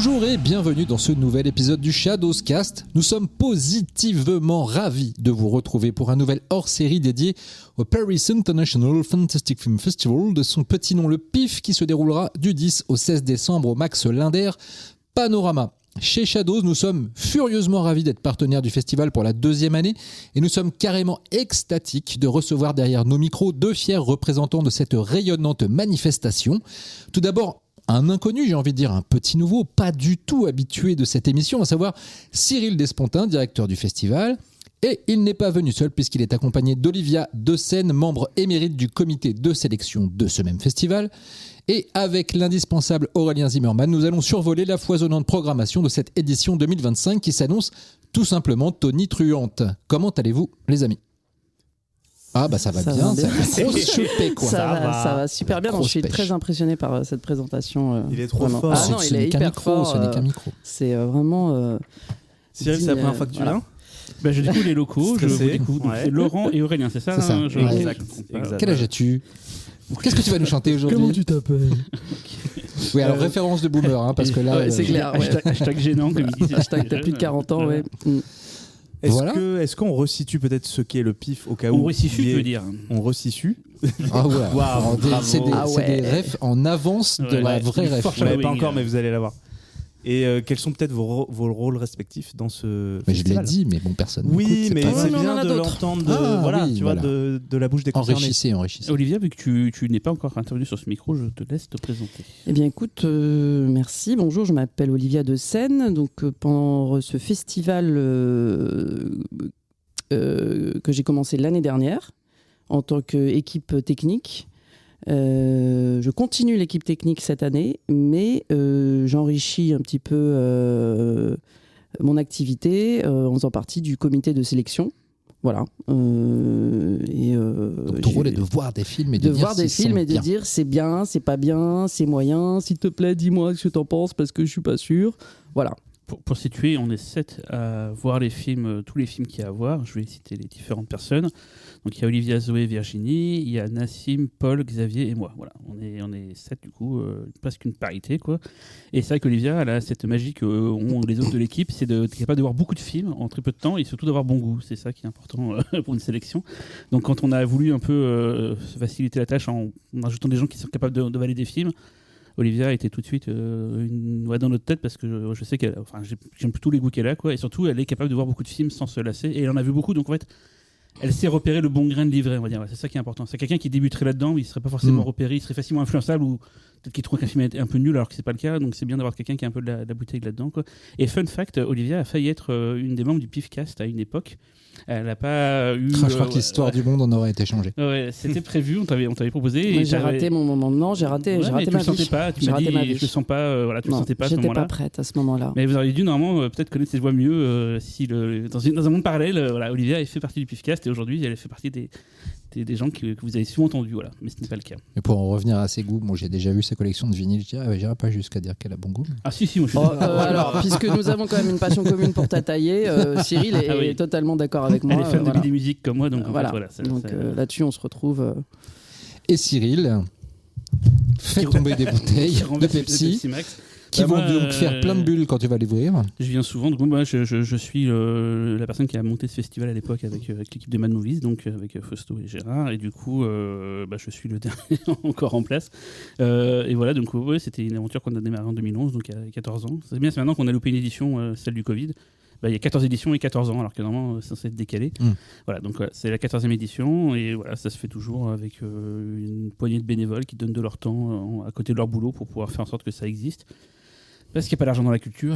Bonjour et bienvenue dans ce nouvel épisode du Shadowscast. Nous sommes positivement ravis de vous retrouver pour un nouvel hors-série dédié au Paris International Fantastic Film Festival, de son petit nom le PIF, qui se déroulera du 10 au 16 décembre au Max Linder Panorama. Chez Shadows, nous sommes furieusement ravis d'être partenaires du festival pour la 2e année et nous sommes carrément extatiques de recevoir derrière nos micros 2 fiers représentants de cette rayonnante manifestation. Tout d'abord, un inconnu, j'ai envie de dire un petit nouveau, pas du tout habitué de cette émission, à savoir Cyril Despontins, directeur du festival. Et il n'est pas venu seul puisqu'il est accompagné d'Olivia Decenne, membre émérite du comité de sélection de ce même festival. Et avec l'indispensable Aurélien Zimmermann, nous allons survoler la foisonnante programmation de cette édition 2025 qui s'annonce tout simplement tonitruante. Comment allez-vous, les amis ? Ah bah ça va bien, c'est grosse chopée quoi. Ça va super bien. Je suis très impressionné par cette présentation. Il est trop vraiment. fort. Ah non, il est hyper fort. Ce n'est qu'un micro. C'est vraiment... Cyril, c'est la première fois que tu viens ? Bah, je découvre les locaux, je vous découvre. Donc, c'est Laurent et Aurélien, c'est ça, C'est ça. hein, Exact. Quel âge as-tu ? Qu'est-ce que tu vas nous chanter aujourd'hui ? Comment tu t'appelles ? Oui, alors référence de boomer, hein, parce que là... Ouais, c'est clair. Ouais. Hashtag gênant, comme il dit. Hashtag t'as plus de 40 ans, ouais. Est-ce qu'on resitue peut-être ce qu'est le PIF au cas où On resitue, tu veux dire. On resitue. Ah ouais, Waouh, c'est des refs en avance de la vraie ref. Vous l'avez pas encore, mais vous allez l'avoir. Et quels sont peut-être vos rôles respectifs dans ce Mais je l'ai festival ? dit, mais bon, personne Oui, n'écoute, mais pas grave. c'est bien de l'entendre de la bouche des concernés. Enrichissez. Olivia, vu que tu n'es pas encore intervenu sur ce micro, je te laisse te présenter. Eh bien écoute, merci. Bonjour, je m'appelle Olivia Decenne. Donc pendant ce festival que j'ai commencé l'année dernière en tant qu'équipe technique, je continue l'équipe technique cette année, mais j'enrichis un petit peu mon activité en faisant partie du comité de sélection. Voilà. Donc ton rôle est de voir des films et de dire voir des films et de dire c'est bien, c'est pas bien, c'est moyen. S'il te plaît, dis-moi ce que t'en penses parce que je suis pas sûr. Voilà. Pour situer, on est 7 à voir les films, tous les films qu'il y a à voir. Je vais citer les différentes personnes. Donc il y a Olivia, Zoé, Virginie, il y a Nassim, Paul, Xavier et moi. Voilà, on est 7 du coup, presque une parité quoi. Et c'est vrai qu'Olivia, elle a cette magie qu'ont les autres de l'équipe, c'est d'être capable de voir beaucoup de films en très peu de temps et surtout d'avoir bon goût. C'est ça qui est important pour une sélection. Donc quand on a voulu un peu se faciliter la tâche en ajoutant des gens qui sont capables de valider des films, Olivia était tout de suite une voix dans notre tête parce que je sais j'aime tous les goûts qu'elle a quoi, et surtout elle est capable de voir beaucoup de films sans se lasser et elle en a vu beaucoup, donc en fait elle sait repérer le bon grain de livret, on va dire. Ouais, c'est ça qui est important. C'est quelqu'un qui débuterait là-dedans, il serait pas forcément repéré, il serait facilement influençable ou peut-être qu'il trouve qu'un film est un peu nul alors que c'est pas le cas, donc c'est bien d'avoir quelqu'un qui a un peu de la bouteille là-dedans quoi. Et fun fact, Olivia a failli être une des membres du PIFcast à une époque. Elle n'a pas eu. Je crois que l'histoire du monde en aurait été changée. Ouais, c'était prévu, on t'avait proposé. Moi, j'ai raté mon moment. Non, j'ai raté ma vie. Tu le sentais pas, tu m'as dit, je le sens pas, tu le sentais pas à ce moment-là. J'étais pas prête à ce moment-là. Mais vous auriez dû normalement peut-être connaître cette voix mieux si dans un monde parallèle, Olivia elle fait partie du PIFcast et aujourd'hui elle fait partie des gens que vous avez souvent entendus, voilà. Mais ce n'est pas le cas. Mais pour en revenir à ses goûts, moi j'ai déjà vu sa collection de vinyles, je dirais pas jusqu'à dire qu'elle a bon goût. Ah si, moi je suis alors, puisque nous avons quand même une passion commune pour tatailler, Cyril est totalement d'accord avec moi. Elle est fan de musique comme moi, donc là-dessus on se retrouve. Et Cyril fait tomber des bouteilles de Pepsi. Qui vont donc faire plein de bulles quand tu vas les ouvrir. Je viens souvent, donc moi je suis la personne qui a monté ce festival à l'époque avec l'équipe des Mad Movies, donc avec Fausto et Gérard, et du coup je suis le dernier encore en place. Et voilà, donc c'était une aventure qu'on a démarré en 2011, donc il y a 14 ans. C'est bien, c'est maintenant qu'on a loupé une édition, celle du Covid. Il y a 14 éditions et 14 ans, alors que normalement c'est censé être décalé. Voilà, donc c'est la 14e édition, et voilà, ça se fait toujours avec une poignée de bénévoles qui donnent de leur temps à côté de leur boulot pour pouvoir faire en sorte que ça existe. Parce qu'il n'y a pas d'argent dans la culture,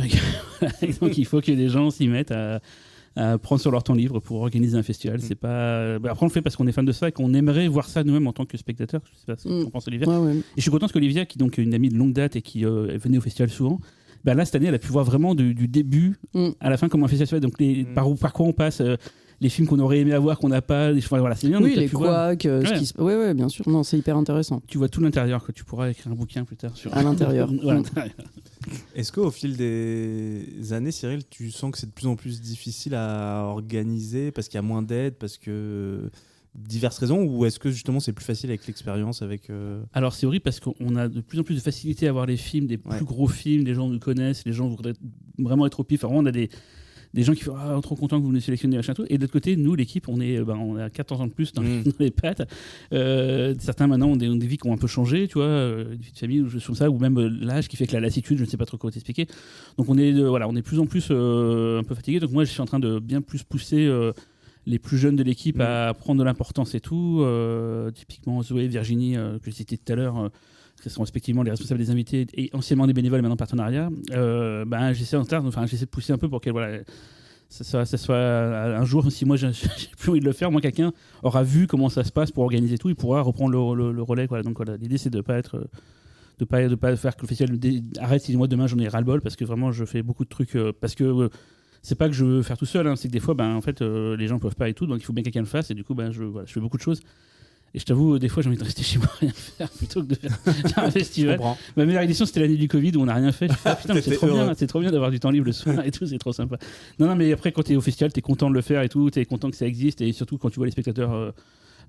et donc il faut que les gens s'y mettent à prendre sur leur temps libre pour organiser un festival. C'est pas... Après on le fait parce qu'on est fan de ça et qu'on aimerait voir ça nous-mêmes en tant que spectateurs. Je sais pas ce que tu en penses, Olivia. Ouais. Et je suis content qu'Olivia, qui donc est une amie de longue date et qui venait au festival souvent, là cette année elle a pu voir vraiment du début à la fin comment un festival, donc par quoi on passe, les films qu'on aurait aimé avoir qu'on n'a pas, voilà, c'est bien. Oui, les couacs, ouais, bien sûr. Non, c'est hyper intéressant. Tu vois tout l'intérieur, que tu pourras écrire un bouquin plus tard sur à l'intérieur. Est-ce qu'au fil des années, Cyril, tu sens que c'est de plus en plus difficile à organiser parce qu'il y a moins d'aide, parce que diverses raisons, ou est-ce que justement c'est plus facile avec l'expérience, avec Alors c'est horrible parce qu'on a de plus en plus de facilité à voir les films, des plus gros films, les gens nous connaissent, les gens voudraient vraiment être au pif. Vraiment, on a des gens qui font trop content que vous nous sélectionnez, machin tout. Et de l'autre côté, nous, l'équipe, on a 14 ans de plus dans les pattes. Certains maintenant ont des vies qui ont un peu changé, tu vois, des vies de famille ou choses comme ça, ou même l'âge qui fait que la lassitude, je ne sais pas trop comment t'expliquer. Donc on est de plus en plus un peu fatigué. Donc moi, je suis en train de bien plus pousser les plus jeunes de l'équipe à prendre de l'importance et tout. Typiquement Zoé, Virginie, que j'ai cité tout à l'heure. Qui sont respectivement les responsables des invités et anciennement des bénévoles et maintenant partenariat, j'essaie de pousser un peu pour qu'elle ça soit un jour, si moi j'ai plus envie de le faire, moi quelqu'un aura vu comment ça se passe pour organiser tout, il pourra reprendre le relais. Donc l'idée c'est de pas faire que le festival arrête si moi demain j'en ai ras-le-bol, parce que vraiment je fais beaucoup de trucs parce que c'est pas que je veux faire tout seul, c'est que des fois en fait les gens peuvent pas et tout, donc il faut bien que quelqu'un le fasse, et du coup je fais beaucoup de choses. Et je t'avoue, des fois, j'ai envie de rester chez moi, rien faire, plutôt que de faire un festival. Ma meilleure édition, c'était l'année du Covid, où on n'a rien fait. Je fais, putain, mais c'est trop bien d'avoir du temps libre le soir et tout, c'est trop sympa. Non, mais après, quand t'es au festival, t'es content de le faire et tout, t'es content que ça existe, et surtout quand tu vois les spectateurs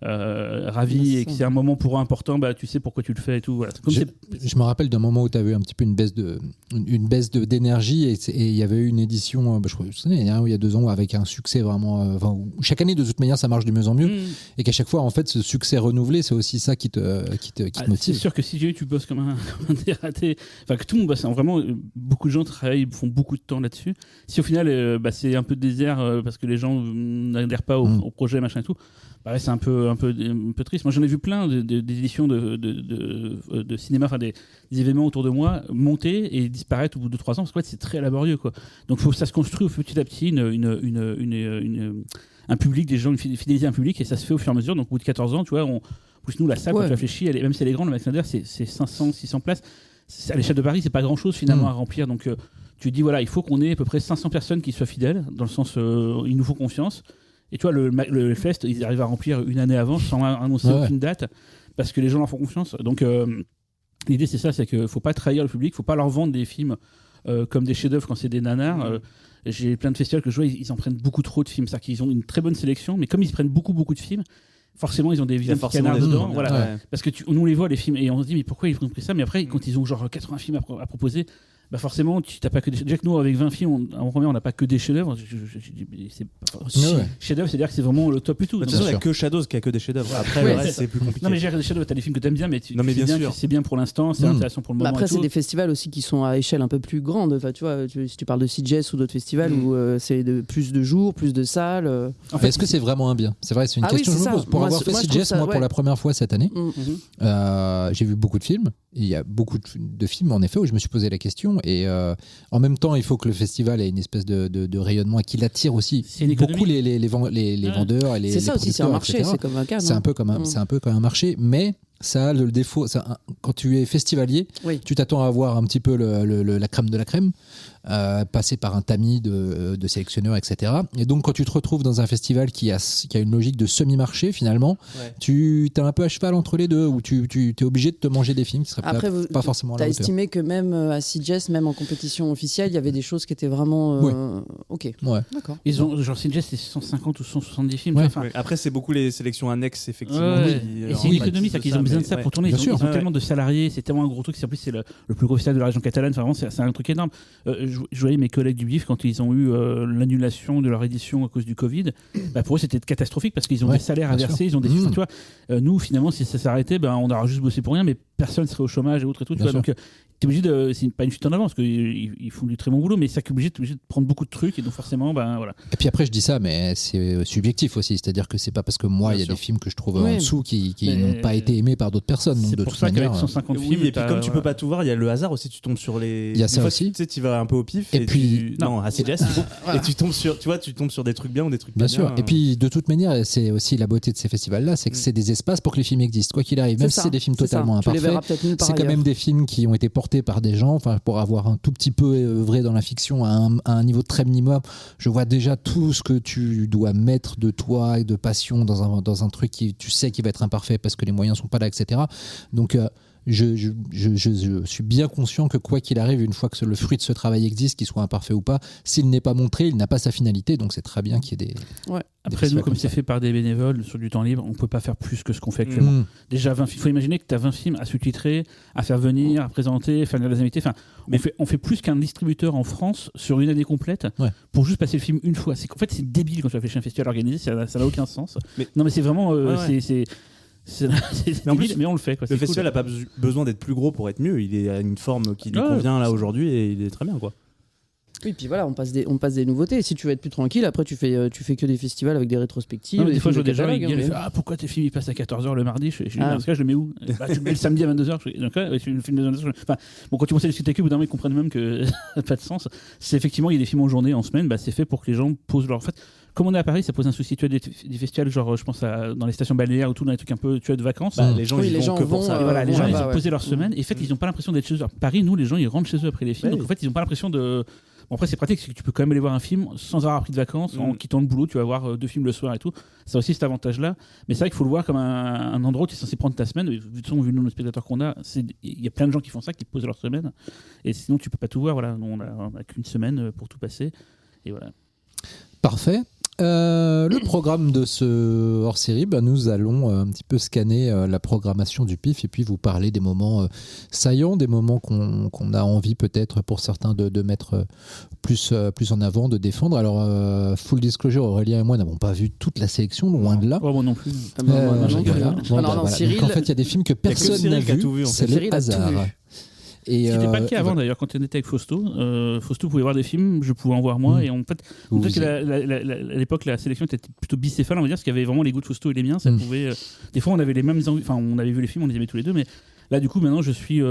ravis et que c'est un moment pour eux important, tu sais pourquoi tu le fais et tout. Voilà. Je me rappelle d'un moment où tu avais eu un petit peu une baisse d'énergie, et il y avait eu une édition, je crois, il y a 2 ans, avec un succès vraiment. Chaque année, de toute manière, ça marche de mieux en mieux, et qu'à chaque fois, en fait, ce succès renouvelé, c'est aussi ça qui te motive. C'est sûr que si tu bosses comme un dératé, que tout le monde bosse, vraiment, beaucoup de gens font beaucoup de temps là-dessus. Si au final, c'est un peu désert parce que les gens n'adhèrent pas au projet, machin et tout. C'est un peu triste. Moi, j'en ai vu plein d'éditions de cinéma, des événements autour de moi monter et disparaître au bout de 3 ans, parce que c'est très laborieux, quoi. Donc, ça se construit petit à petit un public, des gens, fidéliser un public, et ça se fait au fur et à mesure. Donc, au bout de 14 ans, tu vois, plus nous, la salle, quand tu réfléchis, même si elle est grande, le Max Snyder, c'est 500, 600 places. À l'échelle de Paris, c'est pas grand-chose finalement à remplir. Donc, tu dis, voilà, il faut qu'on ait à peu près 500 personnes qui soient fidèles, dans le sens, il nous faut confiance. Et tu vois, le Fest, ils arrivent à remplir une année avant sans annoncer aucune date, parce que les gens leur font confiance. Donc, l'idée, c'est ça, c'est qu'il ne faut pas trahir le public, il ne faut pas leur vendre des films comme des chefs-d'œuvre quand c'est des nanars. J'ai plein de festivals que je vois, ils en prennent beaucoup trop de films. C'est-à-dire qu'ils ont une très bonne sélection, mais comme ils prennent beaucoup de films, forcément, ils ont des vilains canards dedans. Voilà. Parce que nous, on les voit, les films, et on se dit, mais pourquoi ils ont pris ça? Mais après, quand ils ont genre 80 films à proposer, forcément, tu n'as pas que déjà que nous, avec 20 films, en premier, on n'a pas que des chefs-d'œuvre. Chef-d'œuvre, c'est-à-dire que c'est vraiment le top et tout. De toute façon, il n'y a que Shadows qui a que des chefs-d'œuvre. Après, le reste, c'est plus compliqué. Non, mais j'ai des chefs-d'œuvre, tu as des films que tu aimes bien, mais c'est bien pour l'instant, c'est intéressant pour le moment. Après, c'est des festivals aussi qui sont à échelle un peu plus grande. Enfin, tu vois, si tu parles de CJS ou d'autres festivals où c'est plus de jours, plus de salles. Est-ce que c'est vraiment un bien? C'est vrai, c'est une question que je me pose. Pour avoir fait CJS, moi, pour la première fois cette année, j'ai vu beaucoup de films. Il y a beaucoup de films, en effet, où je me suis posé la question. Et en même temps, il faut que le festival ait une espèce de rayonnement qui l'attire aussi beaucoup les vendeurs et les c'est ça aussi, c'est un marché, etc. c'est comme un cadre. C'est un peu comme un marché, mais ça a le défaut. Quand tu es festivalier, tu t'attends à avoir un petit peu la crème de la crème. Passer par un tamis de sélectionneurs, etc. Et donc, quand tu te retrouves dans un festival qui a une logique de semi-marché, finalement, tu es un peu à cheval entre les deux, où tu es obligé de te manger des films qui seraient pas forcément à la hauteur. Tu as estimé que même à CJS, même en compétition officielle, il y avait des choses qui étaient vraiment... Ok, d'accord. Ils ont, genre CJS, c'est 150 ou 170 films. Après, c'est beaucoup les sélections annexes, effectivement. Et c'est une économie, c'est qu'ils ont besoin de ça pour tourner. Ils ont tellement de salariés, c'est tellement un gros truc. En plus, c'est le plus gros festival de la région catalane. Vraiment, c'est un truc énorme. Je voyais mes collègues du BIF quand ils ont eu l'annulation de leur édition à cause du Covid. Pour eux, c'était catastrophique parce qu'ils ont des salaires à verser, ils ont des tu vois, nous, finalement, si ça s'arrêtait, on aurait juste bossé pour rien, mais personne serait au chômage et autres et tout. Tu vois, donc, t'es obligé de. C'est pas une fuite en avant parce qu'ils font du très bon boulot, mais c'est obligé de prendre beaucoup de trucs et donc forcément, voilà. Et puis après, je dis ça, mais c'est subjectif aussi. C'est-à-dire que c'est pas parce que moi, il y a des films que je trouve en dessous qui n'ont pas été aimés par d'autres personnes. C'est pour ça qu'avec 150 films. Et puis comme tu peux pas tout voir, il y a le hasard aussi. Tu tombes sur les. Il y a ça aussi. Tu sais, tu vas un peu au pif. Et puis. Non, à CJS, et tu tombes sur des trucs bien ou des trucs pas bien. Bien sûr. Et puis, de toute manière, c'est aussi la beauté de ces festivals-là, c'est que c'est des espaces pour que les films existent, quoi qu'il arrive. Même si c'est des films totalement imparfaits, c'est quand même des films qui ont été portés par des gens. Enfin, pour avoir un tout petit peu œuvré dans la fiction à un niveau très minimum, je vois déjà tout ce que tu dois mettre de toi et de passion dans un truc qui tu sais qui va être imparfait parce que les moyens sont pas là, etc. Donc je suis bien conscient que quoi qu'il arrive, une fois que le fruit de ce travail existe, qu'il soit imparfait ou pas, s'il n'est pas montré, il n'a pas sa finalité. Donc c'est très bien qu'il y ait des. Ouais. Après, nous, comme c'est fait par des bénévoles sur du temps libre, on ne peut pas faire plus que ce qu'on fait actuellement. Déjà, il faut imaginer que tu as 20 films à sous-titrer, à faire venir, à présenter, à faire des invités. Enfin, on fait plus qu'un distributeur en France sur une année complète pour juste passer le film une fois. En fait, c'est débile quand tu réfléchis à un festival organisé, ça n'a aucun sens. Non, mais c'est vraiment. C'est débile, mais on le fait. Quoi. Le festival n'a pas besoin d'être plus gros pour être mieux. Il est à une forme qui lui convient là aujourd'hui et il est très bien, quoi. Oui, puis voilà, on passe des nouveautés. Si tu veux être plus tranquille, après tu fais que des festivals avec des rétrospectives. Non, des fois, je vois des gens qui disent pourquoi tes films ils passent à 14h le mardi? Je dis parce que je le mets où? Tu le mets le samedi à 22h. Donc là, tu le film de 22h. Enfin, bon, quand tu commences à discuter avec eux, au bout d'un moment, ils comprennent même que ça n'a pas de sens. C'est effectivement, il y a des films en journée, en semaine, c'est fait pour que les gens posent leur. En fait, comme on est à Paris, ça pose un souci. Tu as des festivals, genre, je pense dans les stations balnéaires ou tout, dans les trucs un peu de vacances. Les gens, ils vont que pour ça. Voilà, les gens, ils ont posé leur semaine. Et en fait, ils n'ont pas l'impression d'être chez eux. À Paris, nous, les gens, ils rentrent chez eux après les films. Donc en fait, ils n'ont pas l'impression de. Bon, après, c'est pratique, c'est que tu peux quand même aller voir un film sans avoir pris de vacances, en quittant le boulot, tu vas voir 2 films le soir et tout. Ça a aussi cet avantage-là. Mais c'est vrai qu'il faut le voir comme un endroit où tu es censé prendre ta semaine. Vu nos spectateurs qu'on a, il y a plein de gens qui font ça, qui posent leur semaine. Et sinon, tu peux pas tout voir. Voilà. Nous, on a qu'une semaine pour tout passer. Et voilà. Parfait. Le programme de ce hors-série, nous allons un petit peu scanner la programmation du PIF et puis vous parler des moments saillants, des moments qu'on a envie peut-être pour certains de mettre plus en avant, de défendre. Alors, full disclosure, Aurélien et moi n'avons pas vu toute la sélection, loin de là. Oh, moi non plus. Cyril, donc en fait, il y a des films que personne n'a vu, c'est le hasard. C'était pas le cas avant d'ailleurs, quand on était avec Fausto. Fausto pouvait voir des films, je pouvais en voir moi. Et en fait, peut-être qu'à l'époque, la sélection était plutôt bicéphale, on va dire, parce qu'il y avait vraiment les goûts de Fausto et les miens. Ça pouvait, des fois, on avait les mêmes envies. Enfin, on avait vu les films, on les aimait tous les deux, mais là, du coup, maintenant, je suis.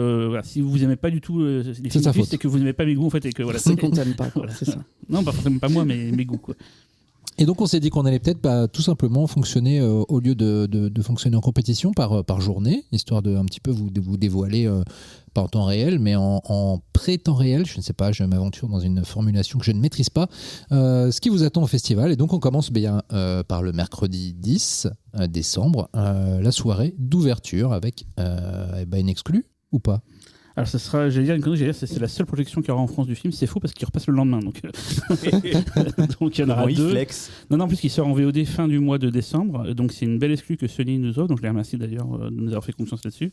Si vous aimez pas du tout les films, c'est que vous n'aimez pas mes goûts, en fait. Et que, voilà, c'est qu'on t'aime pas, voilà, c'est ça. Non, pas forcément pas moi, mais mes goûts, quoi. Et donc on s'est dit qu'on allait peut-être tout simplement fonctionner au lieu de fonctionner en compétition par journée, histoire de un petit peu vous dévoiler, pas en temps réel, mais en pré-temps réel, je ne sais pas, je m'aventure dans une formulation que je ne maîtrise pas, ce qui vous attend au festival. Et donc on commence par le mercredi 10 décembre, la soirée d'ouverture avec une exclue ou pas? Alors ça sera, c'est la seule projection qu'il y aura en France du film. C'est faux parce qu'il repasse le lendemain, donc il y en aura 2. Non, en plus il sort en VOD fin du mois de décembre, donc c'est une belle exclue que Sony nous offre. Donc je les remercie d'ailleurs de nous avoir fait confiance là-dessus.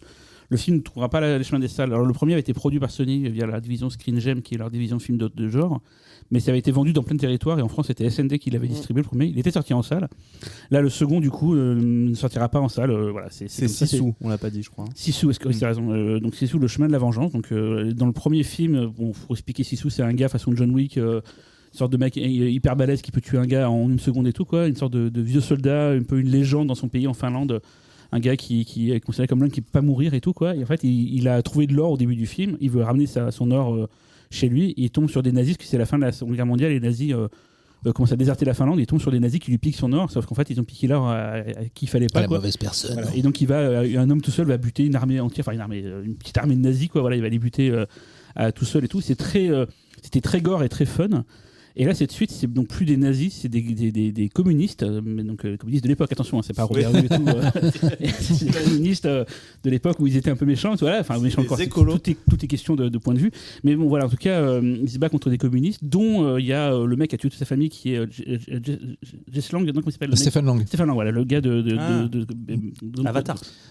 Le film ne trouvera pas les chemins des salles. Alors le premier avait été produit par Sony via la division Screen Gem, qui est leur division de films de genre. Mais ça avait été vendu dans plein de territoires et en France c'était SND qui l'avait distribué le premier. Il était sorti en salle. Là le second du coup ne sortira pas en salle. Voilà, c'est Sissou, on l'a pas dit je crois. Sissou, est-ce que tu as raison. Donc Sissou, le chemin de la vengeance. Donc dans le premier film, faut expliquer Sissou, c'est un gars façon John Wick, une sorte de mec hyper balèze qui peut tuer un gars en une seconde et tout quoi. Une sorte de vieux soldat, un peu une légende dans son pays en Finlande. Un gars qui est considéré comme l'un qui peut pas mourir et tout quoi. Et en fait il a trouvé de l'or au début du film. Il veut ramener son or chez lui, il tombe sur des nazis, parce que c'est la fin de la Seconde Guerre mondiale, les nazis commencent à déserter la Finlande, il tombe sur des nazis qui lui piquent son or, sauf qu'en fait ils ont piqué l'or à qui il fallait pas. La mauvaise personne. Voilà. Et donc un homme tout seul va buter une armée entière, une petite armée de nazis, quoi. Voilà, il va les buter tout seul et tout. C'était très gore et très fun. Et là, cette suite, c'est donc plus des nazis, c'est des communistes, mais donc communistes de l'époque, attention, c'est pas Robert Rue et tout. C'est des communistes de l'époque où ils étaient un peu méchants, voilà, enfin méchants encore, tout est question de point de vue. Mais bon, voilà, en tout cas, ils se battent contre des communistes, dont il y a le mec qui a tué toute sa famille qui est Jess Lang, comment il s'appelle Stephen Lang. Stephen Lang, voilà, le gars de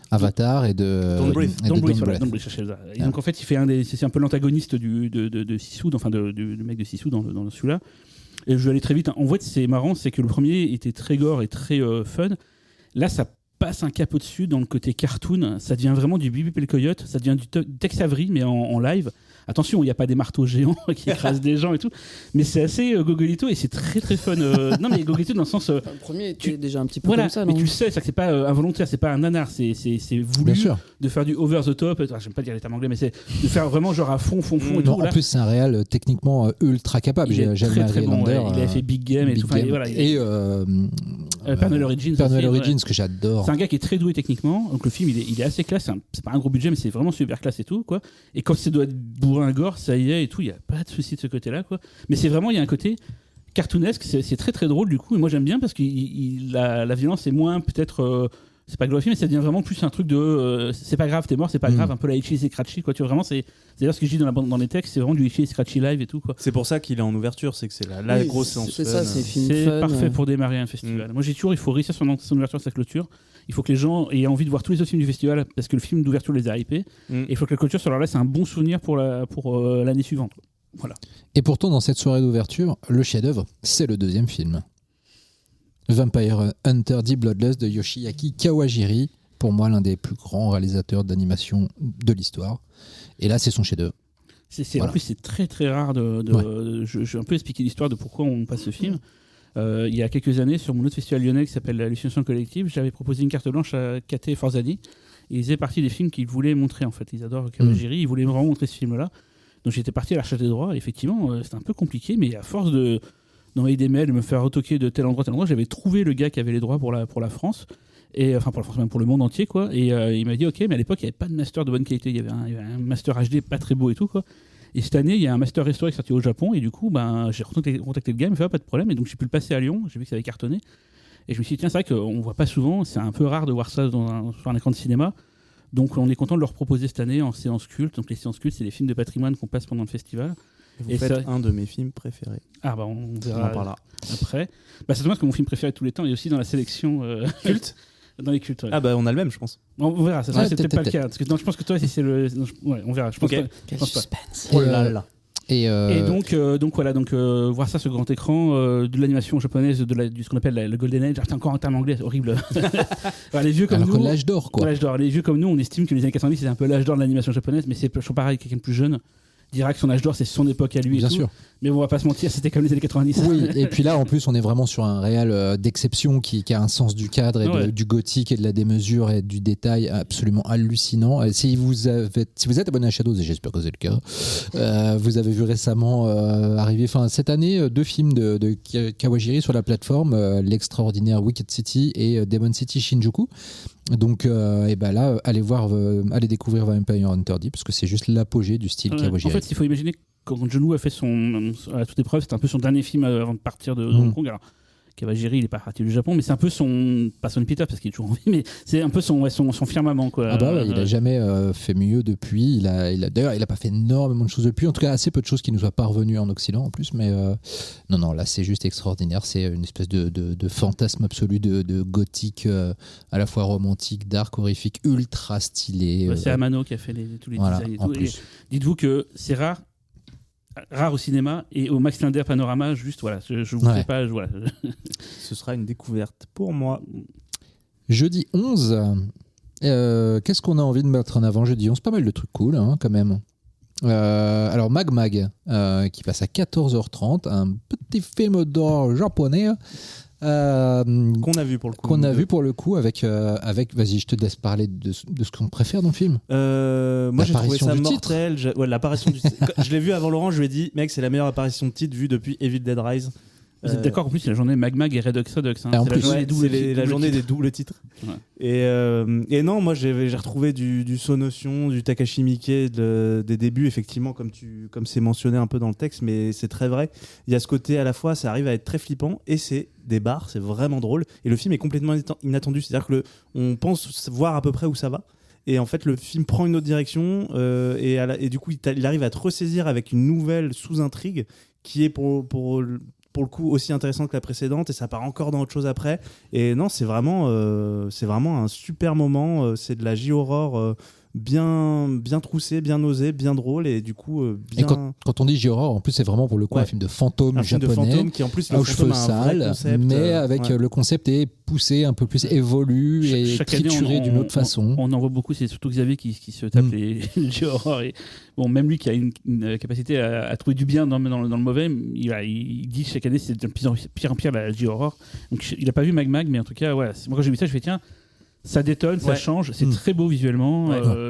Avatar et de Don't Breathe. Et donc en fait, c'est un peu l'antagoniste de Sissou, enfin du mec de Sissou dans celui-là. Et je vais aller très vite. En fait, c'est marrant, c'est que le premier était très gore et très fun. Là, ça passe un cap au-dessus dans le côté cartoon. Ça devient vraiment du Bibi et le Coyote. Ça devient du Tex Avery, mais en live. Attention, il n'y a pas des marteaux géants qui écrasent des gens et tout. Mais c'est assez gogolito et c'est très très fun. Non, mais gogolito dans le sens. Le premier était déjà un petit peu comme ça, non? Mais tu le sais, c'est que c'est pas involontaire, c'est pas un nanar. C'est voulu de faire du over the top. J'aime pas dire les termes anglais, mais c'est de faire vraiment genre à fond et tout. Non, en plus, c'est un réel techniquement ultra capable. J'aime très bon. Il avait fait Big Game et tout. Et Pernel Origins. Pernel Origins, que j'adore. C'est un gars qui est très doué techniquement. Donc le film, il est assez classe. C'est pas un gros budget, mais c'est vraiment super classe et tout, quoi. Et quand ça doit être bourrin à gore, ça y est et tout. Il y a pas de souci de ce côté-là, quoi. Mais c'est vraiment, il y a un côté cartoonesque. C'est très très drôle du coup. Et moi j'aime bien parce que la violence est moins peut-être c'est pas glorifié, mais ça devient vraiment plus un truc de c'est pas grave, t'es mort, c'est pas grave, un peu la Itchy et Scratchy, quoi. Tu vois, vraiment, c'est d'ailleurs ce que je dis dans les textes, c'est vraiment du Itchy et Scratchy live et tout, quoi. C'est pour ça qu'il est en ouverture, c'est que c'est la Oui, grosse séance c'est fun. ça, c'est film C'est fun. parfait pour démarrer un festival. Moi, j'ai toujours, il faut réussir son ouverture, sa clôture. Il faut que les gens aient envie de voir tous les autres films du festival parce que le film d'ouverture les a hypés. Et il faut que la clôture sur leur là, c'est un bon souvenir pour l'année suivante. Voilà. Et pourtant, dans cette soirée d'ouverture, le chef-d'œuvre, c'est le deuxième film. Vampire Hunter D Bloodlust de Yoshiaki Kawajiri, pour moi l'un des plus grands réalisateurs d'animation de l'histoire. Et là, c'est son chef-d'œuvre. En plus, c'est très très rare je vais un peu expliquer l'histoire de pourquoi on passe ce film. Il y a quelques années, sur mon autre festival lyonnais qui s'appelle l'Hallucination Collective, j'avais proposé une carte blanche à Kate et Forzani. Ils faisaient partie des films qu'ils voulaient montrer, en fait. Ils adorent Kawajiri, ils voulaient vraiment montrer ce film-là. Donc j'étais parti à la recherche des droits. Et effectivement, c'était un peu compliqué, mais à force d'envoyer des mails, de me faire retoquer de tel endroit, j'avais trouvé le gars qui avait les droits pour la France. Et, enfin, pour la France, même pour le monde entier, quoi. Et il m'a dit, ok, mais à l'époque, il n'y avait pas de master de bonne qualité. Il y avait un master HD pas très beau et tout, quoi. Et cette année, il y a un master restauré qui est sorti au Japon. Et du coup, j'ai contacté le gars, il m'a fait, pas de problème. Et donc, j'ai pu le passer à Lyon. J'ai vu que ça avait cartonné. Et je me suis dit, tiens, c'est vrai qu'on ne voit pas souvent. C'est un peu rare de voir ça sur un écran de cinéma. Donc, on est content de leur proposer cette année en séance culte. Donc, les séances cultes, c'est les films de patrimoine qu'on passe pendant le festival. Vous faites un de mes films préférés. Ah, on verra. On en parlera. Après. C'est dommage que mon film préféré de tous les temps est aussi dans la sélection culte. Dans les cultes. Ouais. Ah, on a le même, je pense. On verra, ça c'est peut-être pas le cas. Parce que, je pense que toi, si c'est le. Ouais, on verra. Je pense okay. Quel suspense. Oh là là. Et donc voilà, voir ça sur grand écran, de l'animation japonaise, de ce qu'on appelle le Golden Age. C'est encore un terme anglais, horrible. Les vieux comme alors nous. que l'âge d'or, quoi. L'âge d'or. Les vieux comme nous, on estime que les années 90 c'est un peu l'âge d'or de l'animation japonaise, mais c'est toujours pareil. Quelqu'un de plus jeune dira que son âge d'or c'est son époque à lui. Bien et tout. sûr. Mais on va pas se mentir, c'était comme les années 90. Oui, et puis là, en plus, on est vraiment sur un réel d'exception qui a un sens du cadre et du gothique et de la démesure et du détail absolument hallucinant. Si vous êtes abonné à Shadows, et j'espère que c'est le cas, vous avez vu récemment arriver cette année 2 films de Kawajiri sur la plateforme, l'extraordinaire Wicked City et Demon City Shinjuku. Donc là, allez découvrir Vampire Hunter D parce que c'est juste l'apogée du style Kawajiri. En fait, il faut imaginer quand John Woo a fait à toute épreuve, c'était un peu son dernier film avant de partir de Hong Kong. Alors, Kawajiri, il est pas parti du Japon, mais c'est un peu pas son épitaphe parce qu'il est toujours en vie, mais c'est un peu son firmament, quoi. Il a jamais fait mieux depuis. D'ailleurs, il a pas fait énormément de choses depuis. En tout cas, assez peu de choses qui nous soient parvenues en Occident en plus. Mais non, là, c'est juste extraordinaire. C'est une espèce de fantasme absolu de gothique, à la fois romantique, dark, horrifique, ultra stylé. C'est Amano qui a fait tous les designs et tout. Et dites-vous que c'est rare au cinéma et au Max Linder Panorama, juste voilà, je vous fais pas. Voilà. Ce sera une découverte pour moi. Jeudi 11, qu'est-ce qu'on a envie de mettre en avant jeudi 11? Pas mal de trucs cool, quand même. Alors Mag qui passe à 14h30, un petit film d'horreur japonais. Qu'on a vu pour le coup. Avec vas-y, je te laisse parler de ce qu'on préfère dans le film. Moi j'ai trouvé ça mortel. L'apparition du titre. Je l'ai vu avant Laurent, je lui ai dit mec, c'est la meilleure apparition de titre vue depuis Evil Dead Rise. Vous êtes d'accord, en plus c'est la journée Mag et Redux. C'est la journée des doubles titres. Ouais. Et non, moi j'ai retrouvé du Sonotion, du Takashi Miike des débuts, effectivement, comme c'est mentionné un peu dans le texte, mais c'est très vrai. Il y a ce côté à la fois, ça arrive à être très flippant et c'est des barres, c'est vraiment drôle. Et le film est complètement inattendu, c'est-à-dire que on pense voir à peu près où ça va. Et en fait, le film prend une autre direction et du coup, il arrive à te ressaisir avec une nouvelle sous-intrigue qui est pour le coup aussi intéressante que la précédente et ça part encore dans autre chose après. Et non, c'est vraiment un super moment. C'est de la J-horror bien troussée, bien osée, bien drôle et du coup bien... Et quand on dit J-horror, en plus c'est vraiment pour le coup un film de fantôme japonais, de fantôme qui en plus le fantôme a un vrai concept, mais avec le concept est poussé un peu plus, évolue et trituré d'une autre façon. On en voit beaucoup, c'est surtout Xavier qui se tape les J-horror et bon, même lui qui a une capacité à trouver du bien dans le mauvais, il dit chaque année c'est de pire en pire la J-horror. Donc il a pas vu Mag, mais en tout cas moi quand j'ai vu ça je fais tiens, ça détonne, ça change, c'est très beau visuellement,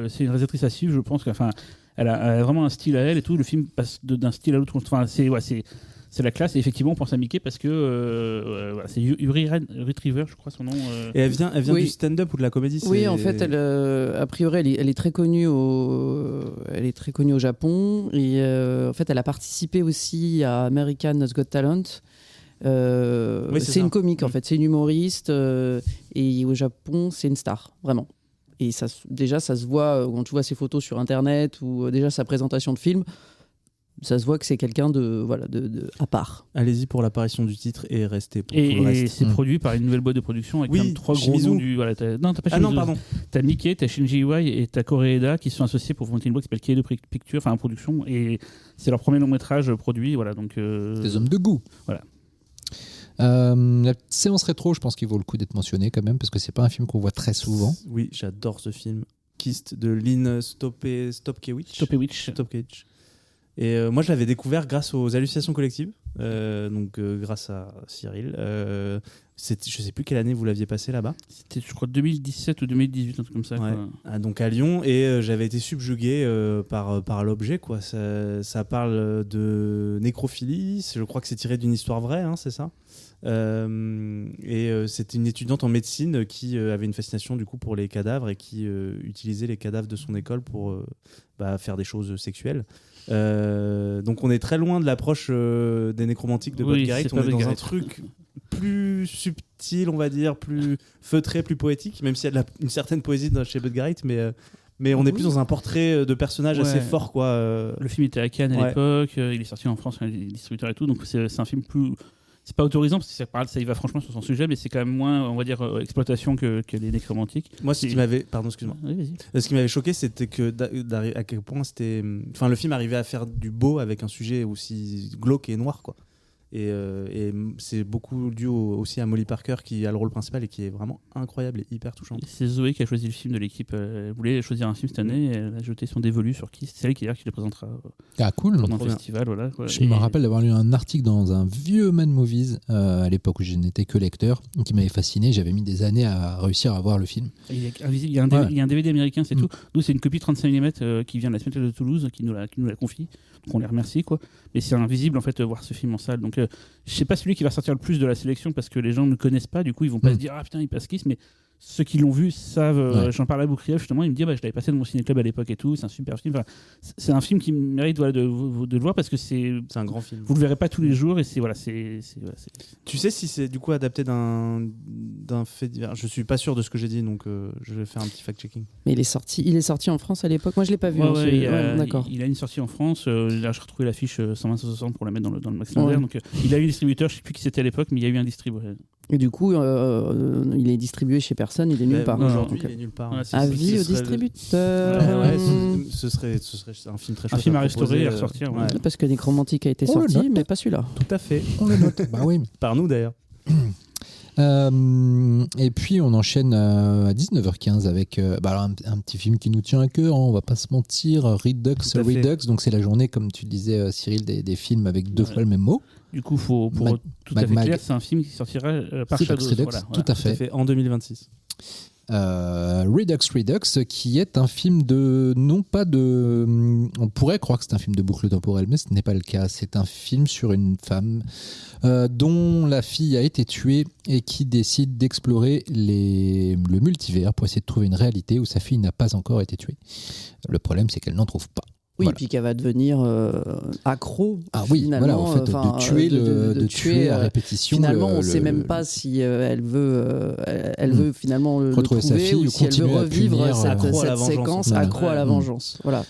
c'est une réalisatrice à suivre, je pense elle a vraiment un style à elle et tout, le film passe d'un style à l'autre, enfin c'est la classe et effectivement on pense à Mickey parce que c'est Yuri Retriever, je crois son nom. Et elle vient du stand-up ou de la comédie. Oui, en fait, a priori elle est très connue au Japon et en fait elle a participé aussi à America's Got Talent. Oui, c'est une comique en fait, c'est une humoriste et au Japon c'est une star vraiment. Et déjà ça se voit quand tu vois ses photos sur internet ou déjà sa présentation de film, ça se voit que c'est quelqu'un de à part. Allez-y pour l'apparition du titre et restez pour tout le reste. Et c'est produit par une nouvelle boîte de production avec comme 3 gros Shimizu. noms du. Voilà, non, t'as pas Shimizu. Ah non, pardon. T'as Mickey, t'as Shinji Iwai et t'as Koreeda qui sont associés pour monter une boîte qui s'appelle Keido Pictures, enfin en production. Et c'est leur premier long métrage produit. Voilà, donc, Des hommes de goût. Voilà. La petite séance rétro, je pense qu'il vaut le coup d'être mentionné quand même, parce que c'est pas un film qu'on voit très souvent. Oui, j'adore ce film. Kist de Lynn Stopkewich. Et moi, je l'avais découvert grâce aux hallucinations collectives, donc grâce à Cyril. Je sais plus quelle année vous l'aviez passé là-bas. C'était, je crois, 2017 ou 2018, un truc comme ça. Ouais. Quoi. Donc à Lyon, et j'avais été subjugué par l'objet, quoi. Ça parle de nécrophilie. Je crois que c'est tiré d'une histoire vraie, hein, c'est ça. C'était une étudiante en médecine qui avait une fascination du coup pour les cadavres et qui utilisait les cadavres de son école pour faire des choses sexuelles. Donc on est très loin de l'approche des nécromantiques de Bob Garrett. On est dans un truc plus subtil, on va dire, plus feutré, plus poétique, même s'il y a une certaine poésie chez Bob Garrett, mais on est plus dans un portrait de personnage assez fort, quoi. Le film était à Cannes à l'époque, il est sorti en France, les distributeurs et tout, donc c'est un film plus... C'est pas autorisant parce que ça y va franchement sur son sujet, mais c'est quand même moins, on va dire, exploitation que les nécromantiques. Moi, ce qui m'avait, pardon, excuse-moi. Oui, vas-y. Ce qui m'avait choqué, c'était que à quel point c'était, enfin, le film arrivait à faire du beau avec un sujet aussi glauque et noir, quoi. Et c'est beaucoup dû aussi à Molly Parker qui a le rôle principal et qui est vraiment incroyable et hyper touchante. C'est Zoé qui a choisi le film de l'équipe. Elle voulait choisir un film cette année et elle a jeté son dévolu sur qui. C'est elle qui le présentera Cool. pendant le festival. Voilà, quoi. Je me rappelle d'avoir lu un article dans un vieux Mad Movies à l'époque où je n'étais que lecteur qui m'avait fasciné. J'avais mis des années à réussir à voir le film. Il y a un DVD américain, c'est tout. Nous, c'est une copie 35 mm qui vient de la Cinémathèque de Toulouse qui nous la confie. Donc on les remercie, quoi. Mais c'est invisible en fait voir ce film en salle. Donc je sais pas celui qui va sortir le plus de la sélection parce que les gens ne le connaissent pas. Du coup, ils vont pas se dire ah putain il passe Kiss, mais ceux qui l'ont vu savent. J'en parlais à Boukrieff justement, il me dit je l'avais passé dans mon ciné-club à l'époque et tout. C'est un super film. Enfin, c'est un film qui mérite de le voir parce que c'est un grand film. Vous le verrez pas tous les jours et c'est. Tu sais si c'est du coup adapté d'un fait divers? Je suis pas sûr de ce que j'ai dit, donc je vais faire un petit fact-checking. Mais il est sorti en France à l'époque. Moi, je l'ai pas vu. D'accord. Il a une sortie en France. Là, j'ai retrouvé l'affiche 120-160 pour la mettre dans le Max Linder. Donc, il a eu un distributeur. Je sais plus qui c'était à l'époque, mais il y a eu un distributeur. Et du coup, il est distribué chez personne. Il est nulle part. Aujourd'hui, il est nulle part. Avis au distributeur. Ce serait un film très chouette. Un film à restaurer et à ressortir. Parce que Nécromantique a été sorti, mais pas celui-là. Tout à fait. On le note. Bah oui. Par nous d'ailleurs. Et puis on enchaîne à 19h15 avec un petit film qui nous tient à cœur, hein, on va pas se mentir, Redux. Donc c'est la journée, comme tu disais Cyril, des films avec deux fois le même mot. Du coup, pour tout à fait clair, c'est un film qui sortira par Shadows. Tout à fait. En 2026. Redux, qui est un film on pourrait croire que c'est un film de boucle temporelle, mais ce n'est pas le cas. C'est un film sur une femme dont la fille a été tuée et qui décide d'explorer le multivers pour essayer de trouver une réalité où sa fille n'a pas encore été tuée. Le problème, c'est qu'elle n'en trouve pas. Oui, voilà. Puis qu'elle va devenir accro. Ah oui, voilà, en fait, de tuer à répétition. Finalement, on ne sait même pas si elle veut finalement le retrouver trouver, sa fille ou si elle veut revivre cette séquence accro à la vengeance. Voilà,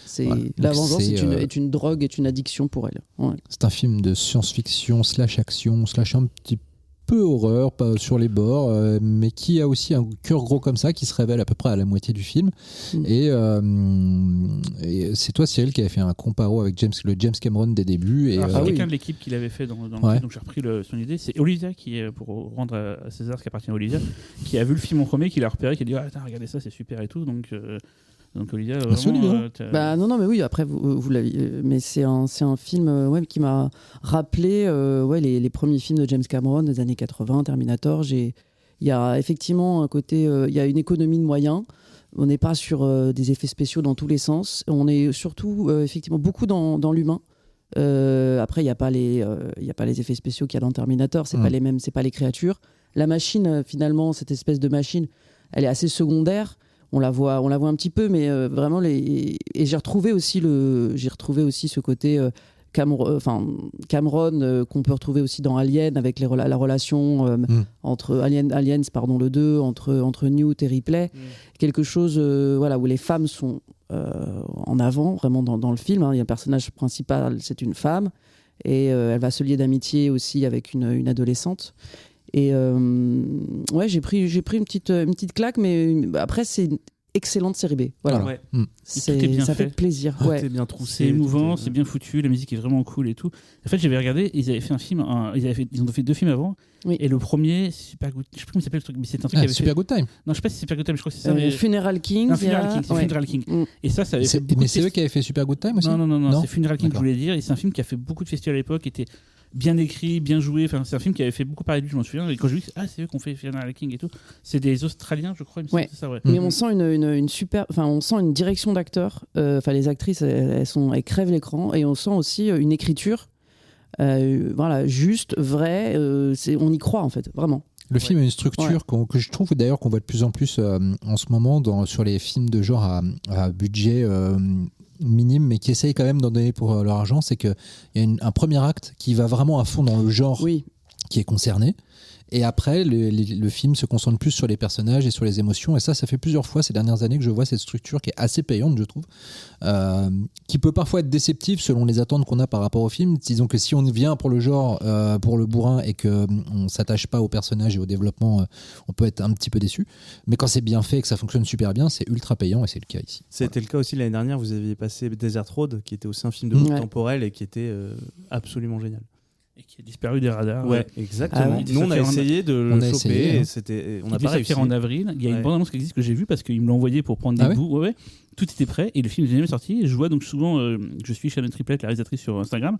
la vengeance est une drogue, est une addiction pour elle. Ouais. C'est un film de science-fiction / action / un petit peu horreur, pas sur les bords, mais qui a aussi un cœur gros comme ça, qui se révèle à peu près à la moitié du film. Et c'est toi, Cyril, qui avait fait un comparo avec le James Cameron des débuts. C'est quelqu'un de l'équipe qui l'avait fait dans le film, donc j'ai repris son idée. C'est Olivia qui est, pour rendre à César ce qui appartient à Olivia, qui a vu le film en premier, qui l'a repéré, qui a dit attends, regardez ça, c'est super et tout. Donc Olivia, non, mais oui, après vous l'avez, mais c'est un film qui m'a rappelé les premiers films de James Cameron des années 80, Terminator. Il y a effectivement un côté, il y a une économie de moyens. On n'est pas sur des effets spéciaux dans tous les sens. On est surtout effectivement beaucoup dans l'humain. Après, il n'y a pas les effets spéciaux qu'il y a dans Terminator. C'est pas les mêmes, c'est pas les créatures. La machine, finalement, cette espèce de machine, elle est assez secondaire. On la voit un petit peu, mais vraiment et j'ai retrouvé aussi ce côté Cameron qu'on peut retrouver aussi dans Alien avec la relation entre Aliens, le 2, entre Newt et Ripley. Quelque chose où les femmes sont en avant, vraiment dans le film. Il y a un personnage principal, c'est une femme, et elle va se lier d'amitié aussi avec une adolescente. Et j'ai pris une petite claque, mais après c'est une excellente série B. Voilà. Ouais. Ça bien fait plaisir. C'est bien troussé. C'est émouvant, c'est bien foutu, la musique est vraiment cool et tout. En fait, j'avais regardé, ils avaient fait un film, ils ont fait 2 films avant. Oui. Et le premier, Super Good, je sais plus comment il s'appelle le truc, mais c'est un truc qui avait Super Good Time. Non, je sais pas si c'est Super Good Time, je crois que c'est ça. Mais... Funeral King. Funeral King. Et ça avait fait mais c'est eux qui avaient fait Super Good Time aussi. Non, c'est Funeral King que je voulais dire. Et c'est un film qui a fait beaucoup de festivals à l'époque, qui était bien écrit, bien joué. Enfin, c'est un film qui avait fait beaucoup parler de lui, je m'en souviens. Et quand je dis c'est eux qu'on fait Funeral King et tout, c'est des Australiens, je crois. C'est ça, ouais. Mais on sent on sent une direction d'acteur. Les actrices, elles crèvent l'écran, et on sent aussi une écriture. Juste, vrai, on y croit en fait, vraiment. Le film a une structure que je trouve d'ailleurs qu'on voit de plus en plus en ce moment sur les films de genre à budget minime, mais qui essayent quand même d'en donner pour leur argent. C'est qu'il y a un premier acte qui va vraiment à fond dans le genre qui est concerné. Et après, le film se concentre plus sur les personnages et sur les émotions. Et ça fait plusieurs fois ces dernières années que je vois cette structure qui est assez payante, je trouve, qui peut parfois être déceptive selon les attentes qu'on a par rapport au film. Disons que si on vient pour le genre, pour le bourrin, et qu'on ne s'attache pas aux personnages et au développement, on peut être un petit peu déçu. Mais quand c'est bien fait et que ça fonctionne super bien, c'est ultra payant, et c'est le cas ici. C'était le cas aussi l'année dernière. Vous aviez passé Desert Road, qui était aussi un film de boucle temporelle et qui était absolument génial. Et qui a disparu des radars. Ouais, exactement. Nous, on a essayé de le choper, et on n'a pas réussi. En avril. Il y a une bande-annonce qui existe que j'ai vue parce qu'ils me l'ont envoyé pour prendre des bouts. Ouais. Tout était prêt et le film n'est jamais sorti. Et je vois donc souvent, je suis Shannon Triplett, la réalisatrice sur Instagram,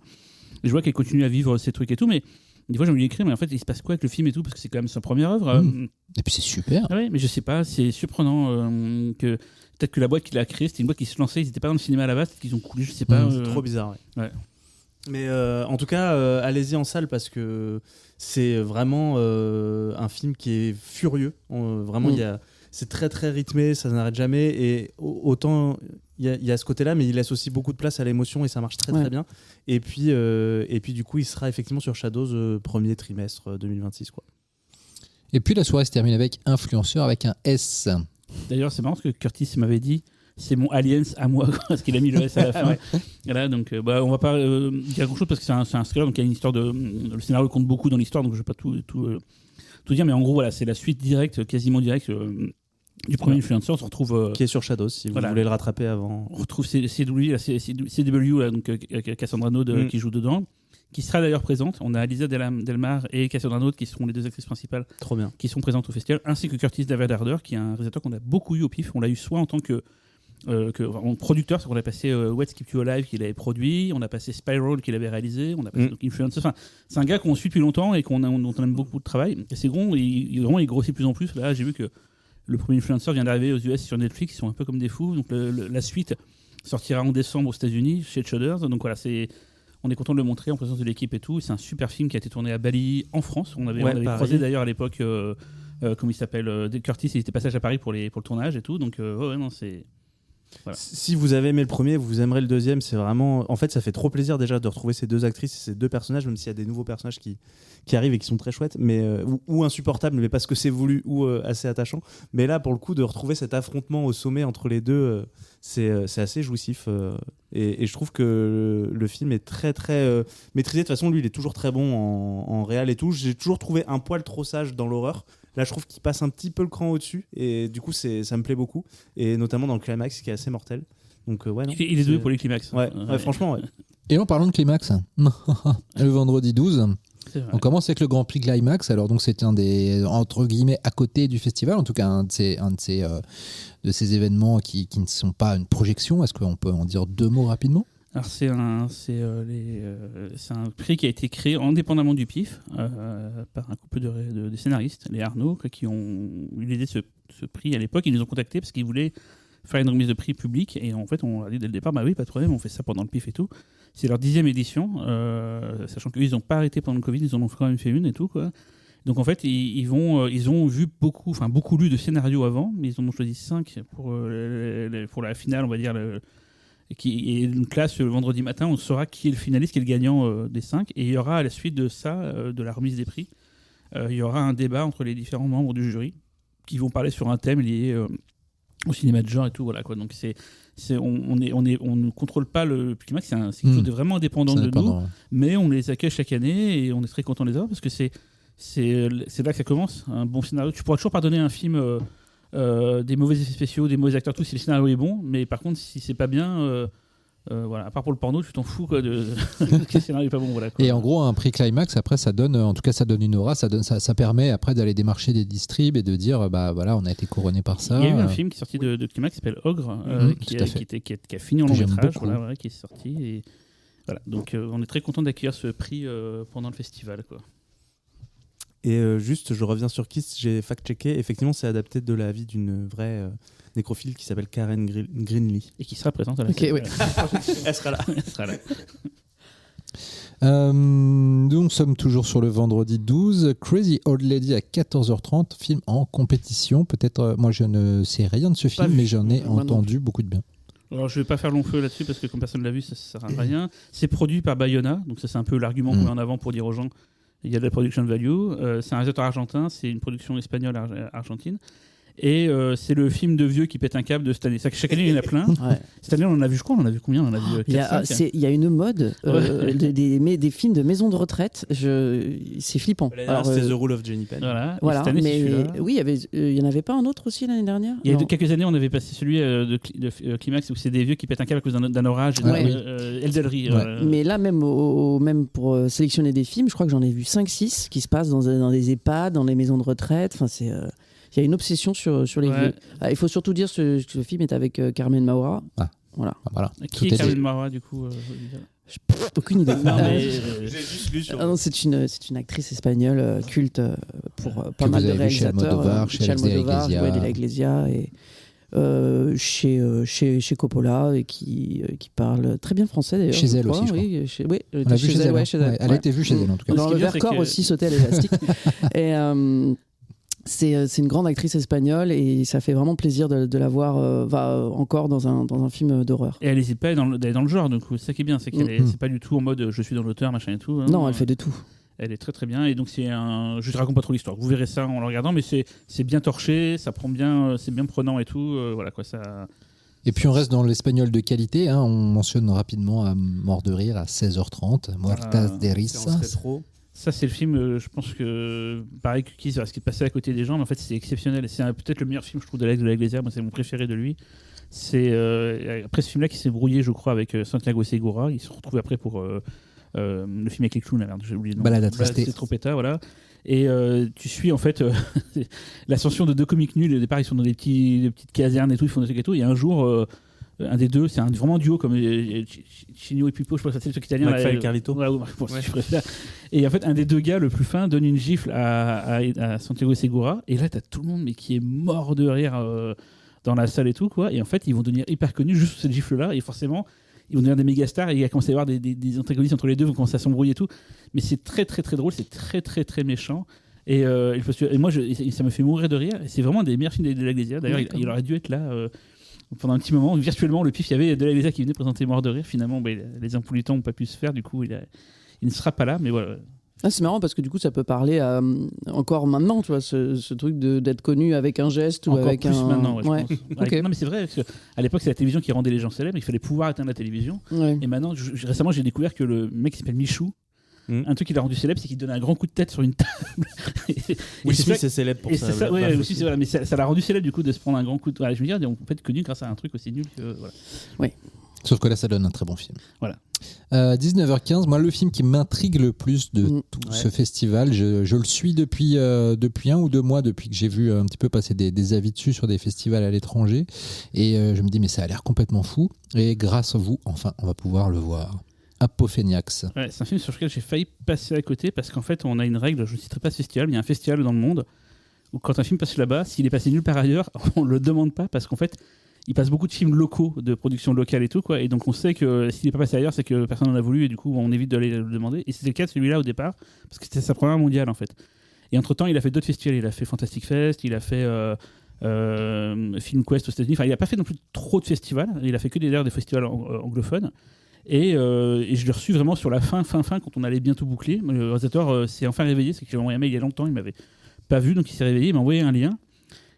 et je vois qu'elle continue à vivre ces trucs et tout, mais des fois je me lui écris, mais en fait il se passe quoi avec le film et tout, parce que c'est quand même sa première œuvre. Et puis c'est super. Ouais, mais je sais pas, c'est surprenant que peut-être que la boîte qui l'a créée, c'était une boîte qui se lançait, ils n'étaient pas dans le cinéma à la base, qu'ils ont coulé, je sais pas. C'est trop bizarre. Ouais. Mais en tout cas, allez-y en salle, parce que c'est vraiment un film qui est furieux. Vraiment, c'est très très rythmé, ça n'arrête jamais. Et autant il y a ce côté-là, mais il laisse aussi beaucoup de place à l'émotion et ça marche très très bien. Et puis du coup, il sera effectivement sur Shadows premier trimestre 2026, quoi. Et puis la soirée se termine avec Influenceur avec un S. D'ailleurs, c'est marrant parce que Curtis m'avait dit. C'est mon Aliens à moi, parce qu'il a mis le S à la fin. Voilà, donc on va pas dire grand chose parce que c'est un thriller, donc il y a une histoire le scénario compte beaucoup dans l'histoire, donc je vais pas tout dire, mais en gros voilà, c'est la suite directe, quasiment directe du premier Influencer. On se retrouve qui est sur Shadows, si vous voulez le rattraper avant. On retrouve CW là, donc Cassandra Naud qui joue dedans, qui sera d'ailleurs présente. On a Lisa Delmar et Cassandra Naud qui seront les 2 actrices principales. Trop bien. Qui sont présentes au festival, ainsi que Curtis David Harder, qui est un réalisateur qu'on a beaucoup eu au pif. On l'a eu soit en tant que producteur, c'est qu'on a passé What Keeps You Alive qu'il avait produit, on a passé Spiral qu'il avait réalisé, on a passé Influencer. Enfin, c'est un gars qu'on suit depuis longtemps et dont on aime beaucoup de travail. Et c'est grand, il grossit de plus en plus. Là, j'ai vu que le premier Influencer vient d'arriver aux US sur Netflix, ils sont un peu comme des fous. Donc la suite sortira en décembre aux États-Unis chez Shudder. Donc voilà, on est content de le montrer en présence de l'équipe et tout. C'est un super film qui a été tourné à Bali en France. On avait croisé d'ailleurs à l'époque, comment il s'appelle, Curtis, il était passage à Paris pour le tournage et tout. Donc c'est. Voilà. Si vous avez aimé le premier, vous aimerez le deuxième. C'est vraiment, en fait, ça fait trop plaisir déjà de retrouver ces 2 actrices et ces 2 personnages, même s'il y a des nouveaux personnages qui arrivent et qui sont très chouettes, mais ou insupportables, mais parce que c'est voulu, ou assez attachants. Mais là, pour le coup, de retrouver cet affrontement au sommet entre les deux, c'est assez jouissif. Et je trouve que le film est très très maîtrisé. De toute façon, lui, il est toujours très bon en réal et tout. J'ai toujours trouvé un poil trop sage dans l'horreur. Là, je trouve qu'il passe un petit peu le cran au-dessus, et du coup, ça me plaît beaucoup, et notamment dans le climax qui est assez mortel. Donc, non, il est doué pour les climax. Ouais, franchement, ouais. Et en parlant de climax, le vendredi 12, on commence avec le Grand Prix Climax. Alors, donc, c'est un des, entre guillemets, à côté du festival, en tout cas, un de ces événements qui ne sont pas une projection. Est-ce qu'on peut en dire 2 mots rapidement ? Alors c'est un prix qui a été créé indépendamment du PIF par un couple de scénaristes, les Arnaud, qui ont eu l'idée de ce prix à l'époque. Ils nous ont contactés parce qu'ils voulaient faire une remise de prix publique, et en fait on a dit dès le départ, bah oui, pas de problème, on fait ça pendant le PIF et tout. C'est leur 10e édition, sachant qu'ils n'ont pas arrêté pendant le Covid, ils en ont quand même fait une et tout, quoi. Donc en fait ils ont vu beaucoup lu de scénarios avant, mais ils en ont choisi 5 pour la finale, on va dire. Et donc là, le vendredi matin, on saura qui est le finaliste, qui est le gagnant des 5. Et il y aura à la suite de ça, de la remise des prix, il y aura un débat entre les différents membres du jury qui vont parler sur un thème lié au cinéma de genre et tout. Voilà, quoi. Donc on ne contrôle pas le Climax, c'est quelque chose de vraiment indépendant de nous, mais on les accueille chaque année et on est très content de les avoir parce que c'est là que ça commence. Un bon scénario. Tu pourras toujours pardonner un film des mauvais effets spéciaux, des mauvais acteurs, tout si le scénario est bon, mais par contre, si c'est pas bien. Voilà, à part pour le porno, tu t'en fous quoi, que le scénario est pas bon. Voilà, quoi. Et en gros, un prix Climax, après, ça donne une aura, ça permet après d'aller démarcher des distribs et de dire, bah voilà, on a été couronné par ça. Il y a eu un film qui est sorti de Climax qui s'appelle Ogre, qui a fini en long métrage, voilà, qui est sorti. Et voilà, donc on est très content d'accueillir ce prix pendant le festival, quoi. Et juste, je reviens sur Kiss, j'ai fact-checké. Effectivement, c'est adapté de la vie d'une vraie nécrophile qui s'appelle Karen Greenlee. Et qui sera présente à la scène. Ouais. Elle sera là. Elle sera là. Nous sommes toujours sur le vendredi 12. Crazy Old Lady à 14h30, film en compétition. Peut-être, moi je ne sais rien de ce film, mais j'en ai entendu beaucoup de bien. Alors je vais pas faire long feu là-dessus parce que comme personne ne l'a vu, ça sert à rien. C'est produit par Bayona, donc ça c'est un peu l'argument qu'on met en avant pour dire aux gens il y a de la production value. C'est un réalisateur argentin, c'est une production espagnole argentine. Et c'est le film de vieux qui pète un câble de cette année. Chaque année, il y en a plein. Ouais. Cette année, on en a vu, je crois, on en a vu combien ? On en a vu 4, il y a une mode des films de maisons de retraite. C'est flippant. Alors, c'était The Rule of Jenny Penn. Voilà. Cette année, mais oui, il y en avait pas un autre aussi l'année dernière ? Il y a quelques années, on avait passé celui de Climax où c'est des vieux qui pètent un câble à cause d'un orage. Eldelry. Mais là, même pour sélectionner des films, je crois que j'en ai vu 5-6 qui se passent dans des EHPAD, dans les maisons de retraite. Enfin, c'est... Il y a une obsession sur les vieux. Il faut surtout dire que ce film est avec Carmen Maura. Voilà. Qui est Carmen Maura, du coup aucune idée. J'ai juste lu sur... c'est une actrice espagnole culte pour pas mal de réalisateurs. Chez Almodovar, de la Iglesia et chez Coppola et qui parle très bien français d'ailleurs. Chez elle aussi, je crois. Oui, on l'a vu chez elle. Elle a été vue chez elle en tout cas. Dans le Vercors aussi, sauter à l'élastique. Et... C'est une grande actrice espagnole et ça fait vraiment plaisir de la voir encore dans un film d'horreur. Et elle n'hésite pas d'aller dans le genre, donc c'est ça qui est bien, c'est qu'elle c'est pas du tout en mode je suis dans l'auteur, machin et tout. Non, elle fait de tout. Elle est très très bien et donc je te raconte pas trop l'histoire. Vous verrez ça en le regardant, mais c'est bien torché, ça prend bien, c'est bien prenant et tout. Voilà quoi ça. Et puis on reste dans l'espagnol de qualité. On mentionne rapidement à Mort de rire à 16h30. Muertas de risa. Ça, c'est le film, je pense que, pareil que Kiss, ce qui est passé à côté des gens, mais en fait, c'est exceptionnel. C'est peut-être le meilleur film, je trouve, de la Iglesia. Moi, c'est mon préféré de lui. C'est après ce film-là qui s'est brouillé, je crois, avec Santiago Segura. Ils se retrouvent après pour le film avec les clowns. J'ai oublié le nom. Balade à Tristesse. C'est Trompetta, voilà. Et tu suis, en fait, l'ascension de deux comiques nuls. Au départ, ils sont dans des petites casernes et tout, ils font des trucs et tout. Et un jour... un des deux, c'est vraiment un duo comme Chino et Pipo, je pense que c'est le truc italien. McFly et Carlito. Je préfère. Et en fait, un des deux gars, le plus fin, donne une gifle à Santiago Segura. Et là, t'as tout le monde mais qui est mort de rire dans la salle et tout, quoi. Et en fait, ils vont devenir hyper connus juste sur cette gifle-là. Et forcément, ils vont devenir des méga stars. Et il va commencer à y avoir des antagonistes entre les deux, vont commencer à s'embrouiller et tout. Mais c'est très, très, très drôle. C'est très, très, très méchant. Et moi, ça me fait mourir de rire. Et c'est vraiment un des meilleurs films de la Iglesia. D'ailleurs, il aurait dû être là. Pendant un petit moment, virtuellement, le pif, il y avait de la Iglesia qui venait présenter Mort de rire. Finalement, les impolitants n'ont pas pu se faire. Du coup, il ne sera pas là. Mais voilà. C'est marrant parce que du coup, ça peut parler encore maintenant, tu vois, ce truc d'être connu avec un geste ou encore avec plus un. Maintenant, je pense. Okay. Non, mais c'est vrai, parce qu'à l'époque, c'est la télévision qui rendait les gens célèbres. Il fallait pouvoir éteindre la télévision. Ouais. Et maintenant, récemment, j'ai découvert que le mec qui s'appelle Michou. Un truc qui l'a rendu célèbre, c'est qu'il donnait un grand coup de tête sur une table. Oui, c'est célèbre pour ça. Ça ouais, aussi, mais ça l'a rendu célèbre du coup de se prendre un grand coup de tête. Voilà, je me dis, on peut être connu grâce à un truc aussi nul que. Voilà. Oui. Sauf que là, ça donne un très bon film. Voilà. 19h15, moi, le film qui m'intrigue le plus de tout ce festival, je le suis depuis 1 ou 2 mois, depuis que j'ai vu un petit peu passer des avis dessus sur des festivals à l'étranger. Et je me dis, mais ça a l'air complètement fou. Et grâce à vous, enfin, on va pouvoir le voir. Apopheniax. Ouais, c'est un film sur lequel j'ai failli passer à côté parce qu'en fait, on a une règle, je ne citerai pas ce festival, mais il y a un festival dans le monde où quand un film passe là-bas, s'il est passé nulle part ailleurs, on ne le demande pas parce qu'en fait, il passe beaucoup de films locaux, de production locale et tout, quoi. Et donc on sait que s'il n'est pas passé ailleurs, c'est que personne n'en a voulu et du coup, on évite de le demander. Et c'était le cas de celui-là au départ parce que c'était sa première mondiale en fait. Et entre-temps, il a fait d'autres festivals. Il a fait Fantastic Fest, il a fait Film Quest aux États-Unis. Enfin, il n'a pas fait non plus trop de festivals. Il a fait que des festivals anglophones. Et je l'ai reçu vraiment sur la fin, quand on allait bientôt boucler. Le réalisateur s'est enfin réveillé, c'est que j'avais envoyé un mail il y a longtemps, il m'avait pas vu, donc il s'est réveillé, il m'a envoyé un lien.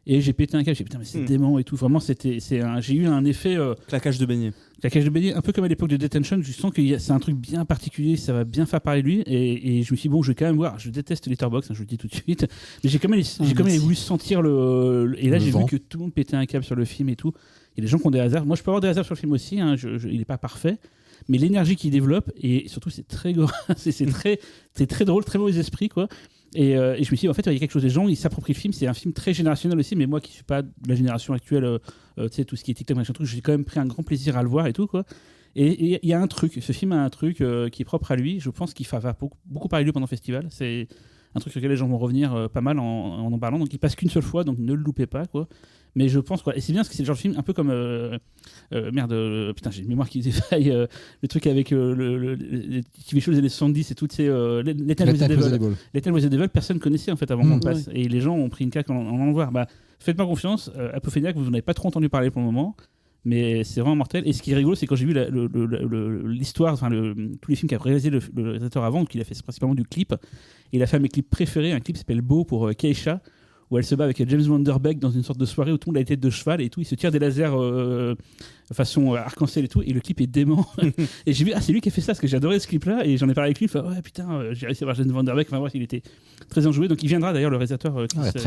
Et j'ai pété un câble, j'ai dit putain, mais c'est dément et tout. Vraiment, j'ai eu un effet. Claquage de beignet. Claquage de beignet, un peu comme à l'époque de Detention, je sens que c'est un truc bien particulier, ça va bien faire parler de lui. Et je me suis dit, bon, je vais quand même voir. Je déteste Letterboxd, je vous le dis tout de suite. Mais j'ai quand même voulu sentir le. Et là, j'ai vu que tout le monde pétait un câble sur le film et tout. Il y a des gens qui ont des réserves. Moi, je peux avoir des réserves sur le film aussi, hein, il n'est pas parfait. Mais l'énergie qu'il développe, et surtout, c'est très c'est très drôle, très mauvais esprit, quoi. Et je me suis dit, en fait, il y a quelque chose, des gens, ils s'approprient le film, c'est un film très générationnel aussi, mais moi qui ne suis pas de la génération actuelle, tu sais, tout ce qui est TikTok, machin truc, j'ai quand même pris un grand plaisir à le voir et tout, quoi. Et il y a un truc, ce film a un truc qui est propre à lui, je pense qu'il va beaucoup parler de lui pendant le festival, c'est un truc sur lequel les gens vont revenir pas mal en parlant, donc il passe qu'une seule fois, donc ne le loupez pas, quoi. Mais je pense, quoi, et c'est bien parce que c'est le genre de film un peu comme putain, j'ai une mémoire qui défaille, le truc avec les TV shows des années 70 et toutes ces Lethal with the Devil, personne connaissait en fait avant qu'on le passe, et les gens ont pris une claque en allant le voir. Bah, faites-moi confiance, Apopheniac, vous n'en avez pas trop entendu parler pour le moment, mais c'est vraiment mortel. Et ce qui est rigolo, c'est quand j'ai vu l'histoire, enfin tous les films qu'a réalisé le réalisateur avant, qu'il a fait principalement du clip, et il a fait un de mes clips préférés, un clip qui s'appelle Beau pour Keisha, où elle se bat avec James Van Der Beek dans une sorte de soirée où tout le monde a la tête de cheval et tout, il se tire des lasers façon arc-en-ciel et tout, et le clip est dément. Et j'ai vu, c'est lui qui a fait ça, parce que j'ai adoré ce clip-là, et j'en ai parlé avec lui, il fait, ouais putain, j'ai réussi à voir James Van Der Beek, enfin bref, il était très enjoué, donc il viendra d'ailleurs, le réalisateur,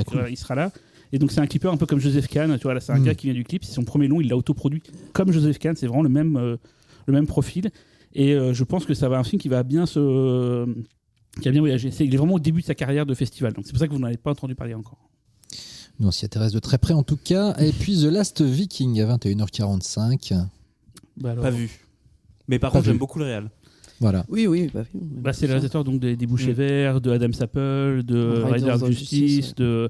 cool. Il sera là. Et donc c'est un clipper un peu comme Joseph Kahn, tu vois, là c'est un gars qui vient du clip, c'est son premier long, il l'a autoproduit comme Joseph Kahn, c'est vraiment le même profil. Et je pense que ça va un film qui va bien qui a bien voyagé. Il est vraiment au début de sa carrière de festival, donc c'est pour ça que vous n'en avez pas entendu parler encore. Nous, on s'y intéresse de très près en tout cas. Et puis The Last Viking à 21h45. Pas vu. Mais par contre, j'aime beaucoup le réal. Voilà. Oui. C'est le réalisateur donc des Bouchers Verts, de Adam's Apple, de Riders of Justice, de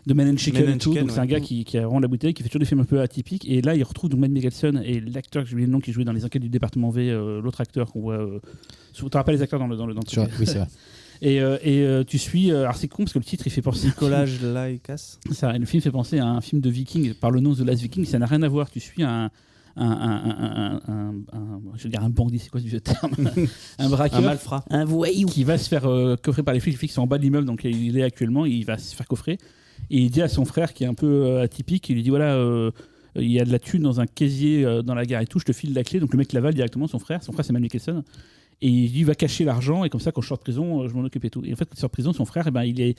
Man and Chicken et tout. Donc c'est un gars qui a vraiment la bouteille, qui fait toujours des films un peu atypiques. Et là, il retrouve donc Matt Mikkelsen et l'acteur que j'ai oublié le nom qui jouait dans Les Enquêtes du département V, l'autre acteur qu'on voit. Tu te rappelles les acteurs dans le Oui, c'est vrai. Et tu suis. Alors c'est con parce que le titre il fait penser. Nicolas Laikas. Ça, le film fait penser à un film de Viking par le nom The Last Viking. Ça n'a rien à voir. Tu suis je veux dire un bandit, c'est quoi ce vieux terme? Un braqueur, un malfrat, un voyou qui va se faire coffrer par les flics. Les flics sont en bas de l'immeuble, donc il est actuellement, il va se faire coffrer. Et il dit à son frère qui est un peu atypique, il lui dit voilà, il y a de la thune dans un casier dans la gare et tout, je te file la clé. Donc le mec l'avale directement, son frère c'est Matt Mikkelsen. Et il dit va cacher l'argent, et comme ça quand je sors de prison je m'en occupe et tout. Et en fait quand il sort de prison, son frère il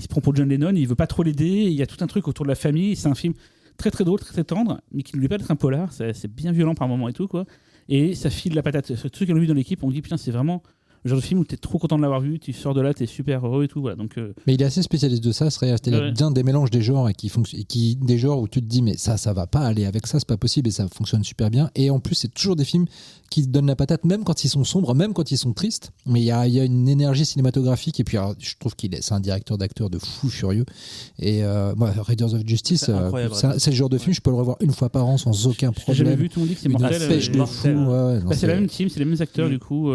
se prend pour John Lennon, il veut pas trop l'aider, il y a tout un truc autour de la famille. C'est un film très très drôle, très très tendre, mais qui ne lui est pas d'être un polar, c'est bien violent par moments et tout, quoi. Et ça file la patate. Tous ceux qui l'ont vu dans l'équipe, on dit putain, c'est vraiment le genre de film où t'es trop content de l'avoir vu, tu sors de là, t'es super heureux et tout, voilà. Donc, mais il est assez spécialiste de ça, c'est-à-dire bien des mélanges des genres et des genres où tu te dis mais ça va pas aller avec ça, c'est pas possible, et ça fonctionne super bien. Et en plus, c'est toujours des films qui donnent la patate, même quand ils sont sombres, même quand ils sont tristes. Mais il y a une énergie cinématographique, et puis alors, je trouve c'est un directeur d'acteur de fou furieux. Et moi, Raiders of Justice, c'est le genre de film, je peux le revoir une fois par an sans aucun problème. J'ai jamais vu, tout le monde dit que c'est mortel. Une pêche de fou. C'est la même team, c'est les mêmes acteurs du coup.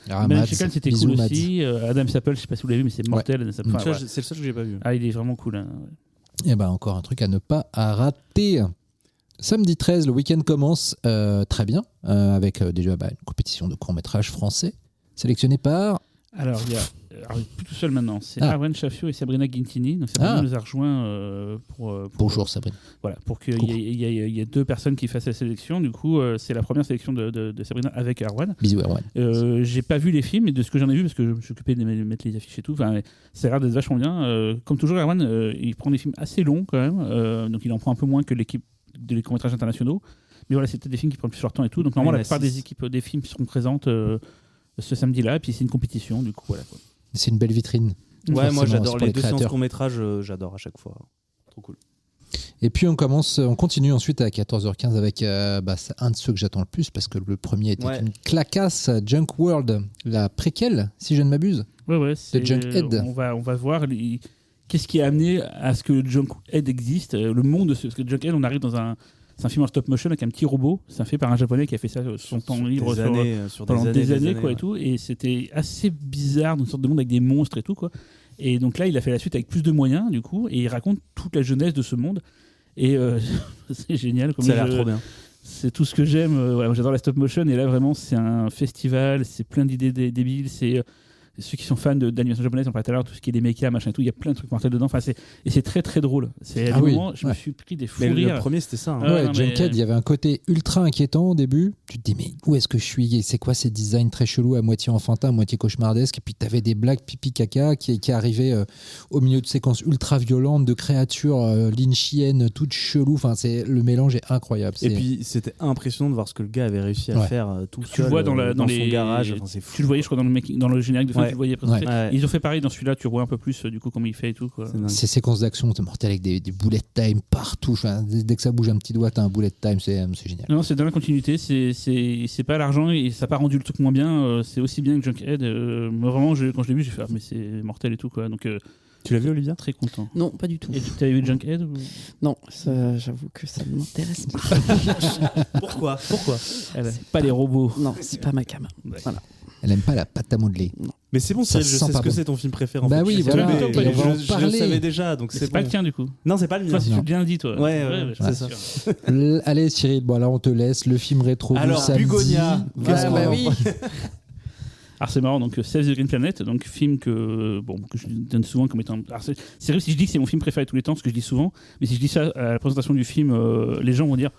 Man Chicken, c'était cool aussi. Adam Sapple, je sais pas si vous l'avez vu, mais c'est mortel. C'est le seul que j'ai pas vu. Ah, il est vraiment cool. Hein. Et ben encore un truc à ne pas rater. Samedi 13, le week-end commence très bien, avec déjà une compétition de court-métrage français, sélectionné par... Alors, il y a... plus tout seul maintenant, c'est Arwen Chaffio et Sabrina Gintini. Donc Sabrina nous a rejoint pour bonjour Sabrina. Voilà, pour qu'il y ait deux personnes qui fassent la sélection. Du coup, c'est la première sélection de Sabrina avec Arwen. Bisous Arwen. J'ai pas vu les films, mais de ce que j'en ai vu, parce que je me suis occupé de mettre les affiches et tout, ça a l'air d'être vachement bien. Comme toujours, Arwen, il prend des films assez longs quand même, donc il en prend un peu moins que l'équipe des courts-métrages internationaux. Mais voilà, c'est peut-être des films qui prennent plus leur temps et tout. Donc normalement, la plupart des équipes des films seront présentes ce samedi-là, et puis c'est une compétition, du coup, voilà quoi. C'est une belle vitrine. Ouais, moi j'adore les deux séances court-métrage, j'adore à chaque fois. Trop cool. Et puis on continue ensuite à 14h15 avec c'est un de ceux que j'attends le plus, parce que le premier était une clacasse, Junk World, la préquelle, si je ne m'abuse. Ouais, de Junkhead. On va voir qu'est-ce qui a amené à ce que Junkhead existe, le monde de ce que Junkhead, on arrive dans un C'est un film en stop motion avec un petit robot. C'est fait par un japonais qui a fait ça son temps libre pendant des années quoi, ouais. et tout. Et c'était assez bizarre, dans une sorte de monde avec des monstres et tout quoi. Et donc là, il a fait la suite avec plus de moyens du coup, et il raconte toute la jeunesse de ce monde. Et c'est génial. Comme ça a l'air trop bien. C'est tout ce que j'aime. Voilà, j'adore la stop motion, et là vraiment, c'est un festival. C'est plein d'idées débiles. C'est ceux qui sont fans d'animation japonaise, on parlait tout à l'heure, tout ce qui est des mechas, machin et tout, il y a plein de trucs mortels dedans. Enfin, et c'est très très drôle. À des moments, je me suis pris des fous rires. Le premier, c'était ça. Hein. Ouais, Junkhead, il y avait un côté ultra inquiétant au début. Tu te dis, mais où est-ce que je suis? C'est quoi ces designs très chelous, à moitié enfantin, à moitié cauchemardesques? Et puis tu avais des blagues pipi-caca qui arrivaient au milieu de séquences ultra violentes de créatures lynchiennes, toutes cheloues. Enfin, le mélange est incroyable. Et puis, c'était impressionnant de voir ce que le gars avait réussi à faire tout seul. Tu vois dans son garage. Enfin, c'est fou. Tu le voyais, je crois, dans le générique de film, tu le voyais présenter. Ouais. Ils ont fait pareil dans celui-là, tu vois un peu plus du coup comment il fait et tout quoi. Ces séquences d'action c'est mortel avec des bullet time partout. Enfin, dès que ça bouge un petit doigt, t'as un bullet time, c'est génial. Non, c'est dans la continuité, c'est pas l'argent et ça n'a pas rendu le truc moins bien. C'est aussi bien que Junkhead. Moi, vraiment, quand je l'ai vu, j'ai fait mais c'est mortel et tout quoi. Donc tu l'as vu, Olivia? Très content. Non, pas du tout. Et tu as vu Junkhead ou... Non, j'avoue que ça ne m'intéresse pas. Pourquoi C'est pas les robots. Non, c'est pas ma cam. Ouais. Voilà. Elle aime pas la pâte à modeler. Non. Mais c'est bon, Cyril, je sais ce que c'est ton film préféré. Bah oui, voilà. Je le parler. savais déjà, donc C'est pas le tien du coup. Non, c'est pas le mien. Toi, si tu l'as bien dit, toi. Ouais, c'est ça. Allez, Cyril, bon là on te laisse. Le film rétro Alors, du samedi. Bugonia. Qu'est-ce qu'on bah en oui. pense? Alors c'est marrant, donc Save the Green Planet, donc film que je donne souvent comme étant... Alors, c'est vrai si je dis que c'est mon film préféré de tous les temps, ce que je dis souvent, mais si je dis ça à la présentation du film, les gens vont dire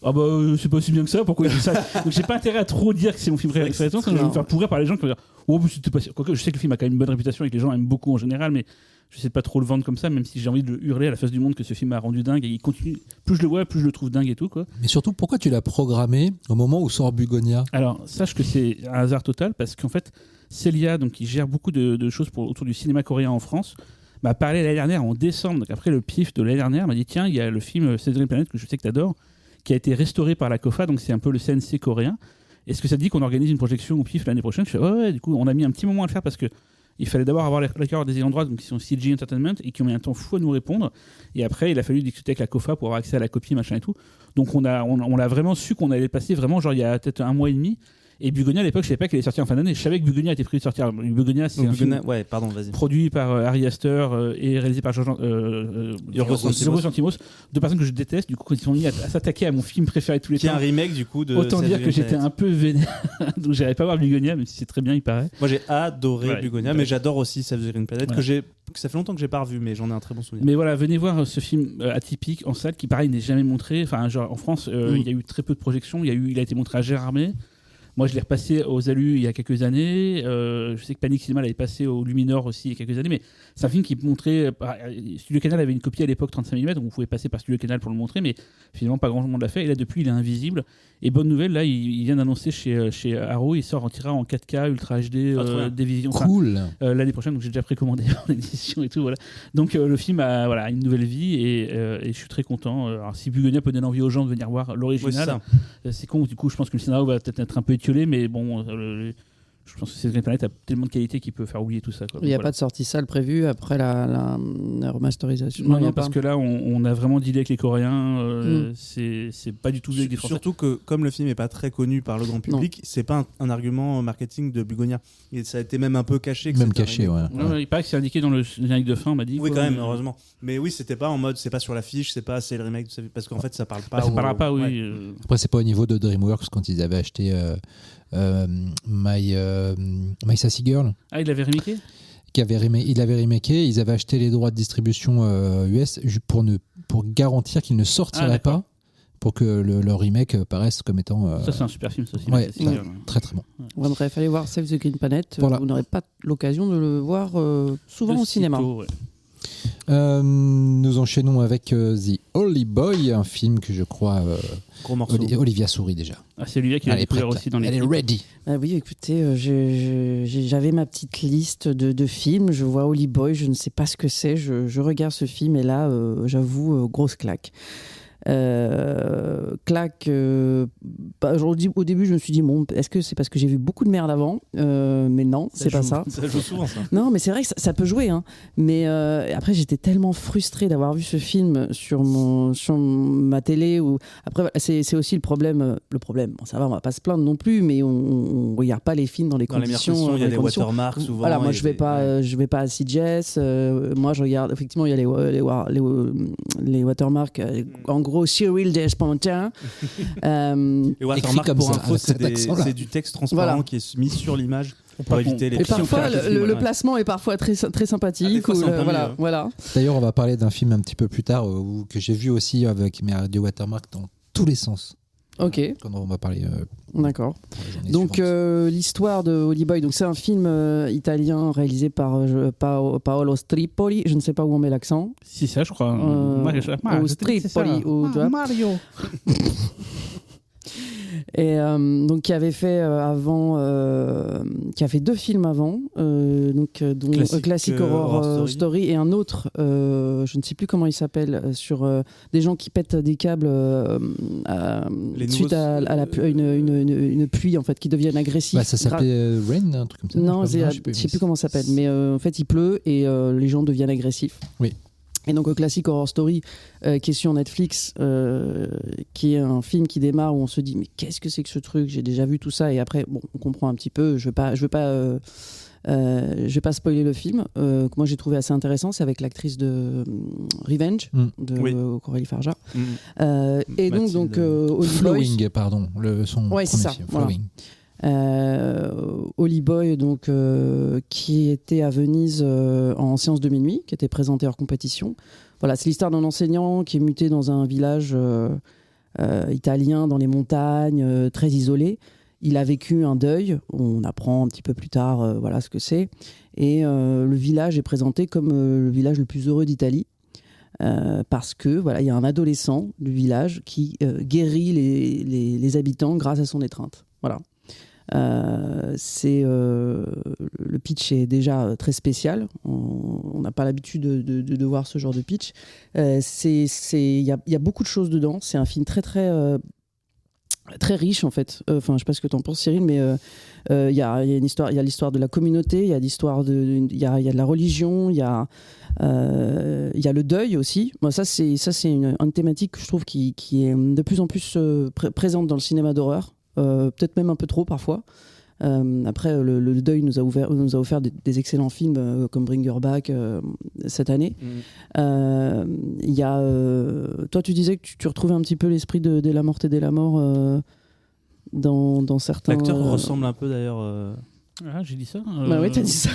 ah bah c'est pas aussi bien que ça, pourquoi il dit ça? Donc j'ai pas intérêt à trop dire que c'est mon film préféré de tous les temps, je vais me faire pourrir par les gens qui vont dire oh c'était pas... Quoique je sais que le film a quand même une bonne réputation et que les gens aiment beaucoup en général, mais je sais pas trop le vendre comme ça, même si j'ai envie de le hurler à la face du monde que ce film m'a rendu dingue, et il continue, plus je le vois, plus je le trouve dingue et tout quoi. Mais surtout, pourquoi tu l'as programmé au moment où sort Bugonia? Alors sache que c'est un hasard total, parce qu'en fait Célia, donc, qui gère beaucoup de choses autour du cinéma coréen en France, m'a parlé l'année dernière en décembre, donc après le PIF de l'année dernière, m'a dit tiens, il y a le film Save the Green Planet que je sais que tu adores, qui a été restauré par la COFA, donc c'est un peu le CNC coréen. Est-ce que ça te dit qu'on organise une projection au PIF l'année prochaine? Je fais ouais, du coup on a mis un petit moment à le faire parce que il fallait d'abord avoir l'accord des ayants droit, donc qui sont CG Entertainment, et qui ont mis un temps fou à nous répondre. Et après, il a fallu discuter avec la COFA pour avoir accès à la copie, machin et tout. Donc on a vraiment su qu'on allait passer vraiment genre il y a peut-être un mois et demi. Et Bugonia, à l'époque, je savais pas qu'elle allait sortir en fin d'année. Je savais que Bugonia était prévu de sortir. Bugonia, c'est un film produit par Ari Aster et réalisé par Yorgos Lanthimos, deux personnes que je déteste. Du coup, quand ils sont mis à s'attaquer à mon film préféré de tous les temps. Qui est un remake du coup de. Autant dire que j'étais un peu vénère. Donc, j'arrivais pas à voir Bugonia, même si c'est très bien, il paraît. Moi, j'ai adoré Bugonia, mais j'adore aussi Save the Green Planet, que ça fait longtemps que j'ai pas revu, mais j'en ai un très bon souvenir. Mais voilà, venez voir ce film atypique en salle qui, pareil, n'est jamais montré. Enfin, genre en France, il y a eu très peu de projections. Il a été montré à Gérardmer. Moi, je l'ai repassé aux Alus il y a quelques années. Je sais que Panic Cinéma l'avait passé au Luminor aussi il y a quelques années. Mais c'est un film qui montrait... Studio Canal avait une copie à l'époque 35 mm, donc vous pouvez passer par Studio Canal pour le montrer, mais finalement, pas grand monde l'a fait. Et là, depuis, il est invisible. Et bonne nouvelle, là, il vient d'annoncer chez Arrow, il tirera en 4K, Ultra HD, des visions. Cool. L'année prochaine, donc j'ai déjà précommandé l'édition et tout. Voilà. Donc le film a une nouvelle vie et je suis très content. Alors, si Bugonia peut donner envie aux gens de venir voir l'original, c'est con. Du coup, je pense que le scénario va peut-être être un peu étiolé, mais bon, je pense que Save the Green Planet a tellement de qualité qu'il peut faire oublier tout ça. Quoi. Il n'y a pas de sortie salle prévue après la remasterisation. Non, parce que là, on a vraiment dealé avec les Coréens. C'est pas du tout avec des Français. Surtout que, comme le film n'est pas très connu par le grand public, c'est pas un argument marketing de Bugonia. Et ça a été même un peu caché. Même caché, ouais. Il paraît que c'est indiqué dans le générique de fin, on m'a dit. Oui, quand même, heureusement. Mais oui, c'était pas en mode, c'est pas sur l'affiche, c'est le remake, parce qu'en fait, ça parle pas. Ça parlera pas, oui. Après, c'est pas au niveau de DreamWorks quand ils avaient acheté My Sassy Girl. Ah, il l'avait remaké ? Il avait remaké, ils avaient acheté les droits de distribution US pour garantir qu'ils ne sortiraient pas, pour que le remake paraisse comme étant... Ça, c'est un super film, ça aussi. Ouais, très très bon. Ouais, bref, allez voir Save the Green Planet. Voilà. Vous n'aurez pas l'occasion de le voir souvent au cinéma. Ouais. Nous enchaînons avec The Holy Boy, un film que je crois gros morceau. Olivia sourit déjà. Ah, c'est Olivia qui l'a découvert aussi dans les. Elle est ready. Ah oui, écoutez, j'avais ma petite liste de films. Je vois Holy Boy, je ne sais pas ce que c'est. Je regarde ce film et là, j'avoue, grosse claque. Claque. Au début, je me suis dit, bon, est-ce que c'est parce que j'ai vu beaucoup de merde avant mais non, c'est pas ça. Ça joue souvent, ça. Non, mais c'est vrai que ça peut jouer. Hein. Mais après, j'étais tellement frustrée d'avoir vu ce film sur ma télé. Après, c'est aussi le problème. Bon, ça va, on va pas se plaindre non plus, mais on regarde pas les films dans les conditions. Il y a des watermarks souvent. Voilà, moi je vais pas à CJS. Moi, je regarde. Effectivement, il y a les watermarks. En gros, Cyril Despontin. Les watermarks, pour info, c'est du texte transparent qui est mis sur l'image. Pour éviter les et parfois le placement est parfois très sympathique. Voilà. D'ailleurs, on va parler d'un film un petit peu plus tard que j'ai vu aussi avec des watermarks dans tous les sens. Ok. Quand on va parler. D'accord. Donc l'histoire de Holly Boy, donc c'est un film italien réalisé par Paolo Stripoli. Je ne sais pas où on met l'accent. Si ça, je crois. Au Stripoli ou Mario. Et donc qui avait fait qui a fait 2 films avant, dont Classic Horror Story et un autre, je ne sais plus comment il s'appelle, sur des gens qui pètent des câbles suite à une pluie en fait, qui deviennent agressifs. Ça s'appelait Rain, un truc comme ça. Non, je ne sais plus comment ça s'appelle, mais en fait il pleut et les gens deviennent agressifs. Oui. Et donc Classic Horror Story qui est sur Netflix, qui est un film qui démarre où on se dit mais qu'est-ce que c'est que ce truc, j'ai déjà vu tout ça, et après bon, on comprend un petit peu. Je vais pas spoiler le film, que moi j'ai trouvé assez intéressant. C'est avec l'actrice de Revenge de Coralie Farja. Et donc Flowing, pardon, son premier c'est ça, film, voilà. Flowing. Holly Boy, donc, qui était à Venise en séance de minuit, qui était présenté hors compétition. Voilà, c'est l'histoire d'un enseignant qui est muté dans un village italien dans les montagnes, très isolé. Il a vécu un deuil, on apprend un petit peu plus tard ce que c'est. Et le village est présenté comme le village le plus heureux d'Italie. Parce que il y a un adolescent du village qui guérit les habitants grâce à son étreinte. Voilà. Le pitch est déjà très spécial. On n'a pas l'habitude de voir ce genre de pitch. Il y a beaucoup de choses dedans. C'est un film très très très riche en fait. Je sais pas ce que tu en penses, Cyril, mais il y a une histoire. Il y a l'histoire de la communauté. Il y a l'histoire il y a de la religion. Il y a le deuil aussi. Moi, ça c'est une thématique que je trouve qui est de plus en plus présente dans le cinéma d'horreur. Peut-être même un peu trop parfois. Après, le deuil nous a offert des excellents films comme Bring Her Back cette année. Il y a, toi, tu disais que tu retrouvais un petit peu l'esprit de La Morte et de la Mort dans certains. L'acteur ressemble un peu d'ailleurs. Ah, j'ai dit ça. Bah oui, t'as dit ça.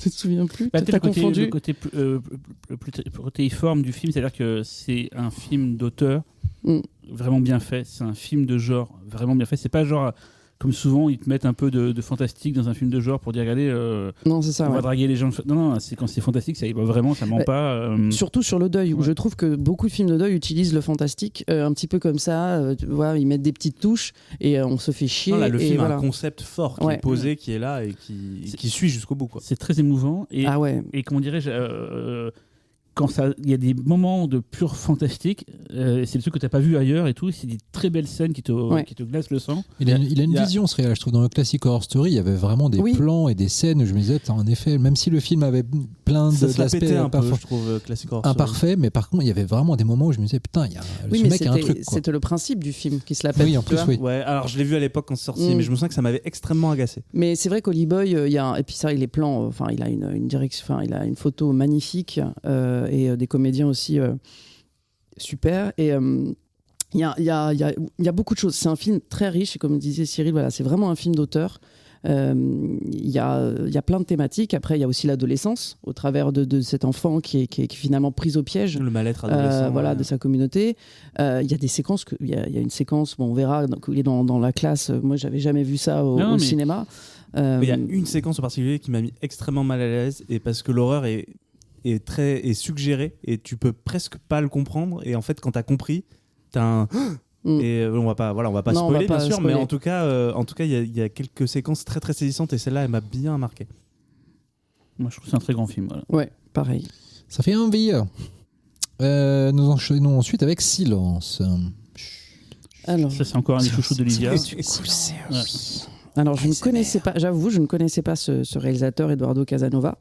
Tu te souviens plus? T'as confondu. Le côté protéiforme du film, c'est-à-dire que c'est un film d'auteur. Vraiment bien fait, c'est un film de genre vraiment bien fait. C'est pas genre comme souvent ils te mettent un peu de fantastique dans un film de genre pour dire regardez, non, c'est ça, on va draguer les gens. Non, c'est quand c'est fantastique, ça y va vraiment, ça ment pas. Surtout sur le deuil, où je trouve que beaucoup de films de deuil utilisent le fantastique un petit peu comme ça. Tu vois, ils mettent des petites touches et on se fait chier. Le film a un concept fort qui est posé, qui est là et qui suit jusqu'au bout, quoi. C'est très émouvant et comment dirais-je. Quand il y a des moments de pur fantastique, c'est le truc que t'as pas vu ailleurs et tout. C'est des très belles scènes qui te glacent le sang. Il a une vision, ce réel. Je trouve dans le Classic Horror Story, il y avait vraiment des plans et des scènes où je me disais, en effet, même si le film avait plein d'aspects imparfaits, mais par contre, il y avait vraiment des moments où je me disais, putain, ce mec a un truc. C'était le principe du film qui se la pète. Oui, en plus, oui. Ouais, alors je l'ai vu à l'époque quand c'est sorti, mais je me sens que ça m'avait extrêmement agacé. Mais c'est vrai qu'Holly Boy, et puis ça, les plans, il a une direction, il a une photo magnifique. Et des comédiens aussi super. Et il y a beaucoup de choses. C'est un film très riche, et comme disait Cyril, c'est vraiment un film d'auteur. Il y a plein de thématiques. Après, il y a aussi l'adolescence au travers de cet enfant qui est finalement pris au piège. Le mal-être adolescent. De sa communauté. Il y a des séquences. Il y a une séquence, on verra, il est dans la classe. Moi, j'avais jamais vu ça au cinéma. Il y a une séquence en particulier qui m'a mis extrêmement mal à l'aise, et parce que l'horreur est suggéré et tu peux presque pas le comprendre, et en fait quand t'as compris t'as un et on va pas spoiler bien sûr, mais en tout cas il y a quelques séquences très très saisissantes, et celle-là elle m'a bien marqué. Moi je trouve que c'est un très grand film. Ouais, pareil. Ça fait envie. Nous enchaînons ensuite avec Silence. Alors, Ça, c'est encore un des chouchous d'Olivia. Ouais. Alors, je ne connaissais pas, j'avoue, je ne connaissais pas ce réalisateur, Eduardo Casanova.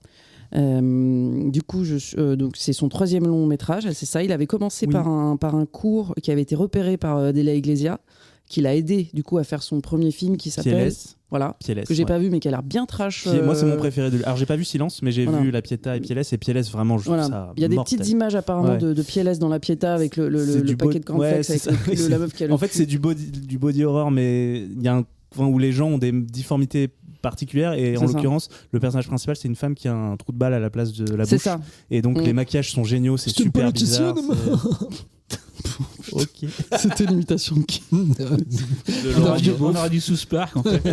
Du coup, donc c'est son 3e long métrage, c'est ça. Il avait commencé par un court qui avait été repéré par De la Iglesia, qui l'a aidé du coup à faire son premier film qui s'appelle voilà, Piélès, que j'ai pas vu mais qui a l'air bien trash. Moi, c'est mon préféré. Alors, j'ai pas vu Silence, mais j'ai vu La Pietà et Piélès. Et Piélès, vraiment, je trouve ça. Il y a des mortel. petites images apparemment de Piélès dans La Pietà avec le paquet de cornflakes avec la meuf qui a le. En fait, c'est du body horror, mais il y a où les gens ont des difformités particulière et en l'occurrence le personnage principal c'est une femme qui a un trou de balle à la place de la bouche ça. Et donc les maquillages sont géniaux, c'est super bizarre. Ok. C'était l'imitation de qui On aurait du South Park en fait.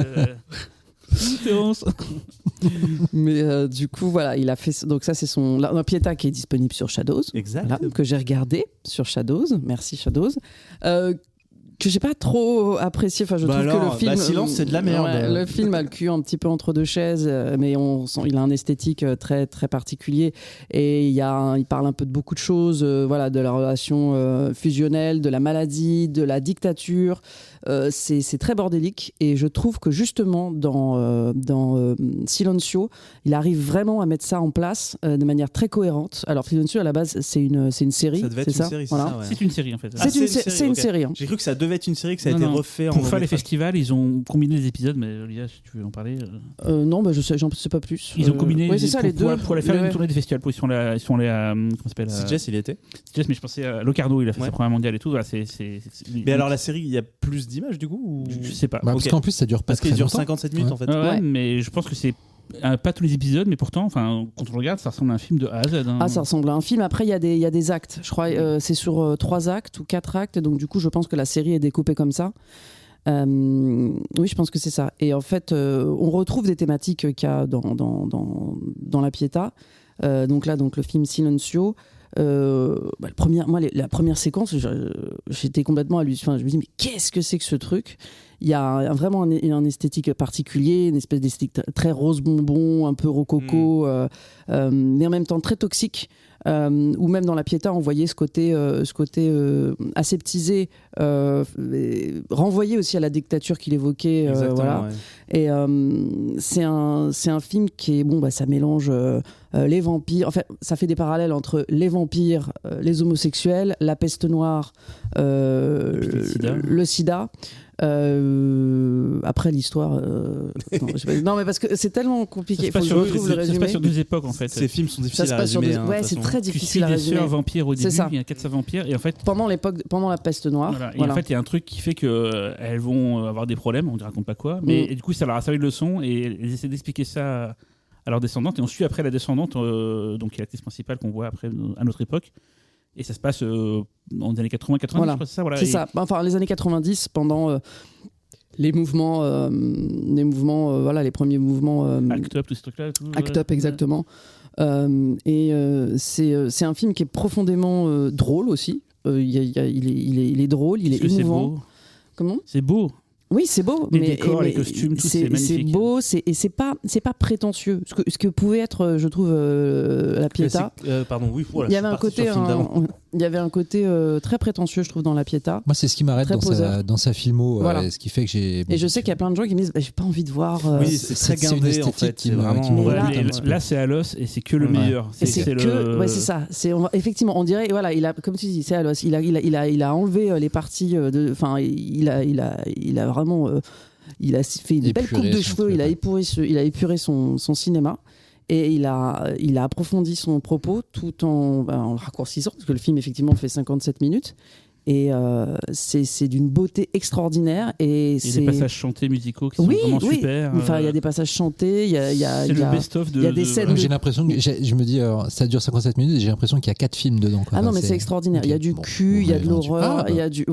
Mais du coup voilà, il a fait donc ça c'est son La Pietà qui est disponible sur Shadows. Exact. Voilà, que j'ai regardé sur Shadows. Merci Shadows. Que j'ai pas trop apprécié. Enfin, je trouve que le film. Silence, c'est de la merde. Ouais, le film a le cul un petit peu entre deux chaises, mais il a un esthétique très très particulier et il parle un peu de beaucoup de choses, voilà, de la relation fusionnelle, de la maladie, de la dictature. C'est très bordélique et je trouve que justement dans Silencio, il arrive vraiment à mettre ça en place de manière très cohérente. Alors Silencio à la base c'est une série, ça devait être c'est une ça, série, voilà. ça, ouais. C'est une série en fait. C'est une série. Hein. J'ai cru que ça devait être une série, que ça a été refait pour faire les festivals, ils ont combiné les épisodes, mais Olivia, si tu veux en parler. Non, j'en sais pas plus. Ils ont combiné c'est ça, les deux. Pour aller faire une tournée des festivals. Ils sont allés à. Comment ça s'appelle Jess, il était. Jess, mais je pensais à Locarno, il a fait sa première mondiale et tout. Voilà, mais alors la série, il y a plus d'images du coup ou... Je sais pas. Parce qu'en plus, ça dure pas très longtemps. Parce qu'il dure 57 minutes en fait. Ouais, mais je pense que c'est. Pas tous les épisodes, mais pourtant, quand on regarde, ça ressemble à un film de A à Z. Hein. Ah, ça ressemble à un film. Après, il y a des actes. Je crois c'est sur 3 actes ou 4 actes. Donc, du coup, je pense que la série est découpée comme ça. Oui, je pense que c'est ça. Et en fait, on retrouve des thématiques qu'il y a dans La Pietà. Donc le film Silencio. La première séquence, j'étais complètement halluciné. Je me dis, mais qu'est-ce que c'est que ce truc ? Il y a vraiment un esthétique particulier, une espèce d'esthétique très rose bonbon, un peu rococo, mais en même temps très toxique. Ou même dans La Pietà, on voyait ce côté aseptisé, renvoyé aussi à la dictature qu'il évoquait. Voilà. Ouais. Et c'est un film qui est ça mélange les vampires. En fait, ça fait des parallèles entre les vampires, les homosexuels, la peste noire, le sida. Après l'histoire non mais parce que c'est tellement compliqué, il faut que je retrouve le résumé. Ça se passe sur 2 époques en fait. Ces films sont difficiles à résumer. Ouais, c'est très difficile à résumer. Tu suis des sœurs vampires au début, il y a 4 sœurs vampires et en fait pendant la peste noire. Voilà. Et en fait il y a un truc qui fait que elles vont avoir des problèmes, on ne raconte pas quoi, mais et du coup ça leur a servi de leçon et elles essaient d'expliquer ça à leur descendante et on suit après la descendante, donc qui est l'actrice principale qu'on voit après à notre époque. Et ça se passe dans les années 80, 90, voilà. je crois, c'est ça. Voilà. C'est ça. Enfin, les années 90, pendant les mouvements, voilà, les premiers mouvements. Act Up, tous ces trucs-là. Act Up, exactement. C'est un film qui est profondément drôle aussi. Il est drôle, il est émouvant. C'est beau. Comment ? C'est beau. Oui, c'est beau. Les décors, les costumes, tout, c'est magnifique. C'est beau, et c'est pas prétentieux. Ce que pouvait être, je trouve, La Pietà. Pardon, oui. Voilà, il y avait un côté très prétentieux, je trouve, dans La Pietà. Moi, c'est ce qui m'arrête dans sa filmo, voilà. ce qui fait que j'ai. Et je sais qu'il y a plein de gens qui me disent, j'ai pas envie de voir. Oui, c'est très guindé en fait. Là, c'est à l'os et c'est que le meilleur. C'est ça. Effectivement, on dirait, voilà, il a, comme tu dis, c'est à l'os. Il a enlevé les parties enfin, il a vraiment. Il a fait une belle coupe de cheveux, il a épuré son cinéma et il a approfondi son propos tout en le raccourcissant, parce que le film effectivement fait 57 minutes. Et c'est d'une beauté extraordinaire. Et des passages chantés musicaux qui sont vraiment super. Enfin, il y a des passages chantés. C'est le best-of de. Il y a des scènes. J'ai l'impression que je me dis, ça dure 57 minutes et j'ai l'impression qu'il y a 4 films dedans. Quoi. Ah non, mais c'est extraordinaire. Il y a du cul, il y a de l'horreur, il y a du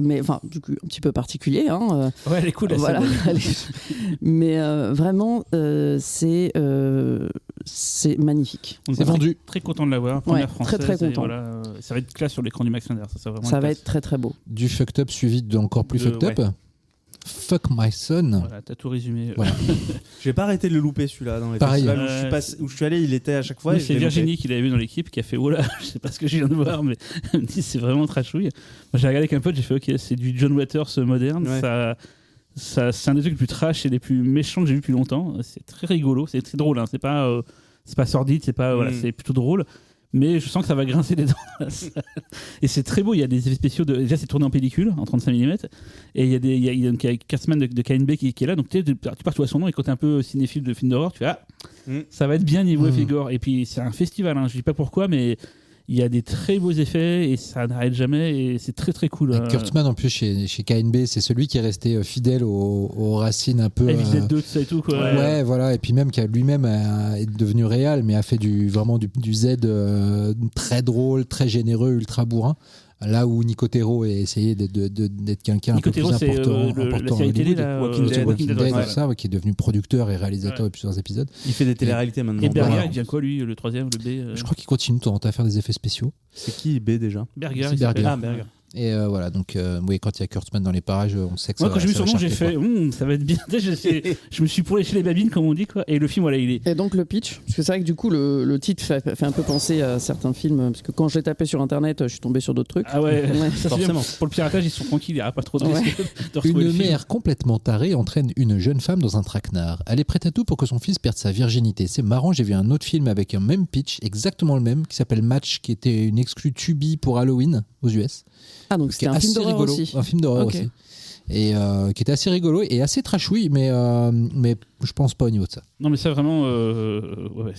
mais enfin du cul un petit peu particulier. Hein. Ouais, elle est cool. Voilà. Mais vraiment, c'est magnifique. On est vendu. Très content de l'avoir. Première française. Très très content. Voilà, ça va être classe sur l'écran du Max Fender. Ça va être très très beau. Du fucked up suivi d'encore plus fucked up. Fuck My Son. Voilà, t'as tout résumé. Voilà. J'ai pas arrêté de le louper celui-là dans les Pareil. festivals où je suis allé, il était à chaque fois. Nous, et je c'est l'ai Virginie qui l'avait vu dans l'équipe qui a fait oh là, je sais pas ce que je viens de voir, mais elle me dit c'est vraiment trashouille. Moi j'ai regardé avec un pote, j'ai fait ok, c'est du John Waters moderne. Ouais. Ça, c'est un des trucs les plus trash et les plus méchants que j'ai vu depuis longtemps. C'est très rigolo, c'est drôle, hein. C'est pas sordide, c'est pas voilà, c'est plutôt drôle. Mais je sens que ça va grincer les dents dans la salle. Et c'est très beau, il y a des effets spéciaux. Déjà, c'est tourné en pellicule, en 35 mm. Et il y a Kurtzman de KNB qui est là. Donc, tu pars, tu vois son nom. Et quand t'es un peu cinéphile de films d'horreur, tu fais ça va être bien niveau effet gore. Et puis, c'est un festival, hein. Je dis pas pourquoi, mais il y a des très beaux effets et ça n'arrête jamais. Et c'est très très cool. Kurtzman, en plus, chez KNB, c'est celui qui est resté fidèle aux racines un peu. FZ2, tout ça et tout, quoi. Ouais, voilà. Et puis même, qui lui-même est devenu réal, mais a fait vraiment du Z très drôle, très généreux, ultra bourrin. Là où Nicotero a essayé d'être quelqu'un un peu plus important. La série télé, Walking Dead, tout ça, qui est devenu producteur et réalisateur de plusieurs épisodes. Il fait des téléréalités maintenant. Et Berger, il vient quoi lui, le troisième, le B Je crois qu'il continue de temps en temps à faire des effets spéciaux. C'est qui B déjà? Berger. C'est Berger. Ah, Berger. Et voilà, donc oui, quand il y a Kurtzman dans les parages, on sait que ça moi, quand j'ai vu son nom, j'ai charquer, fait ça va être bien. Je me suis pourri chez les babines, comme on dit, quoi. Et le film, voilà, il est. Et donc le pitch, parce que c'est vrai que du coup le titre fait un peu penser à certains films, parce que quand je l'ai tapé sur internet, je suis tombé sur d'autres trucs. Ah ouais, Ouais. forcément. Pour le piratage, ils sont tranquilles, il n'y a pas trop de risques de retrouver Une le film. mère complètement tarée entraîne une jeune femme dans un traquenard. Elle est prête à tout pour que son fils perde sa virginité. C'est marrant, j'ai vu un autre film avec un même pitch, exactement le même, qui s'appelle Match, qui était une exclue Tubi pour Halloween aux US. Ah donc c'était un film d'horreur rigolo, aussi. un film d'horreur Ok. aussi. Et qui était assez rigolo et assez trashouille, mais je pense pas au niveau de ça. Non, mais ça vraiment. Ouais.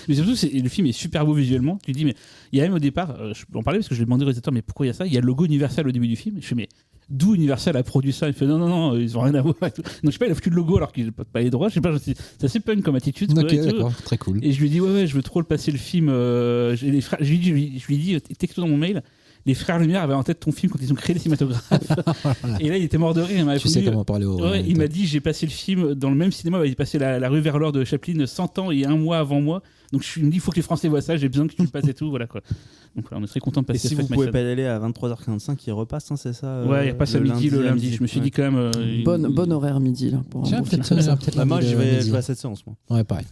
Mais surtout, le film est super beau visuellement. Tu te dis, mais il y a même au départ, je peux en parler parce que je lui ai demandé au réalisateur, mais pourquoi il y a ça? Il y a le logo Universal au début du film. Je fais, mais d'où Universal a produit ça? Il fait, non, ils ont rien à voir. Et tout. Donc je sais pas, il a foutu le logo alors qu'il n'a pas les droits. Je sais pas, c'est assez punk comme attitude. Ok, quoi, et tout. d'accord, très cool. Et je lui ai dit, ouais, je veux trop le passer le film. Je lui ai dit, texto dans mon mail. Les frères Lumière avaient en tête ton film quand ils ont créé les cinématographes. Et là, il était mort de rire. Il m'a Tu sais comment parler au. Ouais, il m'a dit j'ai passé le film dans le même cinéma, il passé la rue vers l'or de Chaplin 100 ans et un mois avant moi. Donc je me dis il faut que les Français voient ça, j'ai besoin que tu le passes et tout, voilà quoi. Donc voilà, on est très content de Et passer. si vous pouvez pas y aller à 23h45, il repasse, hein, c'est ça? Ouais, il repasse à midi le lundi. Je me suis dit quand même. Bon horaire midi là. Pour Tiens, un bon film. peut-être Moi, je vais midi. à cette séance, moi. Ouais, pareil.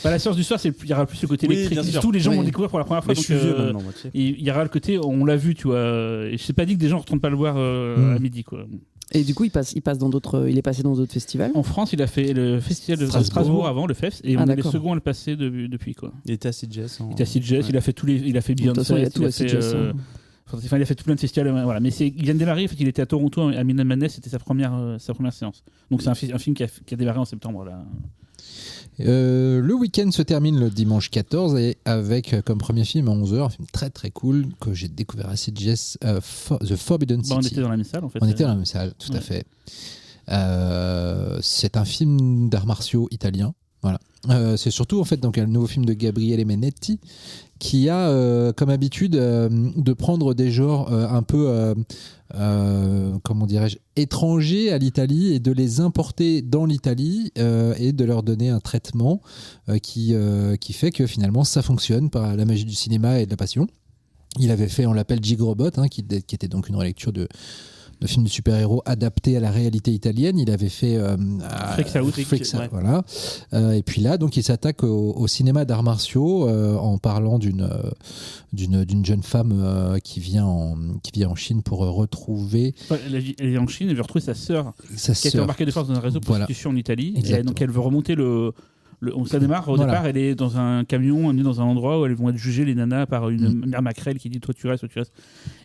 La séance du soir, il y aura plus le côté Oui, électrique. bien sûr. Tous les gens Oui. vont découvrir pour la première fois. Mais je suis vieux maintenant, moi, tu sais. Il y aura le côté, on l'a vu, tu vois. Et je sais pas dit que des gens ne retournent pas le voir à midi, quoi. Et du coup, il passe dans d'autres. Il est passé dans d'autres festivals. En France, il a fait le festival de Strasbourg avant, le FEFS, et on est les seconds à le passer depuis, quoi. Il était à CJS. Il était à CJS, il a fait il a fait De toute façon, Beyoncé, il y a tout à CJS. Enfin, il a fait tout plein de festivals, voilà. Mais il vient de démarrer. En fait, il était à Toronto à Midnight Madness, c'était sa première séance. Donc c'est un film qui a démarré en septembre là. Le week-end se termine le dimanche 14 et avec comme premier film à 11h, un film très très cool que j'ai découvert à CJS, The Forbidden City. On était dans la même salle en fait. On était dans la même salle, tout à fait. C'est un film d'arts martiaux italien. Voilà. C'est surtout en fait donc un nouveau film de Gabriele Menetti qui a comme habitude de prendre des genres un peu comment dirais-je, étrangers à l'Italie et de les importer dans l'Italie et de leur donner un traitement qui fait que finalement ça fonctionne par la magie du cinéma et de la passion. Il avait fait On l'appelle Gigrobot, qui était donc une relecture de film de super-héros adapté à la réalité italienne. Il avait fait Freaks Out, voilà. Et puis là, donc, il s'attaque au cinéma d'arts martiaux en parlant d'une jeune femme qui vient en Chine pour retrouver. Elle est en Chine, elle veut retrouver sa sœur qui a été embarquée de force dans un réseau de prostitution en Italie. Et donc, elle veut remonter ça démarre au départ, elle est dans un camion, emmenée dans un endroit où elles vont être jugées, les nanas, par une mère maquerelle qui dit toi tu restes.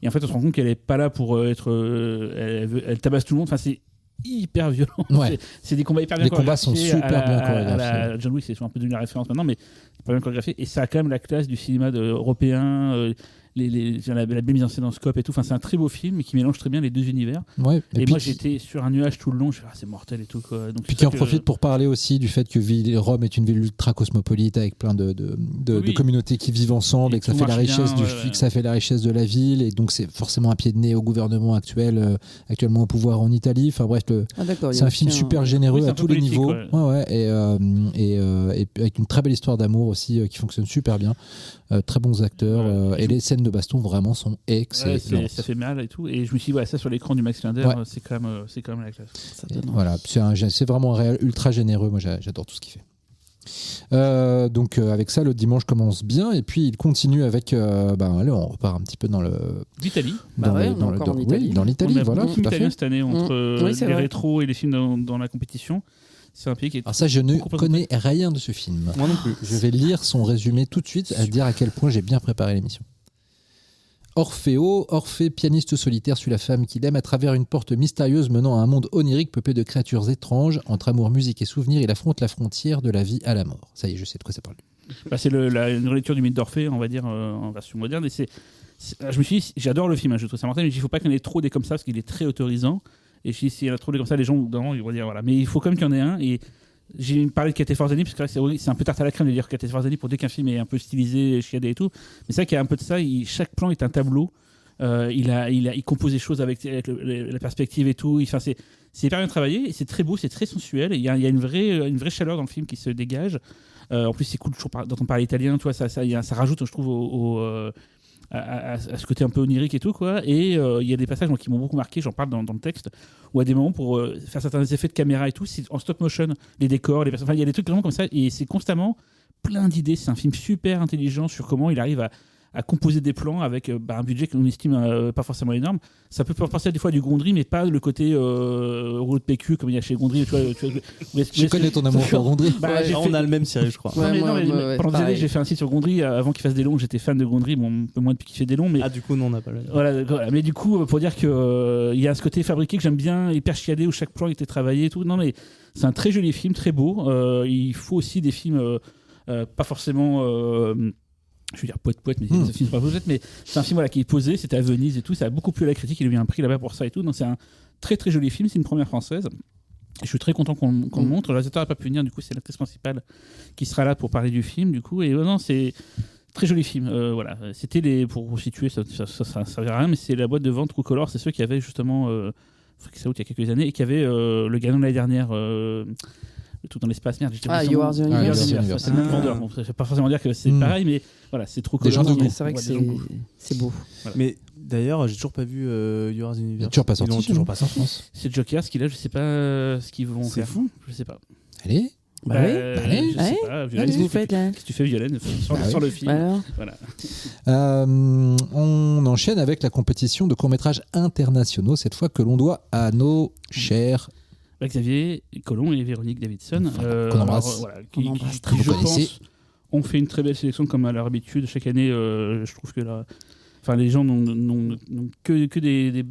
Et en fait, on se rend compte qu'elle est pas là pour être. Elle tabasse tout le monde. Enfin, c'est hyper violent. Ouais. C'est des combats hyper bien chorégraphiés. Les combats sont super bien chorégraphiés. John Wick, c'est un peu devenu la référence maintenant, mais pas bien chorégraphié. Et ça a quand même la classe du cinéma européen. La belle mise en scène en scope et tout. Enfin, c'est un très beau film qui mélange très bien les deux univers. Ouais, et moi, j'étais sur un nuage tout le long. Je me suis dit, c'est mortel et tout. Quoi. Donc, puis qui en profite pour parler aussi du fait que Rome est une ville ultra cosmopolite avec plein de communautés qui vivent ensemble et que ça fait la richesse que ça fait la richesse de la ville. Et donc, c'est forcément un pied de nez au gouvernement actuellement au pouvoir en Italie. Enfin bref, c'est un film super généreux à tous les niveaux. Et avec une très belle histoire d'amour aussi qui fonctionne super bien. Très bons acteurs. Et les scènes de baston vraiment sont excellentes. Ça fait mal et tout. Et je me suis dit, ça sur l'écran du Max Linder, c'est quand même la classe. Voilà, c'est vraiment un réel ultra généreux. Moi, j'adore tout ce qu'il fait. Donc avec ça, le dimanche commence bien et puis il continue avec allez, on repart un petit peu dans l'Italie. Dans l'Italie, on a voilà, beaucoup de films italiens cette année entre les vrai. rétros et les films dans la compétition. C'est un pays qui est... Alors ça, je ne connais rien de ce film. Moi non plus. Je vais lire son résumé tout de suite à dire à quel point j'ai bien préparé l'émission. Orphée, pianiste solitaire, suit la femme qu'il aime à travers une porte mystérieuse menant à un monde onirique peuplé de créatures étranges. Entre amour, musique et souvenirs, il affronte la frontière de la vie à la mort. Ça y est, je sais de quoi ça parle. C'est une relecture du mythe d'Orphée, on va dire, en version moderne. Et je me suis dit, j'adore le film, je trouve ça mortel, mais il ne faut pas qu'il y en ait trop des comme ça, parce qu'il est très autorisant. Et je me suis dit, s'il y en a trop des comme ça, les gens, ils vont dire, voilà. Mais il faut quand même qu'il y en ait un. Et j'ai parlé de Kate Forzani, parce que c'est un peu tarte à la crème de dire Kate Forzani pour dès qu'un film est un peu stylisé, chiadé et tout. Mais c'est vrai qu'il y a un peu de ça. Chaque plan est un tableau. Il compose des choses avec la perspective et tout. C'est hyper bien travaillé. C'est très beau, c'est très sensuel. Il y a une vraie chaleur dans le film qui se dégage. En plus, c'est cool toujours quand on parle italien. Tu vois, ça rajoute, je trouve, à ce côté un peu onirique et tout, quoi. Et il y a des passages qui m'ont beaucoup marqué. J'en parle dans le texte. Où à des moments, pour faire certains effets de caméra et tout, c'est en stop motion, les décors, les personnages. Il y a des trucs vraiment comme ça. Et c'est constamment plein d'idées. C'est un film super intelligent sur comment il arrive à composer des plans avec un budget qu'on estime pas forcément énorme. Ça peut penser des fois à du Gondry, mais pas le côté rouleau de PQ comme il y a chez Gondry. Je connais ton amour pour Gondry. On a le même série, je crois. Pendant des années, j'ai fait un site sur Gondry. Avant qu'il fasse des longs, j'étais fan de Gondry. Bon, un peu moins depuis qu'il fait des longs. Mais... Ah, du coup, non, on n'a pas le. Voilà, mais du coup, pour dire qu'il y a ce côté fabriqué que j'aime bien, hyper chiadé, où chaque plan était travaillé et tout. Non, mais c'est un très joli film, très beau. Il faut aussi des films pas forcément. Je veux dire poète, mais c'est pas poète, mais c'est un film qui est posé, c'était à Venise et tout, ça a beaucoup plu à la critique, il a eu un prix là-bas pour ça et tout, donc c'est un très très joli film, c'est une première française. Et je suis très content qu'on le montre. Le réalisateur n'a pas pu venir, du coup c'est l'actrice principale qui sera là pour parler du film, du coup, et non, c'est très joli film. Voilà, c'était pour situer, ça servira à rien, mais c'est la boîte de vente True-Color, c'est ceux qui avaient justement il y a quelques années et qui avaient le gagnant de l'année dernière. Tout dans l'espace, merde. You Are the Universe. C'est le même vendeur. Bon, ça ne veut pas forcément dire que c'est pareil, mais voilà, c'est trop cool. Des gens de goût. C'est vrai que c'est beau. Voilà. Mais d'ailleurs, j'ai toujours pas vu You Are the Universe. Il n'est toujours pas sorti. Toujours pas sorti en France. C'est Joker, ce qu'il a, je sais pas ce qu'ils vont faire. C'est fou. Je sais pas. Allez. Je sais pas. Qu'est-ce que vous faites là ? Qu'est-ce que tu fais, Violaine, sur le film. Alors voilà. On enchaîne avec la compétition de courts-métrages internationaux, cette fois que l'on doit à nos chers Xavier Collomb et Véronique Davidson, qu'on embrasse. Qui, je pense, ont fait une très belle sélection comme à leur habitude. Chaque année, je trouve que les gens n'ont que des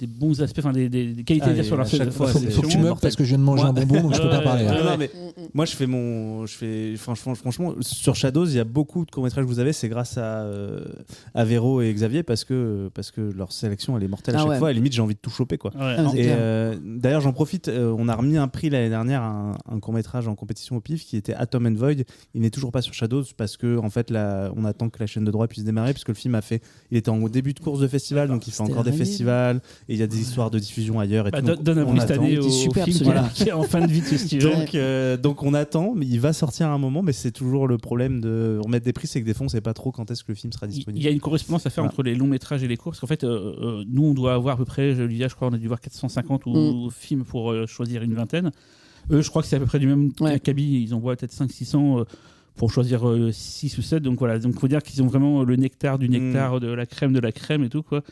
bons aspects, des qualités à dire sur leur sélection. Faut que tu meubles parce que je viens de manger un bonbon, donc je peux pas parler. Non, mais moi, franchement, sur Shadows, il y a beaucoup de courts-métrages que vous avez, c'est grâce à Véro et Xavier parce que leur sélection, elle est mortelle à chaque fois. À la limite, j'ai envie de tout choper, quoi. Et d'ailleurs, j'en profite, on a remis un prix l'année dernière à un court-métrage en compétition au PIF qui était Atom and Void. Il n'est toujours pas sur Shadows parce que, en fait, on attend que la chaîne de droit puisse démarrer parce que le film il était en début de course de festival, donc il fait encore des festivals et il y a des histoires de diffusion ailleurs et tout. Donne un prix cette année au film qui est en fin de vie de festival. Donc on attend, mais il va sortir à un moment, mais c'est toujours le problème de remettre des prix, c'est que des fois on sait pas trop quand est-ce que le film sera disponible. Il y a une correspondance à faire entre les longs métrages et les courts, parce qu'en fait nous on doit avoir à peu près, je crois on a dû voir 450 films pour choisir une vingtaine. Eux je crois que c'est à peu près du même acabit, ils envoient peut-être 500-600 pour choisir 6 ou 7, donc voilà, donc faut dire qu'ils ont vraiment le nectar du nectar, de la crème et tout, quoi.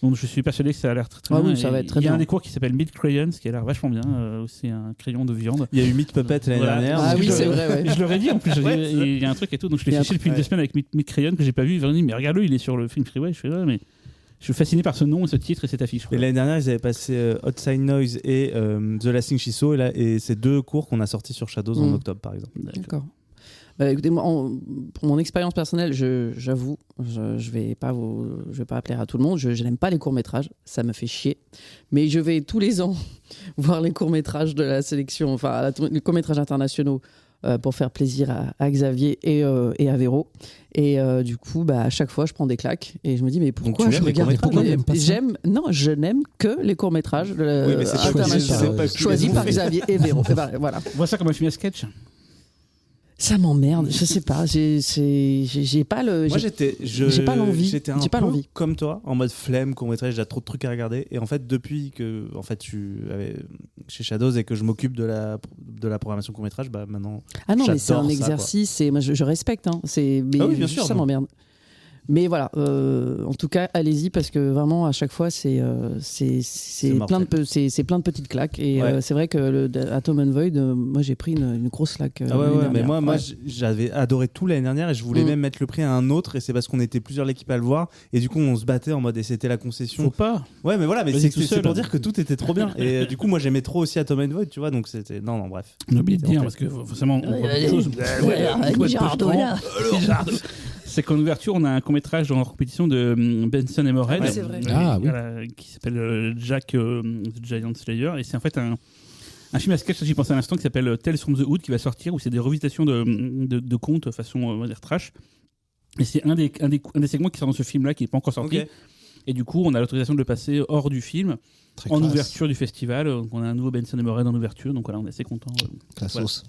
Donc je suis persuadé que ça a l'air très bien. Oui, ça va être très bien. Il y a un des cours qui s'appelle Meat Crayons qui a l'air vachement bien. C'est un crayon de viande. Il y a eu Meat Puppet l'année dernière. Ah oui, c'est vrai. Je leur ai dit en plus. Il y a un truc et tout. Donc je l'ai fiché depuis 2 semaines avec Meat Crayon que j'ai pas vu. Ils m'ont dit mais regarde-le, il est sur le film Freeway. Je fais mais je suis fasciné par ce nom, ce titre et cette affiche. Et l'année dernière, ils avaient passé Outside Noise et The Last Thing She Saw et c'est 2 cours qu'on a sortis sur Shadows en octobre par exemple. D'accord. Écoutez, pour mon expérience personnelle, j'avoue, je vais pas plaire à tout le monde. Je n'aime pas les courts-métrages, ça me fait chier. Mais je vais tous les ans voir les courts-métrages de la sélection, les courts-métrages internationaux pour faire plaisir à Xavier et à Véro. Et du coup, à chaque fois, je prends des claques et je me dis mais pourquoi je regarde pas je n'aime que les courts-métrages internationaux choisis par Xavier et Véro. Voilà. On voit ça comme un film à sketch. Ça m'emmerde, je sais pas, j'ai pas le. Moi, j'ai pas l'envie. J'étais un J'ai pas peu l'envie. comme toi, en mode flemme, court-métrage, j'ai trop de trucs à regarder. Et en fait, depuis que je suis chez Shadows et que je m'occupe de la programmation court-métrage, bah maintenant. Ah non, mais c'est un j'adore ça, exercice, et moi je respecte, hein. Mais Ah oui, bien sûr, ça non. m'emmerde. Mais voilà, en tout cas, allez-y parce que vraiment à chaque fois c'est plein de petites claques et Ouais. c'est vrai que Atom and Void, moi j'ai pris une grosse claque. Ah ouais, l'année mais dernière. moi Ouais. j'avais adoré tout l'année dernière et je voulais même mettre le prix à un autre et c'est parce qu'on était plusieurs l'équipe à le voir et du coup on se battait en mode et c'était la concession. Faut pas. Ouais, mais voilà, mais Vas-y c'est tout seul. pour dire que tout était trop bien et du coup moi j'aimais trop aussi Atom and Void, tu vois, donc c'était non bref. On oublie de C'est dire en parce que forcément on voit allez. beaucoup de choses. Girardot, là. C'est qu'en ouverture, on a un court-métrage en compétition de Benson et Moorhead. Ouais, c'est vrai. Ah, oui. Voilà, qui s'appelle Jack the Giant Slayer. Et c'est en fait un film à sketch, j'y pensais à l'instant, qui s'appelle Tales from the Hood, qui va sortir, où c'est des revisitations de contes façon on va dire trash. Et c'est un des segments qui sort dans ce film-là, qui n'est pas encore sorti. Ok. Et du coup, on a l'autorisation de le passer hors du film, Très en classe. ouverture du festival. Donc, on a un nouveau Benson et Moorhead en ouverture. Donc voilà, on est assez contents. Classos.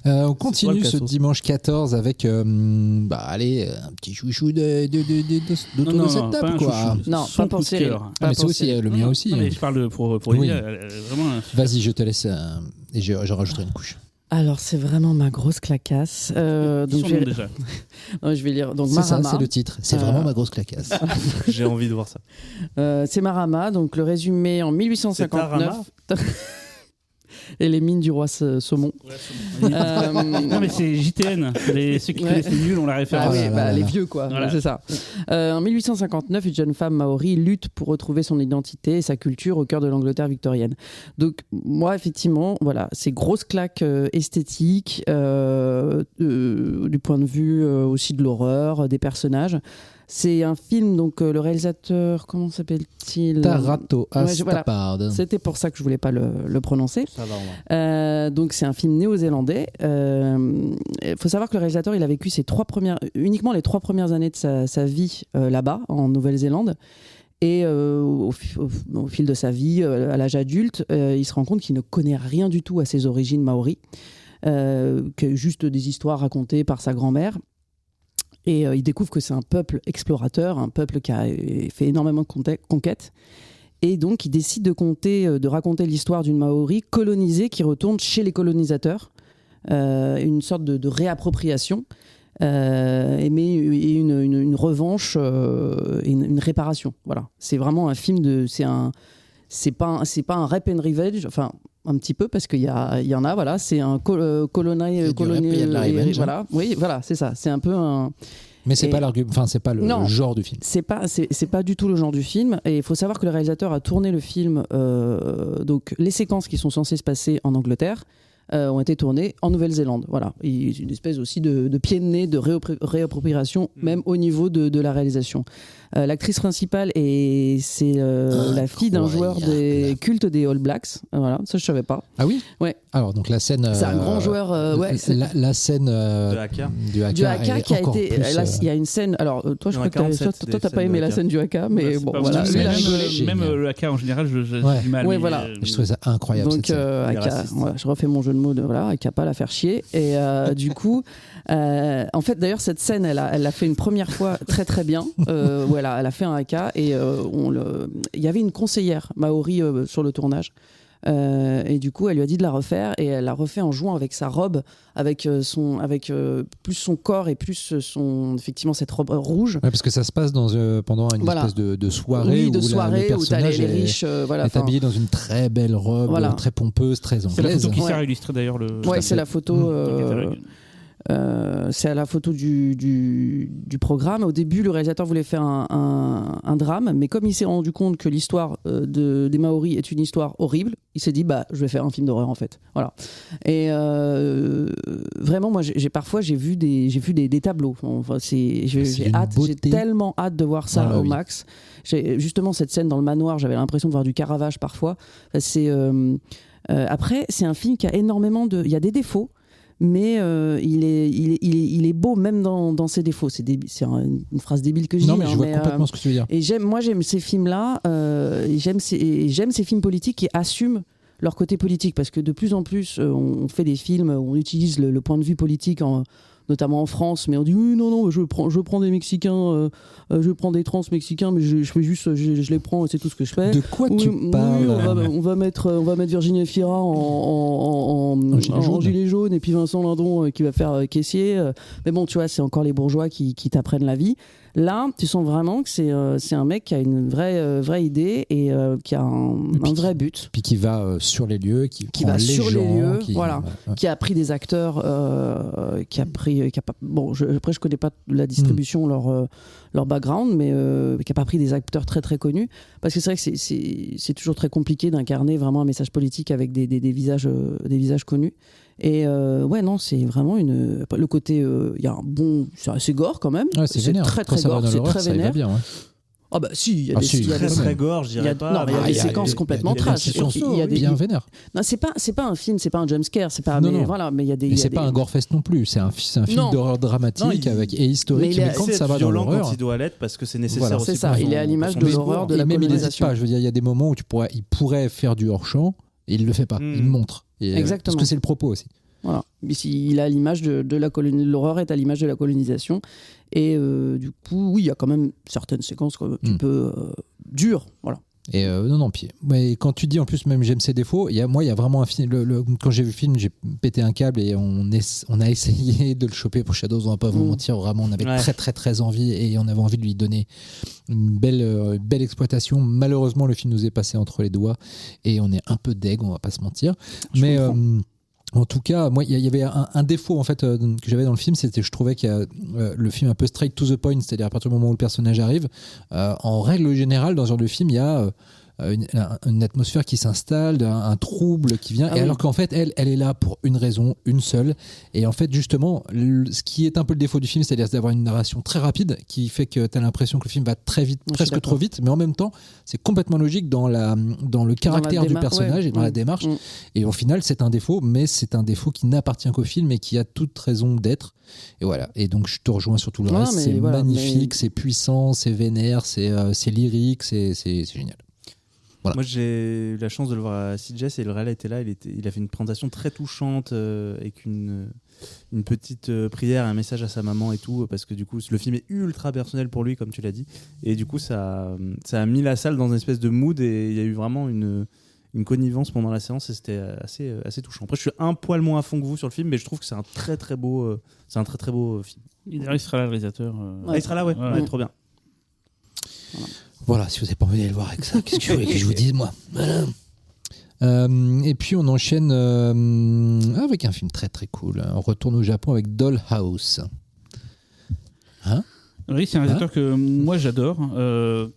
Voilà. On quoi continue le ce cassos dimanche 14 avec allez, un petit chouchou d'autour de cette pas table, un quoi. chouchou. Non, Son pas pour coup de Cyril. cœur. Ah, mais c'est pour aussi Cyril. le mien aussi. Non, mais je parle pour Oui. Lydia, vraiment. Vas-y, je te laisse et je rajouterai une couche. Alors c'est vraiment ma grosse clacasse. Donc Son nom déjà. non, je vais lire. Donc C'est ça, Marama. c'est le titre. C'est vraiment ma grosse clacasse. J'ai envie de voir ça. C'est Marama. Donc le résumé en 1859. Et les mines du roi Saumon. Non mais c'est JTN. Ceux qui connaissent les nuls ont la référence. Ah oui, là là les là. vieux quoi, Voilà. c'est ça. En 1859, une jeune femme maori lutte pour retrouver son identité et sa culture au cœur de l'Angleterre victorienne. Donc moi, effectivement, voilà, c'est grosse claque esthétique, du point de vue aussi de l'horreur, des personnages. C'est un film, donc le réalisateur, comment s'appelle-t-il ? Tarato Ouais, voilà. Astapard. C'était pour ça que je voulais pas le prononcer. Ça va, on va. Donc c'est un film néo-zélandais. Il faut savoir que le réalisateur, il a vécu uniquement les 3 premières années de sa vie là-bas, en Nouvelle-Zélande. Et au fil de sa vie, à l'âge adulte, il se rend compte qu'il ne connaît rien du tout à ses origines maoris, que juste des histoires racontées par sa grand-mère. Et il découvre que c'est un peuple explorateur, un peuple qui a fait énormément de conquêtes. Et donc, il décide de raconter l'histoire d'une Maori colonisée qui retourne chez les colonisateurs. Une sorte de réappropriation, mais une revanche et une réparation. Voilà. C'est vraiment un film c'est pas un rape and revenge, enfin un petit peu parce qu'il y en a, voilà. C'est un Il y a de la revenge, voilà. Oui, voilà, c'est ça. C'est un peu un. Mais c'est pas l'argument, enfin c'est pas le genre du film. C'est pas du tout le genre du film. Et il faut savoir que le réalisateur a tourné le film. Donc les séquences qui sont censées se passer en Angleterre ont été tournées en Nouvelle-Zélande. Voilà. Et c'est une espèce aussi de pied de nez de réappropriation, même au niveau de la réalisation. L'actrice principale c'est la fille d'un joueur des cultes des All Blacks. Voilà, ça je savais pas. Ah oui. Ouais. Alors donc la scène. C'est un grand joueur. Ouais. La scène De Haka. du Haka. Du Haka qui a encore été. plus, Il y a une scène. Alors, toi, je Il y en crois a que 47, toi, t'as des pas aimé scènes de la Haka. scène du Haka, mais C'est bon, pas voilà. possible. Lui, il a Même, rigolé. Génial. Même le Haka en général, j'ai Ouais. du mal. Ouais, mais, voilà. Je trouvais ça incroyable. Donc, cette scène. Haka, raciste. ouais, je refais mon jeu de mots de voilà, Haka pas la faire chier. Et du coup, en fait, d'ailleurs, cette scène, elle l'a fait une première fois très très bien. Où elle a fait un Haka et il y avait une conseillère maori sur le tournage. Et du coup, elle lui a dit de la refaire et elle l'a refait en jouant avec sa robe, avec plus son corps et plus effectivement cette robe rouge. Ouais, parce que ça se passe pendant une Voilà. espèce de soirée Oui, de où soirée le où t'as les personnage riches, voilà. est habillé dans une très belle robe, Voilà. très pompeuse, très C'est la anglaise. photo qui Ouais. sert à illustrer d'ailleurs le. Ouais, c'est la photo. Mmh. C'est à la photo du programme. Au début, le réalisateur voulait faire un drame, mais comme il s'est rendu compte que l'histoire des Maoris est une histoire horrible, il s'est dit je vais faire un film d'horreur en fait. Voilà. Et vraiment, moi, j'ai vu des tableaux. Enfin, j'ai d'une hâte, j'ai beauté. tellement hâte de voir ça Ah bah au oui. max. Justement, cette scène dans le manoir, j'avais l'impression de voir du Caravage parfois. Après, c'est un film qui a énormément il y a des défauts. Mais il est beau même dans ses défauts. C'est une phrase débile que je dis. Non, mais je vois mais, complètement ce que tu veux dire. Et j'aime ces films-là. J'aime ces films politiques qui assument leur côté politique, parce que de plus en plus, on fait des films où on utilise le point de vue politique, notamment en France, mais on dit oui, non, je prends des Mexicains, je prends des trans mexicains, mais je fais juste, je les prends et c'est tout ce que je fais. De quoi tu parles? On va mettre Virginie Efira en gilet jaune, et puis Vincent Lindon qui va faire caissier. Mais bon, tu vois, c'est encore les bourgeois qui t'apprennent la vie. Là, tu sens vraiment que c'est un mec qui a une vraie idée et qui a un vrai but. Puis qui va sur les lieux, qui prend va les sur gens, les lieux, qui, voilà, qui a pris des acteurs, après je connais pas la distribution, leur background, mais qui a pas pris des acteurs très très connus, parce que c'est vrai que c'est toujours très compliqué d'incarner vraiment un message politique avec des visages connus. Et c'est vraiment le côté, il y a c'est assez gore quand même. Ouais, c'est vénère. Très très gore, c'est très ça vénère. va bien, ouais. Ah bah si, il y a des très gore, je dirais pas. Non, mais il y a des séquences complètement trash. Il y a des bien vénères. Non, c'est pas un film, c'est pas un jumpscare, c'est pas. Non. Voilà, mais il y a des. Mais c'est pas un gorefest non plus. C'est un film d'horreur dramatique et historique. Mais quand ça va dans l'horreur, quand il doit l'être parce que c'est nécessaire. C'est ça. Il est à l'image de l'horreur de la colonisation. Je veux dire, il y a des moments où il pourrait faire du hors champ et il le fait pas. Il montre. Exactement. Parce que c'est le propos aussi. Voilà. Il a l'image de la l'horreur est à l'image de la colonisation, et du coup oui, il y a quand même certaines séquences un petit peu dures, voilà. Et mais quand tu dis en plus même j'aime ses défauts, il y a vraiment un film. Quand j'ai vu le film, j'ai pété un câble et on a essayé de le choper pour Shadows. On va pas vous mentir, vraiment, on avait très très très envie et on avait envie de lui donner une belle exploitation. Malheureusement, le film nous est passé entre les doigts et on est un peu deg, on va pas se mentir. Mais en tout cas, moi, il y avait un défaut en fait que j'avais dans le film, c'était je trouvais qu'il y a le film un peu straight to the point, c'est-à-dire à partir du moment où le personnage arrive, en règle générale dans ce genre de film, il y a une atmosphère qui s'installe, un trouble qui vient, et alors qu'en fait elle est là pour une raison, une seule, et en fait justement ce qui est un peu le défaut du film, c'est-à-dire d'avoir une narration très rapide qui fait que tu as l'impression que le film va très vite, presque trop vite, mais en même temps c'est complètement logique dans le caractère du personnage et dans la démarche, et au final c'est un défaut, mais c'est un défaut qui n'appartient qu'au film et qui a toute raison d'être, et voilà. Et donc je te rejoins sur tout le reste, c'est magnifique, c'est puissant, c'est vénère, c'est lyrique, c'est génial. Voilà. Moi j'ai eu la chance de le voir à CJS et le réal était là, il a fait une présentation très touchante avec une petite prière, un message à sa maman et tout, parce que du coup le film est ultra personnel pour lui comme tu l'as dit, et du coup ça a mis la salle dans une espèce de mood et il y a eu vraiment une connivence pendant la séance et c'était assez touchant. Après je suis un poil moins à fond que vous sur le film, mais je trouve que c'est un très très beau film. Il sera là le réalisateur. Il sera là, ouais, trop bien. Voilà, si vous n'avez pas envie d'aller le voir avec ça, qu'est-ce que vous voulez que je vous dise, moi, voilà. Et puis on enchaîne avec un film très très cool. On retourne au Japon avec Dollhouse. Oui, c'est un réalisateur que moi j'adore,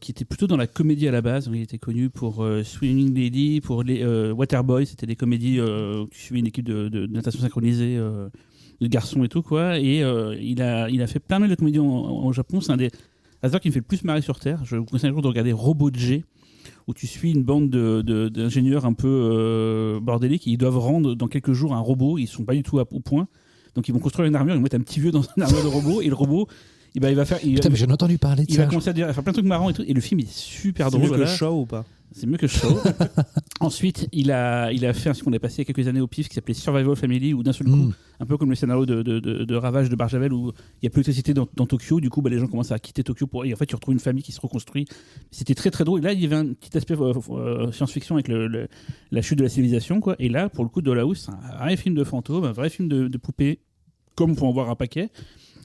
qui était plutôt dans la comédie à la base. Il était connu pour Swimming Lady, pour les Waterboy, c'était des comédies où tu suivais une équipe de natation synchronisée de garçons et tout, quoi. Et il a fait plein de comédies au Japon. C'est un des réalisateurs qui me fait le plus marrer sur Terre. Je vous conseille un jour de regarder Robot G, où tu suis une bande d'ingénieurs un peu bordéliques. Ils doivent rendre dans quelques jours un robot. Ils sont pas du tout au point. Donc ils vont construire une armure. Ils mettent un petit vieux dans une armure de robot. Et le robot, il va faire. Putain, mais j'en ai entendu parler de ça. Il va commencer à faire plein de trucs marrants et tout. Et le film est super drôle. C'est mieux que Shaw ou pas ? C'est mieux que Shaw. Ensuite, il a fait ce qu'on a passé il y a quelques années au PIF qui s'appelait Survival Family, où d'un seul coup, un peu comme le scénario de Ravage de Barjavel, où il n'y a plus d'électricité dans Tokyo, du coup les gens commencent à quitter Tokyo et en fait tu retrouves une famille qui se reconstruit. C'était très très drôle. Et là, il y avait un petit aspect science-fiction avec la chute de la civilisation, quoi. Et là, pour le coup, Dollhouse, c'est un vrai film de fantôme, un vrai film de poupée, comme on peut en voir un paquet.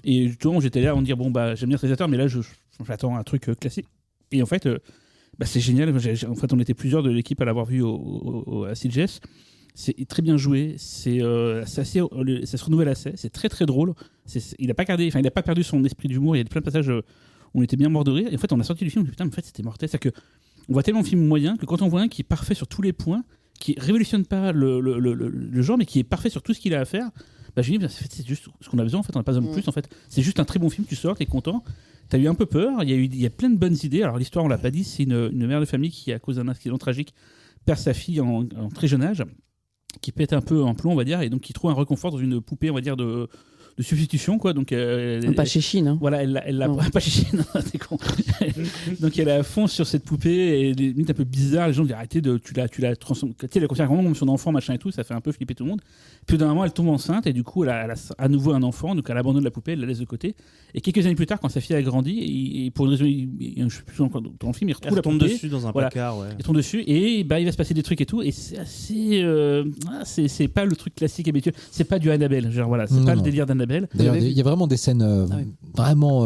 Et justement, j'étais là à me dire, bon, bah, j'aime bien ce réalisateur, mais là, j'attends un truc classique. Et en fait, c'est génial. En fait, on était plusieurs de l'équipe à l'avoir vu à CJS. C'est très bien joué. Ça se renouvelle assez. C'est très, très drôle. Il n'a pas perdu son esprit d'humour. Il y a plein de passages où on était bien mort de rire. Et en fait, on a sorti du film. Putain, mais en fait, c'était mortel. C'est-à-dire qu'on voit tellement de films moyens que quand on voit un qui est parfait sur tous les points, qui révolutionne pas le genre, mais qui est parfait sur tout ce qu'il a à faire, je me dis, c'est juste ce qu'on a besoin, en fait, on n'a pas besoin de plus, en fait. C'est juste un très bon film, tu sors, t'es content, t'as eu un peu peur, il y a plein de bonnes idées. Alors l'histoire, on l'a pas dit, c'est une mère de famille qui, à cause d'un accident tragique, perd sa fille en très jeune âge, qui pète un peu un plomb, on va dire, et donc qui trouve un réconfort dans une poupée, on va dire, de substitution, quoi. Donc, Pas chez Chine. Hein. Voilà, elle l'a Non. pas chez Chine, c'est con. Donc elle est à fond sur cette poupée et limite un peu bizarre. Les gens disent arrêtez de, tu l'as transformée, tu sais, elle la considère vraiment comme son enfant, machin et tout. Ça fait un peu flipper tout le monde. Puis d'un moment, elle tombe enceinte et du coup, elle a à nouveau un enfant. Donc elle abandonne la poupée, elle la laisse de côté. Et quelques années plus tard, quand sa fille a grandi, et pour une raison, je sais plus encore dans le film, il retrouve la tombe poupée. dessus dans un Voilà. placard. Ouais. Il tombe dessus et bah, il va se passer des trucs et tout. Et c'est assez, c'est pas le truc classique habituel. C'est pas du Annabelle, genre voilà, c'est Non, pas non. le délire d'Annabelle. D'ailleurs, il y a vraiment des scènes oui. vraiment.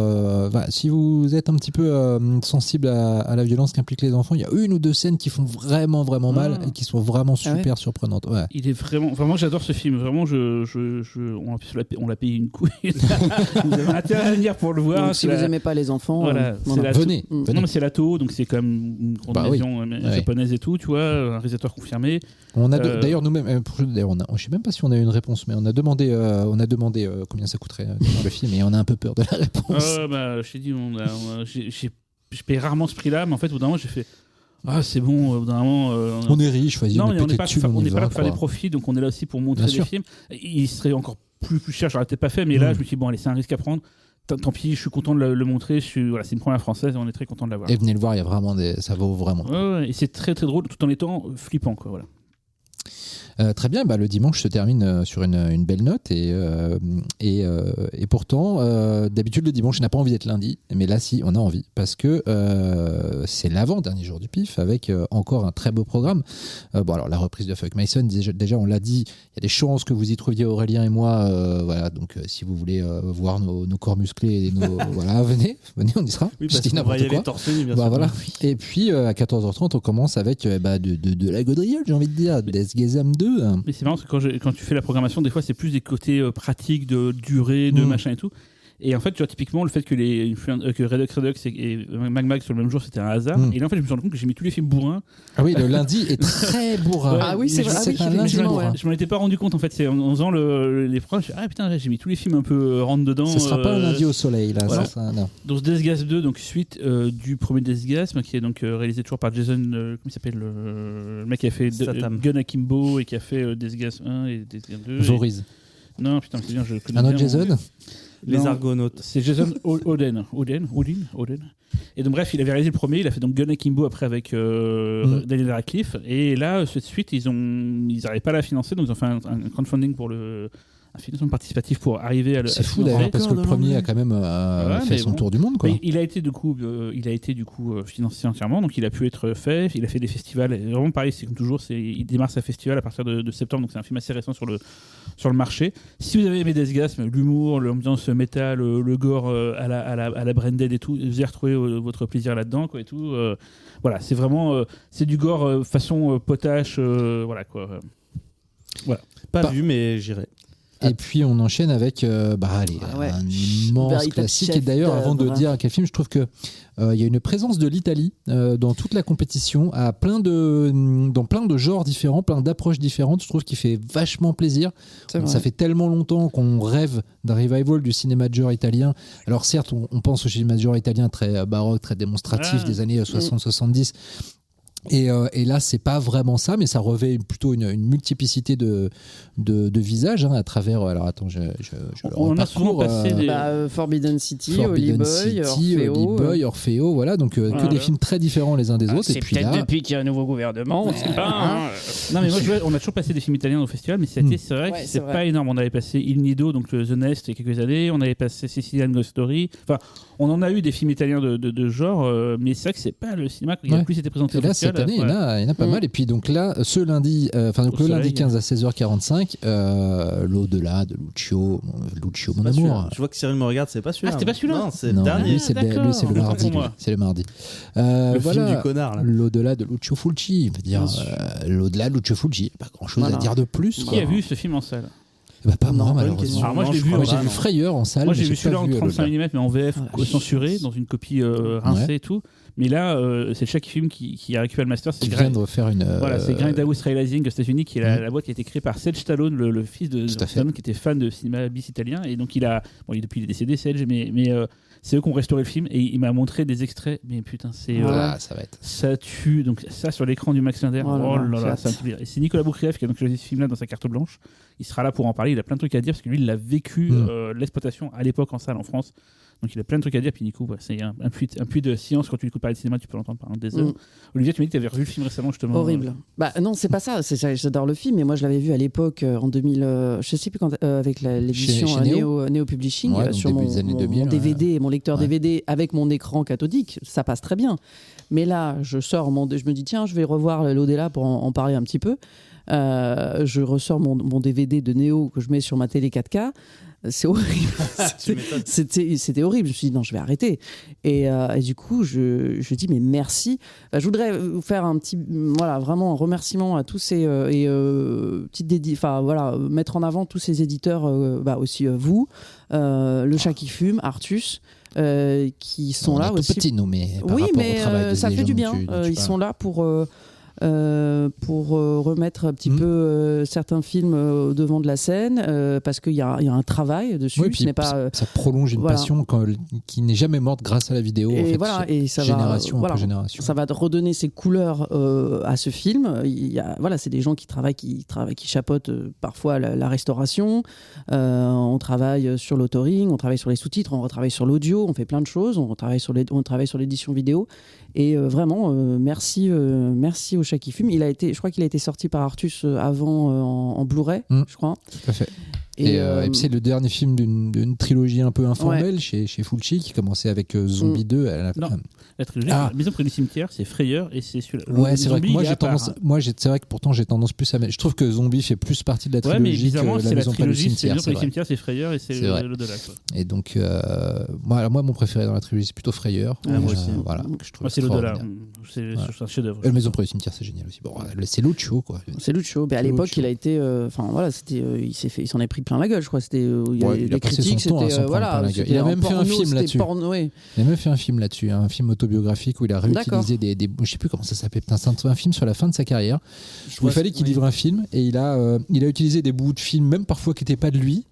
Voilà, si vous êtes un petit peu sensible à la violence qu'impliquent les enfants, il y a une ou deux scènes qui font vraiment mal et qui sont vraiment super surprenantes. Ouais. Il est vraiment, j'adore ce film. Vraiment, on l'a payé une couille. Vous avez intérêt à venir pour le voir. Donc, si vous aimez pas les enfants, Voilà, c'est la venez. Non, mais c'est la Toho, donc c'est quand même une grande Bah oui. maison japonaise et tout, tu vois, un réalisateur confirmé. On a d'ailleurs nous-mêmes, je sais même pas si on a eu une réponse, mais on a demandé combien ça coûterait de faire le film et on a un peu peur de la réponse. Bah, je t'ai dit, je paye rarement ce prix-là, mais en fait, au bout d'un moment, j'ai fait. Ah, c'est bon, au bout d'un moment. On est riche, vas-y, non, on est on n'est pas, dessus, on n'est pas là pour faire quoi. des profits, donc on est là aussi pour montrer Bien des sûr. films. Il serait encore plus cher, j'aurais peut-être pas fait, mais là, je me suis dit, bon, allez, c'est un risque à prendre. Tant pis, je suis content de le montrer. Voilà, c'est une première française et on est très content de l'avoir. Et venez le voir, il y a vraiment ça vaut vraiment. Ouais, et c'est très très drôle tout en étant flippant, quoi. Voilà. Très bien, le dimanche se termine sur une belle note et pourtant d'habitude le dimanche on n'a pas envie d'être lundi, mais là si on a envie parce que c'est l'avant-dernier jour du PIF avec encore un très beau programme. Alors la reprise de Fuck Mason, déjà on l'a dit, il y a des chances que vous y trouviez Aurélien et moi, voilà, donc si vous voulez voir nos corps musclés et voilà, venez, on y sera. Oui, parce C'était qu'on va y n'importe aller quoi. torse nu, bien sûr. Voilà. Et puis à 14h30 on commence avec de la gaudriole, j'ai envie de dire, Deathgasm 2. Mais c'est marrant parce que quand tu fais la programmation, des fois c'est plus des côtés pratiques de durée, de machin et tout. Et en fait, tu vois, typiquement, le fait que Redux et Mag sur le même jour, c'était un hasard. Et là, en fait, je me suis rendu compte que j'ai mis tous les films bourrins. Ah oui, le lundi est très bourrin. Ah oui, c'est vrai. C'est un lundi bourrin. Je m'en étais pas rendu compte, en fait. C'est en faisant les programmes, je me suis dit, putain, j'ai mis tous les films un peu rentre dedans. Ce sera pas un lundi au soleil, là. Voilà. Non. Donc, Deathgasm 2, donc suite du premier Deathgasm, qui est donc réalisé toujours par Jason, comment il s'appelle, le mec qui a fait Gun Akimbo et qui a fait Deathgasm 1 et Deathgasm 2. Voriz. Non, putain, c'est bien, je le connais Un bien. autre Jason Les Non, Argonautes. C'est Jason Oden. Et donc bref, il avait réalisé le premier, il a fait donc Gun Akimbo après avec Daniel Radcliffe. Et là, cette suite, ils n'arrivaient pas à la financer, donc ils ont fait un crowdfunding pour un financement participatif pour arriver à le. C'est fou d'ailleurs, parce que le premier a quand même fait son tour du monde, quoi. Mais il a été du coup financé entièrement, donc il a pu être fait. Il a fait des festivals. Et vraiment pareil, c'est comme toujours, il démarre sa festival à partir de septembre, donc c'est un film assez récent sur le marché. Si vous avez aimé Deathgasm, l'humour, l'ambiance métal, le gore à la Branded et tout, vous allez retrouver votre plaisir là-dedans, quoi, et tout. Voilà, c'est vraiment c'est du gore façon potache, voilà quoi. Voilà. Pas vu, mais j'irai. Et puis on enchaîne avec un immense Véritable classique. chef Et d'ailleurs, avant de d'œuvre. dire quel film, je trouve que il y a une présence de l'Italie dans toute la compétition, dans plein de genres différents, plein d'approches différentes. Je trouve qu'il fait vachement plaisir. Ça fait tellement longtemps qu'on rêve d'un revival du cinéma de genre italien. Alors certes, on pense au cinéma de genre italien très baroque, très démonstratif des années 60-70. Et là, c'est pas vraiment ça, mais ça revêt plutôt une multiplicité de visages à travers. Alors attends, je on a souvent passé des. Forbidden City, Holy Boy, Orfeo, voilà, donc que des films très différents les uns des autres. C'est Et puis peut-être là, depuis qu'il y a un nouveau gouvernement, on sait pas. Non, mais moi, on a toujours passé des films italiens au festival, mais c'est vrai que Ouais, c'est c'est vrai. pas énorme. On avait passé Il Nido, donc The Nest, il y a quelques années. On avait passé Sicilian Ghost Story. Enfin, on en a eu des films italiens de genre, mais c'est vrai que c'est pas le cinéma qui a le plus été présenté et au là, festival. cette année, il y en a pas mal. Et puis donc là, ce lundi, le lundi 15 à 16h45, l'au-delà de Lucio, mon amour. Je vois que Cyril me regarde, c'est pas celui-là. Ah, c'était pas celui-là. Non, c'est le Non, dernier. lui, c'est d'accord. le mardi. Pour moi. C'est le mardi. Le Voilà. film du connard, là. L'au-delà de Lucio Fulci, veut dire l'au-delà de Lucio Fulci. Pas grand-chose à dire de plus. Qui a vu ce film en salle? Pas moi, Non, bonne malheureusement. question. Alors moi, je l'ai je vu. crois Moi, j'ai pas, vu non. Frayeur en salle. Moi, mais j'ai vu celui-là pas en vu 35 l'au-delà. mm, mais en VF censuré, dans une copie rincée et tout. Mais là, c'est chaque film qui a récupéré le master. Qui vient de refaire une. Voilà, c'est Grindhouse Realizing aux États-Unis, qui est la boîte qui a été créée par Sedge Stallone, le fils de Tout à fait. Stallone, qui était fan de cinéma bis italien. Et donc, depuis, il est décédé, Sedge, mais C'est eux qui ont restauré le film et il m'a montré des extraits. Mais putain, ça va être. ça tue. Donc ça sur l'écran du Max Linder. Oh là là, ça me fait rire. Et c'est Nicolas Boukrieff qui a donc choisi ce film-là dans sa carte blanche. Il sera là pour en parler. Il a plein de trucs à dire parce que lui, il a vécu l'exploitation à l'époque en salle en France. Donc il a plein de trucs à dire. Puis Nico, c'est un puits de science. Quand tu l'écoutes parler de cinéma, tu peux l'entendre pendant des heures. Olivier, tu m'as dit que tu avais revu le film récemment justement. Horrible. Bah non, c'est pas ça. J'adore le film, mais moi je l'avais vu à l'époque en 2000, je sais plus quand, avec l'édition chez Neo Publishing sur mon 2000, DVD, mon lecteur DVD avec mon écran cathodique. Ça passe très bien. Mais là, je me dis tiens, je vais revoir l'au-delà pour en parler un petit peu. Je ressors mon DVD de Neo que je mets sur ma télé 4K. C'est horrible. C'était horrible. Je me suis dit non, je vais arrêter. Et du coup, je dis mais merci. Je voudrais vous faire vraiment un remerciement à tous ces mettre en avant tous ces éditeurs, aussi vous, Le Chat qui fume, Artus. Qui sont là aussi. Petit, nous, mais ça fait du bien. Ils sont là pour remettre un petit peu certains films au devant de la scène parce qu'il y a un travail dessus. Oui, ça prolonge une passion qui n'est jamais morte grâce à la vidéo. Et ça génération après génération. Ça va redonner ses couleurs à ce film. C'est des gens qui chapeautent parfois la restauration. On travaille sur l'autoring, on travaille sur les sous-titres, on retravaille sur l'audio, on fait plein de choses. On travaille sur l'édition vidéo. Et vraiment, merci au Chat qui fume. Je crois qu'il a été sorti par Artus avant en Blu-ray, je crois. Tout à fait. Et puis c'est le dernier film d'une trilogie un peu informelle chez Fulci qui commençait avec Zombie 2. La trilogie, Maison près du cimetière, c'est Frayeur et c'est celui-là. Ouais, c'est vrai que c'est vrai que pourtant j'ai tendance plus à mettre. Je trouve que Zombie fait plus partie de la trilogie que la Maison près du cimetière. Maison près du cimetière, c'est Frayeur et c'est l'au-delà. Et donc, moi, mon préféré dans la trilogie, c'est plutôt Frayeur. Moi aussi. C'est l'au-delà. C'est un chef-d'œuvre. La Maison près du cimetière, c'est génial aussi. Bon, c'est Lucio, quoi. C'est Lucio. Mais à l'époque, il a été. Il s'en est pris plein la gueule, je crois. Il a passé son temps à s'en prendre plein la gueule. Il a même fait un film là-dessus. Il a même fait un film là-dessus, un film autobiographique où il a réutilisé des je sais plus comment ça s'appelle. C'est un film sur la fin de sa carrière. Il fallait qu'il livre un film et il a utilisé des bouts de film, même parfois qui n'étaient pas de lui.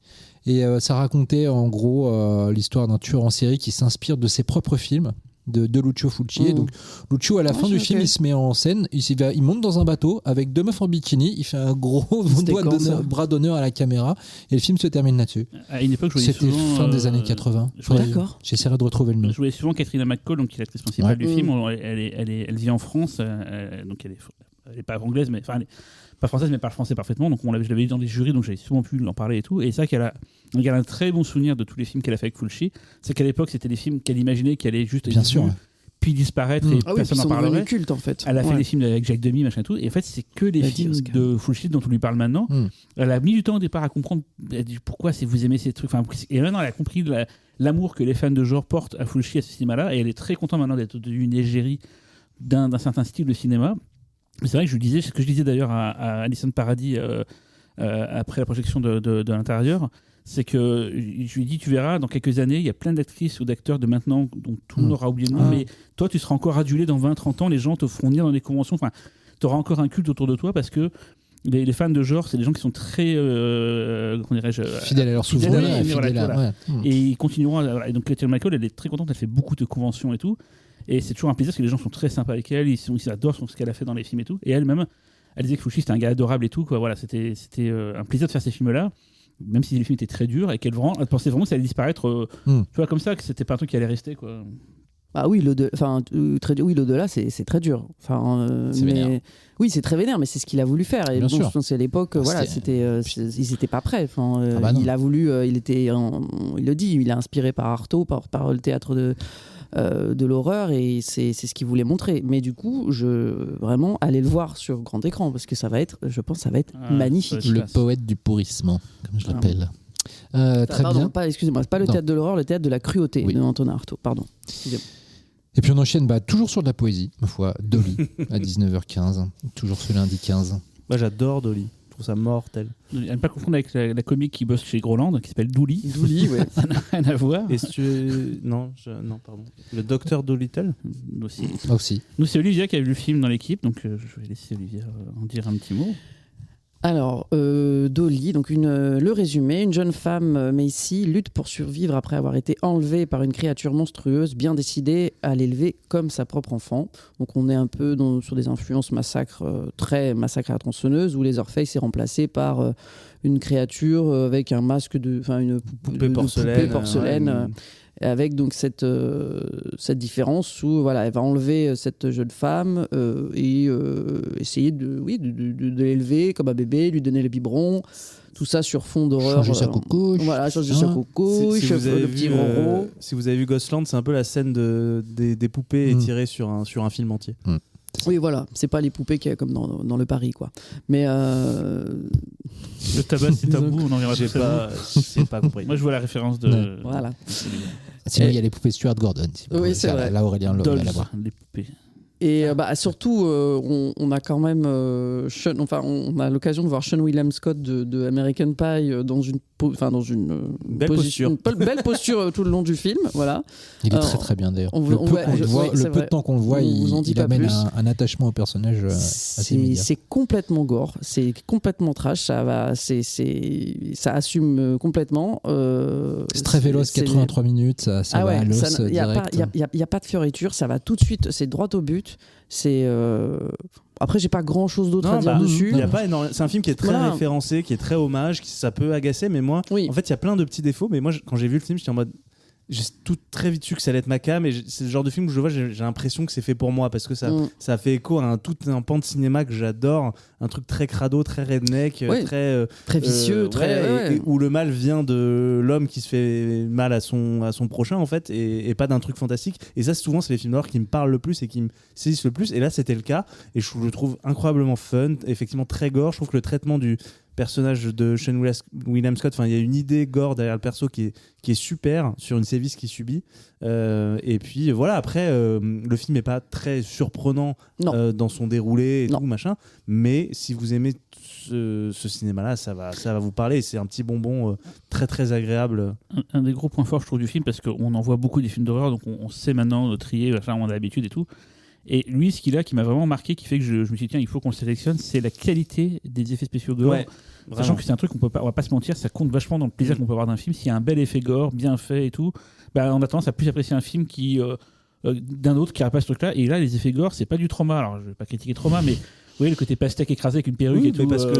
Et ça racontait en gros l'histoire d'un tueur en série qui s'inspire de ses propres films. De Lucio Fulci. Et donc Lucio à la fin du film, il se met en scène, il monte dans un bateau avec deux meufs en bikini, il fait un gros bras d'honneur à la caméra et le film se termine là-dessus. À une époque, c'était fin des années 80. D'accord. J'essaierai de retrouver le nom. Je jouais souvent Katrina McCall, donc qui est l'actrice principale du film. Elle vit en France, donc elle est pas anglaise, mais pas française, mais parle français parfaitement. Donc je l'avais vu dans des jurys, donc j'avais souvent pu en parler et tout. Et c'est vrai qu'elle a un très bon souvenir de tous les films qu'elle a fait avec Fulci. C'est qu'à l'époque, c'était des films qu'elle imaginait qu'elle allait juste bien sûr, puis disparaître et personne n'en parlerait. Culte, en fait. Elle a fait des films avec Jacques Demy, machin et tout. Et en fait, c'est que les films de Fulci dont on lui parle maintenant. Elle a mis du temps au départ à comprendre pourquoi vous aimez ces trucs. Et maintenant, elle a compris l'amour que les fans de genre portent à Fulci, à ce cinéma-là. Et elle est très contente maintenant d'être une égérie d'un certain style de cinéma. C'est vrai que ce que je disais d'ailleurs à Alison Paradis après la projection de l'intérieur, c'est que je lui ai dit, tu verras, dans quelques années, il y a plein d'actrices ou d'acteurs de maintenant dont tout le monde aura oublié le nom, mais toi, tu seras encore adulé dans 20-30 ans, les gens te feront venir dans des conventions, tu auras encore un culte autour de toi parce que les fans de genre, c'est des gens qui sont très fidèles à leur souvenir, et ils continueront. Et donc, Katrina McCall, elle est très contente, elle fait beaucoup de conventions et tout. Et c'est toujours un plaisir parce que les gens sont très sympas avec elle, ils adorent ce qu'elle a fait dans les films et tout. Et elle-même, elle disait que Fulci c'était un gars adorable et tout. Voilà, c'était un plaisir de faire ces films-là, même si les films étaient très durs et qu'elle pensait vraiment que ça allait disparaître. Tu vois, comme ça, que c'était pas un truc qui allait rester, quoi. Ah oui, l'au-delà, c'est très dur. Oui, c'est très vénère, mais c'est ce qu'il a voulu faire. Et je pense qu'à l'époque, ils n'étaient pas prêts. Il a voulu, il le dit, il est inspiré par Artaud, par le théâtre de l'horreur, et c'est ce qu'il voulait montrer. Mais du coup, vraiment, allez le voir sur grand écran parce que je pense que ça va être magnifique. Le poète du pourrissement, comme je l'appelle. Très bien. Excusez-moi, c'est pas le théâtre de l'horreur, le théâtre de la cruauté de Antonin Artaud. Pardon. Excusez-moi. Et puis on enchaîne toujours sur de la poésie, ma foi. Dolly, à 19h15, toujours ce lundi 15. Moi j'adore Dolly, je trouve ça mortel. À ne pas confondre avec la comique qui bosse chez Groland, qui s'appelle Dooley. Dooley, ouais. Ça n'a rien à voir. Non, pardon. Le docteur Dolittle aussi. Nous, c'est Olivia qui a vu le film dans l'équipe, donc je vais laisser Olivia en dire un petit mot. Alors, Dolly, donc le résumé, une jeune femme, Macy, lutte pour survivre après avoir été enlevée par une créature monstrueuse, bien décidée à l'élever comme sa propre enfant. Donc on est un peu sur des influences très massacre à la tronçonneuse, où Leatherface est remplacé par une créature avec un masque une poupée porcelaine. Avec donc cette différence où voilà, elle va enlever cette jeune femme et essayer de l'élever comme un bébé, lui donner le biberon, tout ça sur fond d'horreur. Changer sa coucouche. Voilà, changer sa coucouche, le petit Roro. Si vous avez vu Ghostland, c'est un peu la scène des poupées étirées sur un film entier. Oui, voilà, c'est pas les poupées qu'il y a comme dans le Paris, quoi. Mais le tabac, c'est tabou, on en verra j'ai pas compris. Moi, je vois la référence de. voilà. Sinon, il y a les poupées Stuart Gordon. Oui, c'est vrai. Là, Aurélien va Dolls, la voir. les poupées. Et surtout, on a quand même on a l'occasion de voir Sean William Scott de American Pie dans une belle posture. Belle posture tout le long du film, voilà. Il est très très bien d'ailleurs. Le peu de temps qu'on le voit, il amène plus. un attachement au personnage assez immédiat. C'est complètement gore, c'est complètement trash, ça assume complètement. C'est très véloce, 83 minutes, ça va à l'os direct. Il n'y a pas de fioriture, ça va tout de suite, c'est droit au but. Après, j'ai pas grand chose d'autre à dire dessus. Y a pas énorme... C'est un film qui est très référencé, qui est très hommage, ça peut agacer, mais moi, en fait, il y a plein de petits défauts. Mais moi, quand j'ai vu le film, j'étais en mode. J'ai tout très vite su que ça allait être ma cam, et c'est le genre de film où je vois, j'ai l'impression que c'est fait pour moi, parce que ça fait écho à tout un pan de cinéma que j'adore, un truc très crado, très redneck, très vicieux, où le mal vient de l'homme qui se fait mal à son prochain en fait, et pas d'un truc fantastique. Et ça, souvent, c'est les films d'horreur qui me parlent le plus et qui me saisissent le plus. Et là, c'était le cas, et je le trouve incroyablement fun, effectivement très gore. Je trouve que le traitement du personnage de Sean William Scott, il y a une idée gore derrière le perso qui est super sur une sévice qu'il subit, et puis voilà, après le film n'est pas très surprenant dans son déroulé et tout machin, mais si vous aimez ce cinéma là, ça va vous parler, c'est un petit bonbon très très agréable. Un des gros points forts, je trouve, du film, parce qu'on en voit beaucoup des films d'horreur, donc on sait maintenant trier, on a l'habitude et tout. Et lui, ce qu'il a, qui m'a vraiment marqué, qui fait que je me suis dit, tiens, il faut qu'on le sélectionne, c'est la qualité des effets spéciaux gore. Sachant que c'est un truc on va pas se mentir, ça compte vachement dans le plaisir qu'on peut avoir d'un film. S'il y a un bel effet gore, bien fait et tout, on a tendance à plus apprécier un film d'un autre qui n'a pas ce truc-là. Et là, les effets gore, c'est pas du trauma. Alors, je vais pas critiquer trauma, mais le côté pastèque écrasé avec une perruque et tout. Parce que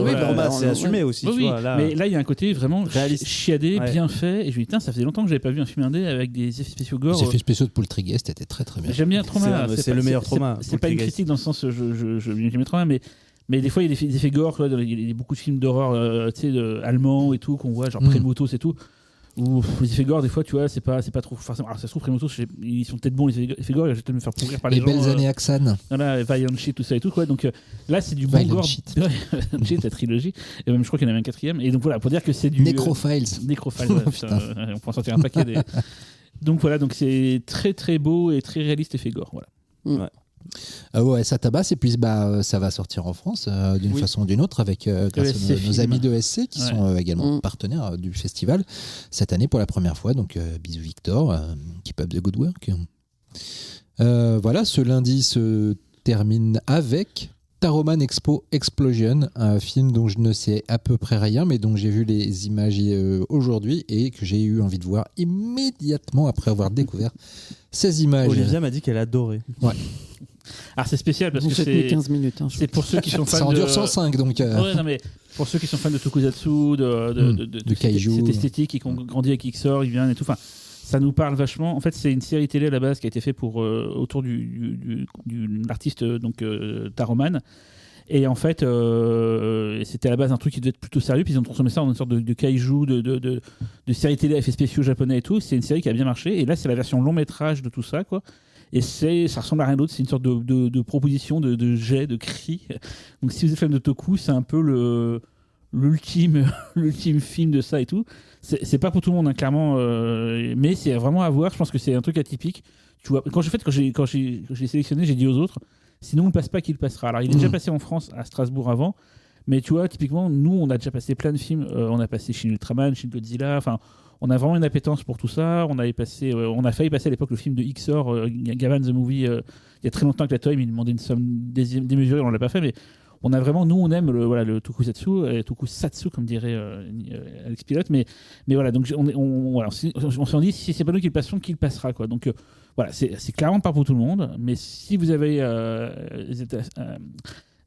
c'est assumé aussi. Tu vois, là. Mais là, il y a un côté vraiment réaliste, chiadé, bien fait. Et je me dis, ça faisait longtemps que j'avais pas vu un film indé avec des effets spéciaux gore. Les effets spéciaux de Poltergeist étaient très très bien. J'aime bien trauma. C'est le meilleur trauma. C'est pas une critique dans le sens, j'aime bien trauma, mais des fois, il y a des effets gore. Il y a beaucoup de films d'horreur allemands et tout, qu'on voit, genre Prémotos et tout. Ou les effets gore, des fois, tu vois, c'est pas trop forcément. Alors, ça se trouve, Prémotos, ils sont peut-être bons, les effets gore, je vais peut-être me faire pourrir par les gens. Les belles années Axan. Voilà, Violent Shit, tout ça et tout, quoi. Donc là, c'est du bon gore. Violent Shit, la trilogie. Et même, je crois qu'il y en avait un quatrième. Et donc voilà, pour dire que c'est du. Necrophiles. Necrophiles, on peut en sortir un paquet. Donc voilà, donc c'est très très beau et très réaliste effet gore, voilà. Ça tabasse, et puis ça va sortir en France d'une façon ou d'une autre grâce à nos amis de ESC qui sont également partenaires du festival cette année pour la première fois. Donc bisous Victor, keep up the good work. Voilà, ce lundi se termine avec Taroman Expo Explosion, un film dont je ne sais à peu près rien, mais dont j'ai vu les images aujourd'hui et que j'ai eu envie de voir immédiatement après avoir découvert ces images. Olivia m'a dit qu'elle adorait. Ouais. Alors c'est spécial parce que c'est 15 minutes. C'est pour ceux qui sont fans ça en dure 105 donc. Non, mais pour ceux qui sont fans de Tokusatsu, de Kaiju, cette esthétique et qui ont grandi avec Xor, ils viennent et tout. Enfin, ça nous parle vachement. En fait, c'est une série télé à la base qui a été faite autour de l'artiste Taroman. Et en fait, c'était à la base un truc qui devait être plutôt sérieux, puis ils ont transformé ça en une sorte de kaiju, de série télé à effets spéciaux japonais et tout. C'est une série qui a bien marché. Et là, c'est la version long métrage de tout ça, quoi. Et ça ressemble à rien d'autre. C'est une sorte de proposition, de jet, de cri. Donc, si vous êtes fan de Toku, c'est un peu l'ultime film de ça et tout. C'est pas pour tout le monde, hein, clairement, mais c'est vraiment à voir. Je pense que c'est un truc atypique. Tu vois, quand j'ai sélectionné, j'ai dit aux autres, sinon on ne passe pas qu'il passera. Alors il est déjà passé en France à Strasbourg avant, mais tu vois, typiquement, nous on a déjà passé plein de films. On a passé Shin Ultraman, Shin Godzilla, enfin on a vraiment une appétence pour tout ça. On a failli passer à l'époque le film de Xor, Gavan the Movie, il y a très longtemps que la Toei, il me demandait une somme démesurée, on l'a pas fait, mais on a vraiment, nous on aime le tokusatsu comme dirait Alex Pilote, mais voilà, donc on s'en dit si c'est pas nous qui le passons, qui le passera quoi. Donc voilà, c'est clairement pas pour tout le monde, mais si vous avez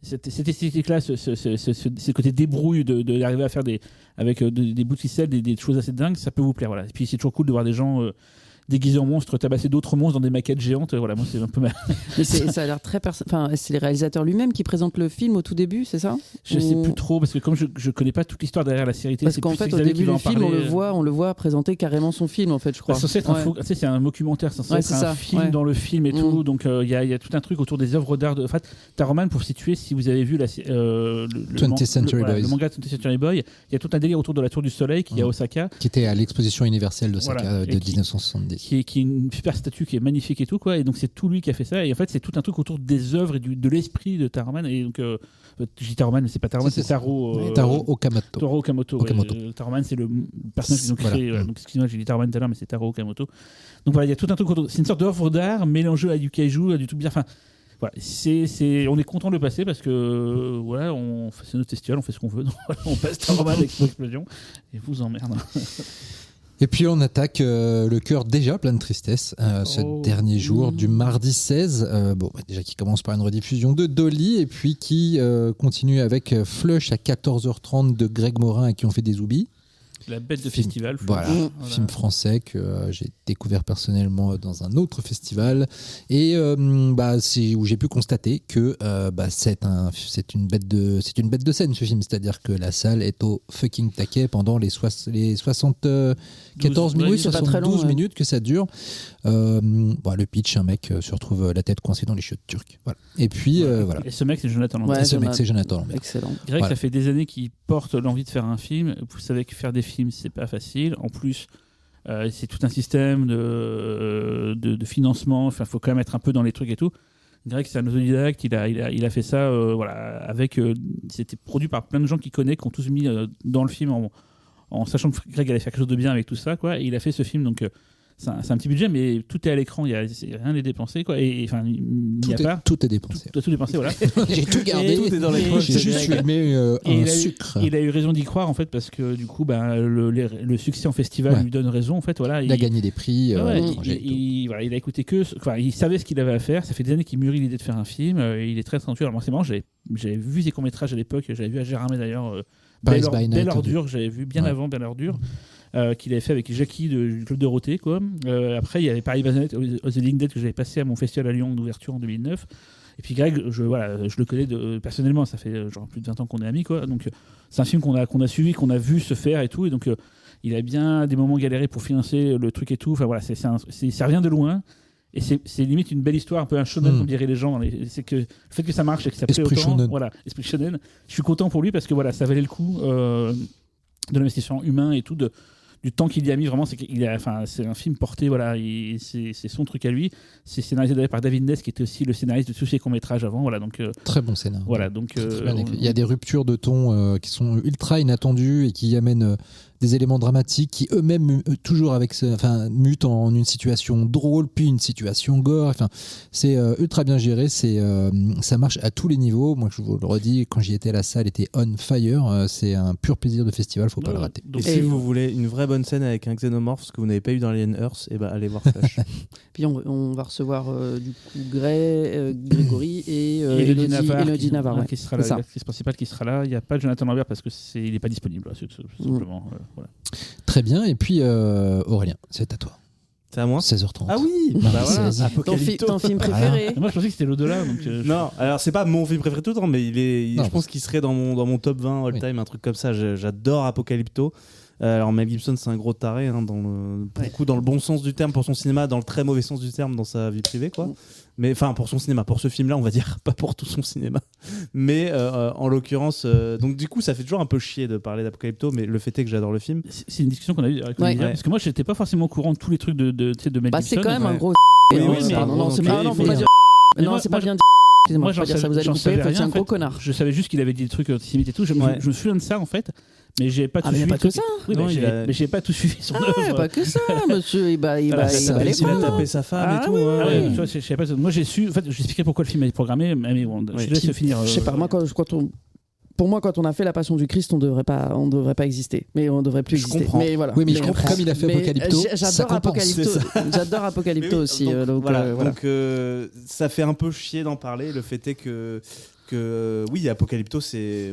cette esthétique-là, ce côté débrouille d'arriver à faire avec des bouts de ficelle, des choses assez dingues, ça peut vous plaire. Voilà. Et puis c'est toujours cool de voir des gens déguisés en monstres, tabasser d'autres monstres dans des maquettes géantes. Voilà, moi c'est un peu mal. Mais ça a l'air très c'est les réalisateurs lui-même qui présentent le film au tout début, c'est ça? Je sais plus trop parce que comme je connais pas toute l'histoire derrière la série télé, parce qu'en fait au début du film on le voit présenter carrément son film en fait, je crois. C'est censé être c'est un documentaire, c'est censé être un film dans le film et tout, donc il y a tout un truc autour des œuvres d'art. En fait, Taroman, pour situer, si vous avez vu le 20th Century Boys, le manga 20th Century Boy, il y a tout un délire autour de la Tour du Soleil qui est à Osaka, qui était à l'exposition universelle d'Osaka de 1970. Qui est une super statue qui est magnifique et tout quoi, et donc c'est tout lui qui a fait ça, et en fait c'est tout un truc autour des œuvres et de l'esprit de Taroman, et donc je dis Taroman mais c'est pas Taroman, c'est Taro Okamoto. Taro Okamoto. Taroman c'est le personnage qu'ils ont créé, donc excusez-moi j'ai dit Taroman tout à l'heure mais c'est Taro Okamoto. Donc voilà, il y a tout un truc autour, c'est une sorte d'œuvre d'art mélangée à du kaiju, à du tout bien, enfin voilà, on est content de le passer parce que voilà, c'est notre festival, on fait ce qu'on veut, donc voilà, on passe Taroman avec Explosion et vous emmerde. Et puis on attaque le cœur déjà plein de tristesse ce dernier jour du mardi 16. Déjà qui commence par une rediffusion de Dolly et puis qui continue avec Flush à 14h30 de Greg Morin et qui ont fait des oublis. La bête de festival. Voilà, film français que j'ai découvert personnellement dans un autre festival et c'est où j'ai pu constater que c'est une bête de scène ce film, c'est-à-dire que la salle est au fucking taquet pendant les 74 minutes, 72 minutes que ça dure. Le pitch, un mec se retrouve la tête coincée dans les chiottes turques. Voilà. Et puis voilà. Et ce mec c'est Jonathan Lambert. Excellent. Je dirais que ça fait des années qu'il porte l'envie de faire un film. Vous savez que faire des films c'est pas facile. En plus, c'est tout un système de financement. Enfin, faut quand même être un peu dans les trucs et tout. Greg, c'est un autodidacte. Il a fait ça. C'était produit par plein de gens qu'il connaît, qui ont tous mis dans le film en sachant que Greg allait faire quelque chose de bien avec tout ça, quoi. Et il a fait ce film, donc. C'est un petit budget, mais tout est à l'écran, rien n'est dépensé, quoi. Et enfin, tout est dépensé. Tout dépensé, voilà. J'ai tout gardé. Tout est dans les poches. J'ai juste filmé un sucre. Il a eu raison d'y croire, en fait, parce que du coup, le succès en festival lui donne raison, en fait. Voilà, il a gagné des prix. Il a écouté il savait ce qu'il avait à faire. Ça fait des années qu'il mûrit l'idée de faire un film. Il est très talentueux. Alors moi, c'est marrant, j'avais vu ses courts-métrages à l'époque. J'avais vu à Gérardmer d'ailleurs. Belle Ordure, j'avais vu bien avant Belle Ordure. Qu'il avait fait avec Jackie du Club Dorothée, quoi. Après, il y avait Paris Bazonet, The Living Dead, que j'avais passé à mon festival à Lyon d'ouverture en 2009. Et puis Greg, je le connais personnellement, ça fait genre plus de 20 ans qu'on est amis, quoi. Donc c'est un film qu'on a suivi, qu'on a vu se faire et tout. Et donc il a bien des moments galérés pour financer le truc et tout. Enfin voilà, ça vient de loin. Et c'est limite une belle histoire, un peu un shonen, comme diraient les gens. C'est que le fait que ça marche et que ça plaît autant. Shonen. Voilà, esprit shonen. Je suis content pour lui parce que voilà, ça valait le coup de l'investissement humain et tout, du temps qu'il y a mis. Vraiment, c'est un film porté, voilà, c'est son truc à lui. C'est scénarisé d'ailleurs par David Ness, qui était aussi le scénariste de tous ses courts-métrages avant. Voilà, donc, très bon scénario. Voilà, donc, il y a des ruptures de ton qui sont ultra inattendues et qui amènent des éléments dramatiques qui eux-mêmes toujours mutent en une situation drôle puis une situation gore. Enfin, c'est ultra bien géré, ça marche à tous les niveaux. Moi, je vous le redis, quand j'y étais, la salle était on fire. C'est un pur plaisir de festival, faut pas le rater. Donc, si vous voulez une vraie bonne scène avec un xénomorphe, ce que vous n'avez pas eu dans Alien Earth, allez voir Flash. Puis on va recevoir du coup Grégory et Elodie Navarre, qui sera là, l'actrice principale qui sera là. Il n'y a pas de Jonathan Lambert parce que il n'est pas disponible, tout simplement. Voilà. Très bien, et puis Aurélien, c'est à toi. C'est à moi 16h30. Ah oui, ton film préféré. Moi je pensais que c'était l'au-delà. Non, alors c'est pas mon film préféré tout le temps, mais je pense qu'il serait dans mon top 20 all-time, un truc comme ça. J'adore Apocalypto. Alors Mel Gibson, c'est un gros taré, dans le bon sens du terme pour son cinéma, dans le très mauvais sens du terme dans sa vie privée, quoi. Mais enfin pour son cinéma, pour ce film-là, on va dire, pas pour tout son cinéma. Mais en l'occurrence, donc du coup, ça fait toujours un peu chier de parler d'Apocalypto, mais le fait est que j'adore le film. C'est une discussion qu'on a eue avec Olivier, parce que moi, j'étais pas forcément au courant de tous les trucs de Mel Gibson. C'est quand même un gros. Non, c'est pas dire. Non, c'est pas bien dit. Excusez-moi, je vais dire ça, vous allez couper, c'est un gros connard. Je savais juste qu'il avait dit des trucs antisémites et tout. Je me souviens de ça, en fait. Mais j'ai pas tout Ah, mais suivi. pas que ça. Oui, Non, mais j'ai pas tout suivi son Ah ouais, œuvre. pas que ça, monsieur. Il bat Il les a femmes. tapé sa femme Ah et tout. oui, ouais. Ah ouais, oui. tu vois, je savais pas. Moi, j'ai su. En fait, j'expliquais pourquoi le film est programmé, mais bon, je laisse finir. Je sais pas, moi, pour moi, quand on a fait La Passion du Christ, on devrait pas exister. Mais on devrait plus Je exister. comprends. Mais voilà. Oui, mais je comprends. Comme il a fait Mais Apocalypto, ça j'adore compense. Apocalypto. J'adore Apocalypto Mais oui, aussi. donc, Voilà. Donc ça fait un peu chier d'en parler. Le fait est que oui, Apocalypto,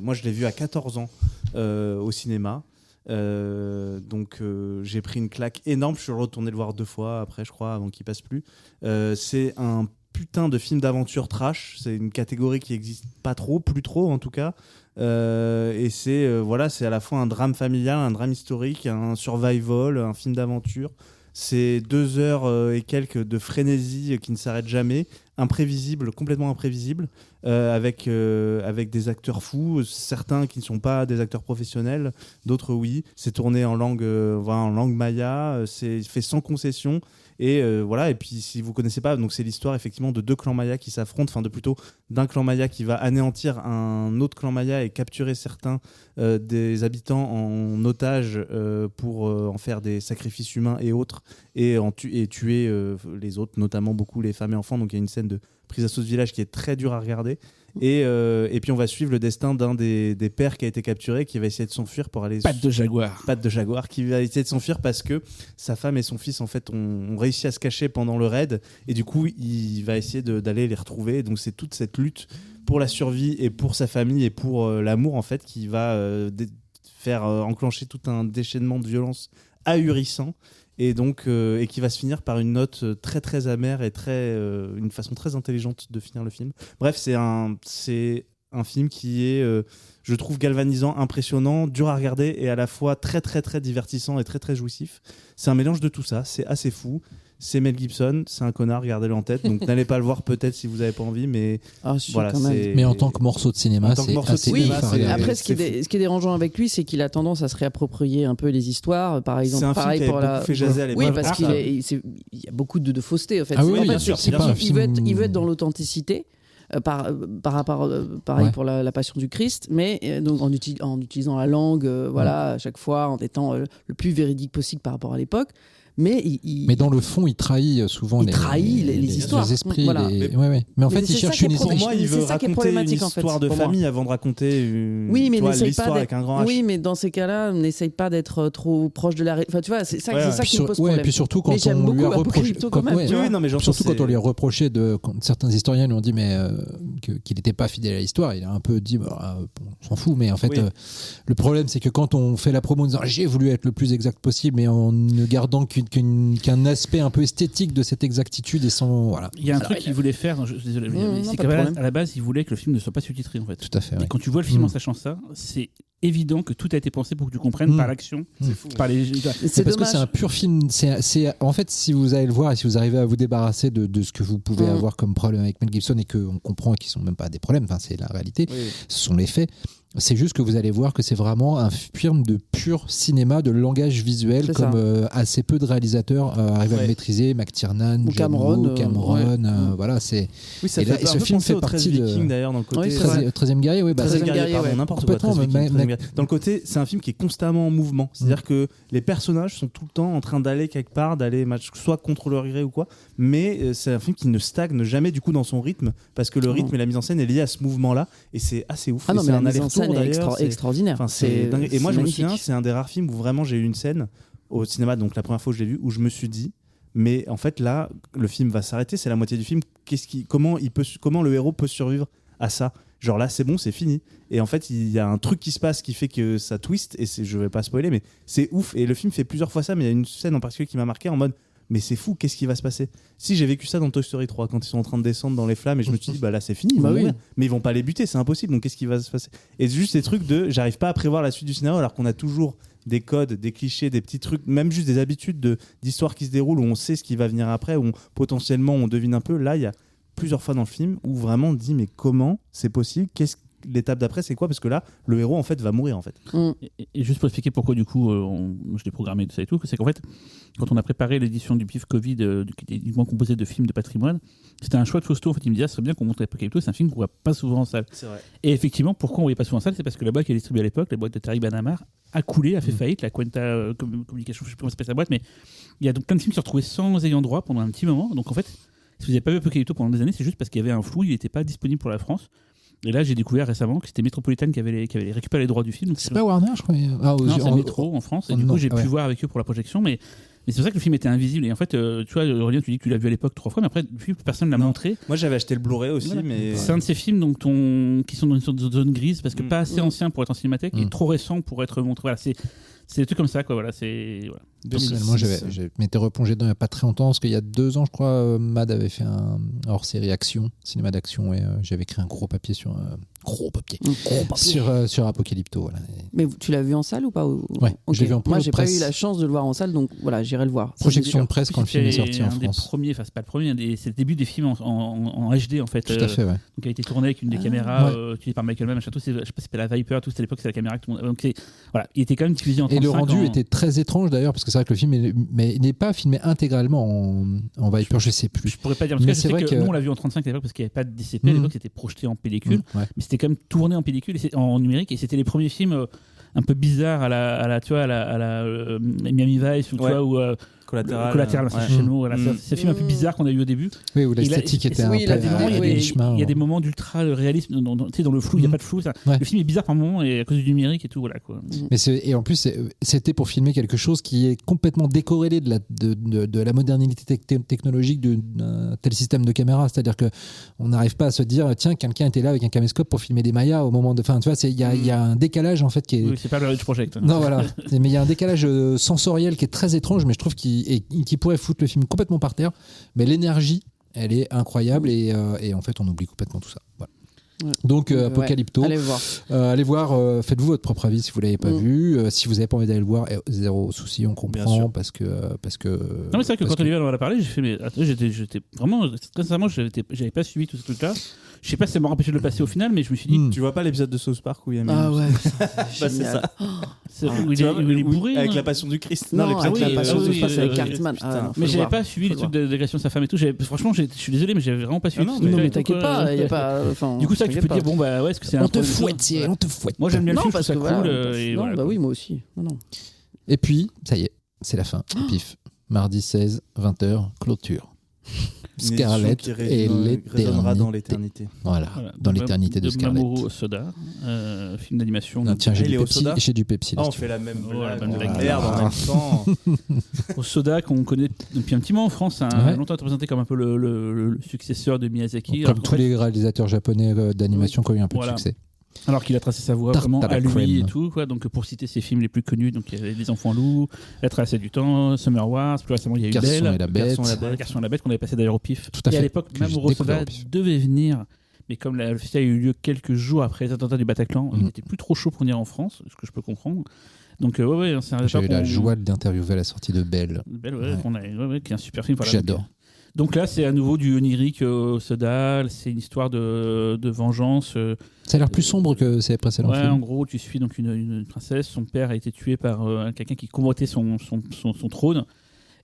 moi je l'ai vu à 14 ans au cinéma. Donc j'ai pris une claque énorme. Je suis retourné le voir 2 fois après, je crois, avant qu'il passe plus. C'est un putain de film d'aventure trash. C'est une catégorie qui existe pas trop, plus trop en tout cas. Et c'est à la fois un drame familial, un drame historique, un survival, un film d'aventure. C'est 2 heures et quelques de frénésie qui ne s'arrête jamais, imprévisible, complètement imprévisible, avec des acteurs fous, certains qui ne sont pas des acteurs professionnels, d'autres oui. C'est tourné en langue maya, c'est fait sans concession. Et et puis si vous connaissez pas, donc c'est l'histoire effectivement de 2 clans mayas qui s'affrontent, plutôt d'un clan maya qui va anéantir un autre clan maya et capturer certains des habitants en otage pour en faire des sacrifices humains et autres, et tuer les autres, notamment beaucoup les femmes et enfants. Donc il y a une scène de prise d'assaut de village qui est très dure à regarder. Et puis on va suivre le destin d'un des pères qui a été capturé, qui va essayer de s'enfuir pour aller... Patte de jaguar, qui va essayer de s'enfuir parce que sa femme et son fils en fait ont réussi à se cacher pendant le raid, et du coup il va essayer d'aller les retrouver. Donc c'est toute cette lutte pour la survie et pour sa famille et pour l'amour en fait qui va faire enclencher tout un déchaînement de violence ahurissant. Et donc et qui va se finir par une note très très amère et une façon très intelligente de finir le film. Bref, c'est un film qui est je trouve galvanisant, impressionnant, dur à regarder et à la fois très très très divertissant et très très jouissif. C'est un mélange de tout ça, c'est assez fou. C'est Mel Gibson, c'est un connard, gardez-le en tête. Donc n'allez pas le voir peut-être si vous n'avez pas envie, mais voilà. Mais en tant que morceau de cinéma, c'est assez effarant. Après, ce qui est dérangeant avec lui, c'est qu'il a tendance à se réapproprier un peu les histoires. Par exemple, c'est un pareil film qui pour a beaucoup fait jaser à l'époque. Oui, parce qu'il y a beaucoup de fausseté en fait. Ah oui, En bien fait, sûr, c'est pas un film. Il veut être dans l'authenticité. Par rapport, pareil pour la Passion du Christ, mais donc en utilisant la langue, à chaque fois, en étant le plus véridique possible par rapport à l'époque. Mais dans le fond, il trahit souvent les histoires, les esprits. Voilà. Mais en fait, il cherche une Pour moi, il veut raconter une histoire histoire de famille avant de raconter l'histoire avec un grand H. Oui, mais dans ces cas-là, n'essaye pas d'être trop proche de la... Enfin, tu vois, c'est ça qui me pose problème. Et puis surtout, quand on lui a reproché... Surtout quand on lui a reproché certains historiens lui ont dit qu'il n'était pas fidèle à l'histoire, il a un peu dit on s'en fout, mais en fait, le problème, c'est que quand on fait la promo en disant j'ai voulu être le plus exact possible, mais en ne gardant qu'un aspect un peu esthétique de cette exactitude et sans... Voilà. Il y a un truc qu'il voulait faire, désolé, c'est qu'à la base, il voulait que le film ne soit pas sous-titré en fait. Tout à fait. Et quand tu vois le film en sachant ça, c'est évident que tout a été pensé pour que tu comprennes par l'action, par les... C'est parce que c'est un pur film. En fait, si vous allez le voir et si vous arrivez à vous débarrasser de ce que vous pouvez avoir comme problème avec Mel Gibson et qu'on comprend qu'ils sont même pas des problèmes, enfin c'est la réalité, ce sont les faits. C'est juste que vous allez voir que c'est vraiment un film de pur cinéma, de langage visuel, comme assez peu de réalisateurs arrivent à le maîtriser. McTiernan, Cameron, voilà, c'est. Oui, ça fait ce film fait partie de Viking d'ailleurs dans le côté 13e guerrier, oui, 13e guerrier, pardon, n'importe quoi. Dans le côté, c'est un film qui est constamment en mouvement, c'est-à-dire que les personnages sont tout le temps en train d'aller quelque part, soit contre leur gré ou quoi, mais c'est un film qui ne stagne jamais du coup dans son rythme, parce que le rythme et la mise en scène est lié à ce mouvement-là, et c'est assez ouf. C'est un aller-retour extraordinaire. C'est dingue. Et moi, je me souviens, c'est un des rares films où vraiment j'ai eu une scène au cinéma, donc la première fois que je l'ai vu, où je me suis dit, mais en fait là, le film va s'arrêter, c'est la moitié du film. Comment le héros peut survivre à ça? Genre là, c'est bon, c'est fini. Et en fait, il y a un truc qui se passe qui fait que ça twist, et je vais pas spoiler, mais c'est ouf. Et le film fait plusieurs fois ça, mais il y a une scène en particulier qui m'a marqué en mode. Mais c'est fou, qu'est-ce qui va se passer? Si j'ai vécu ça dans Toy Story 3, quand ils sont en train de descendre dans les flammes, et je me suis dit, là c'est fini, ils vont mourir. Mais ils vont pas les buter, c'est impossible, donc qu'est-ce qui va se passer? Et c'est juste ces trucs j'arrive pas à prévoir la suite du scénario, alors qu'on a toujours des codes, des clichés, des petits trucs, même juste des habitudes d'histoires qui se déroulent, où on sait ce qui va venir après, où potentiellement on devine un peu. Là, il y a plusieurs fois dans le film où vraiment on dit, mais comment c'est possible? l'étape d'après c'est quoi, parce que là le héros en fait va mourir en fait. Et juste pour expliquer pourquoi du coup je l'ai programmé de ça et tout, c'est qu'en fait quand on a préparé l'édition du PIF Covid qui était uniquement composée de films de patrimoine, c'était un choix de Fausto. En fait il me disait ça serait bien qu'on montre Apocalypto, c'est un film qu'on voit pas souvent en salle. C'est vrai. Et effectivement pourquoi on voyait pas souvent en salle, c'est parce que la boîte qui a distribué à l'époque, la boîte de Terry Banamar, a coulé, a fait faillite, la Quenta Communication, je sais plus comment s'appelle sa boîte, mais il y a donc plein de films qui se retrouvaient sans ayant droit pendant un petit moment. Donc en fait si vous n'avez pas vu Apocalypto pendant des années, c'est juste parce qu'il y avait un flou, il n'était pas disponible pour la France. Et là, j'ai découvert récemment que c'était Metropolitan qui avait récupéré les droits du film. Donc c'est pas Warner, je crois. Non, c'est Metro en France. Et du coup, j'ai pu voir avec eux pour la projection. Mais c'est pour ça que le film était invisible. Et en fait, tu vois, Aurélien, tu dis que tu l'as vu à l'époque 3 fois, mais après, depuis, personne ne l'a montré. Moi, j'avais acheté le Blu-ray aussi, voilà. mais. C'est un de ces films qui sont dans une sorte de zone grise, parce que pas assez ancien pour être en cinémathèque et trop récent pour être montré. Voilà, c'est des trucs comme ça, quoi. Voilà, c'est. Voilà. Personnellement, je m'étais replongé dedans il n'y a pas très longtemps, parce qu'il y a 2 ans, je crois, Mad avait fait un hors-série action, cinéma d'action, et j'avais écrit un gros papier sur Apocalypto. Voilà. Mais tu l'as vu en salle ou pas? Ouais, okay. je l'ai vu en Moi, j'ai presse. pas eu la chance de le voir en salle, donc voilà, j'irai le voir. Projection de presse quand le film est sorti en France. C'est pas le premier, c'est le début des films en HD en fait. Tout à fait, ouais. Donc il a été tourné avec une des caméras utilisées par Michael Mann, machin, tout, je sais pas si c'était la Viper, tout, c'était à l'époque, c'était la caméra que tout le monde. Donc voilà, il était quand même diffusé en 35 Et le rendu était très étrange d'ailleurs, parce que c'est vrai que le film n'est pas filmé intégralement en Viper, je sais plus. Je pourrais pas dire, en tout cas, je sais que nous on l'a vu en 35 à l'époque parce qu'il n'y avait pas de DCP, à l'époque c'était projeté en pellicule, mais c'était quand même tourné en pellicule, en numérique, et c'était les premiers films un peu bizarres à la Miami Vice, ou tu vois, ou Collatéral, chez nous. Voilà, c'est un film un peu bizarre qu'on a eu au début. Oui, où l'esthétique était un peu. Il y a des moments d'ultra réalisme dans le flou, il n'y a pas de flou. Le film est bizarre par moments et à cause du numérique et tout. Voilà, quoi. Et en plus, c'était pour filmer quelque chose qui est complètement décorrélé de la modernité technologique d'un tel système de caméra. C'est-à-dire qu'on n'arrive pas à se dire, tiens, quelqu'un était là avec un caméscope pour filmer des Mayas au moment de. Enfin, tu vois, il y a un décalage en fait qui est. Oui, c'est pas le Rich Project. Non, voilà. Mais il y a un décalage sensoriel qui est très étrange, mais je trouve qui pourrait foutre le film complètement par terre, mais l'énergie elle est incroyable et en fait on oublie complètement tout ça. Voilà. Ouais. Donc Apocalypto, allez voir, faites-vous votre propre avis si vous l'avez pas vu, si vous n'avez pas envie d'aller le voir, zéro souci, on comprend parce que non mais c'est vrai que quand Olivier en a parlé, j'ai fait mais attends, j'étais vraiment très sincèrement j'avais pas suivi tout ce truc là. Je sais pas si ça m'a empêché de le passer au final, mais je me suis dit. Tu vois pas l'épisode de South Park où il y a Ah ouais, c'est ça. Où il est bourré. Avec la passion du Christ. Non, avec la passion du Christ, c'est avec Cartman. Mais j'avais pas suivi les trucs d'agression de sa femme et tout. Franchement, je suis désolé, mais j'avais vraiment pas suivi. Non, mais t'inquiète pas, il y a pas. Du coup, ça que tu peux dire, bon bah ouais, est-ce que c'est un. On te fouette. Moi, j'aime bien le film, parce ça que cool. Non, bah oui, moi aussi. Et puis, ça y est, c'est la fin. Pif. Mardi 16, 20h, clôture. Scarlett et résonnera dans l'éternité. Voilà, dans l'éternité de Scarlett. Mamoru Soda, film d'animation. Tiens, j'ai du Pepsi. On fait la même blague. Merde en même temps. Au Soda qu'on connaît depuis un petit moment en France, longtemps présenté comme un peu le successeur de Miyazaki. Comme tous les réalisateurs japonais d'animation qui ont eu un peu de succès. Alors qu'il a tracé sa voie vraiment à lui et tout, quoi. Donc pour citer ses films les plus connus, donc il y a Les Enfants Loups, La Traversée du Temps, Summer Wars, plus récemment il y a eu Garçon Belle, et la Bête, Garçon et la Bête qu'on avait passé d'ailleurs au pif. Tout à fait. Et à l'époque, Mamoru Soda devait venir, mais comme le festival a eu lieu quelques jours après les attentats du Bataclan, il n'était plus trop chaud pour venir en France, ce que je peux comprendre. Donc c'est un j'ai eu la joie d'interviewer à la sortie de Belle. Belle, qui est un super film. Voilà, j'adore. Donc là, c'est à nouveau du onirique Soda, c'est une histoire de vengeance. Ça a l'air plus sombre que ses précédents films. En gros, tu suis donc une princesse, son père a été tué par quelqu'un qui convoitait son trône.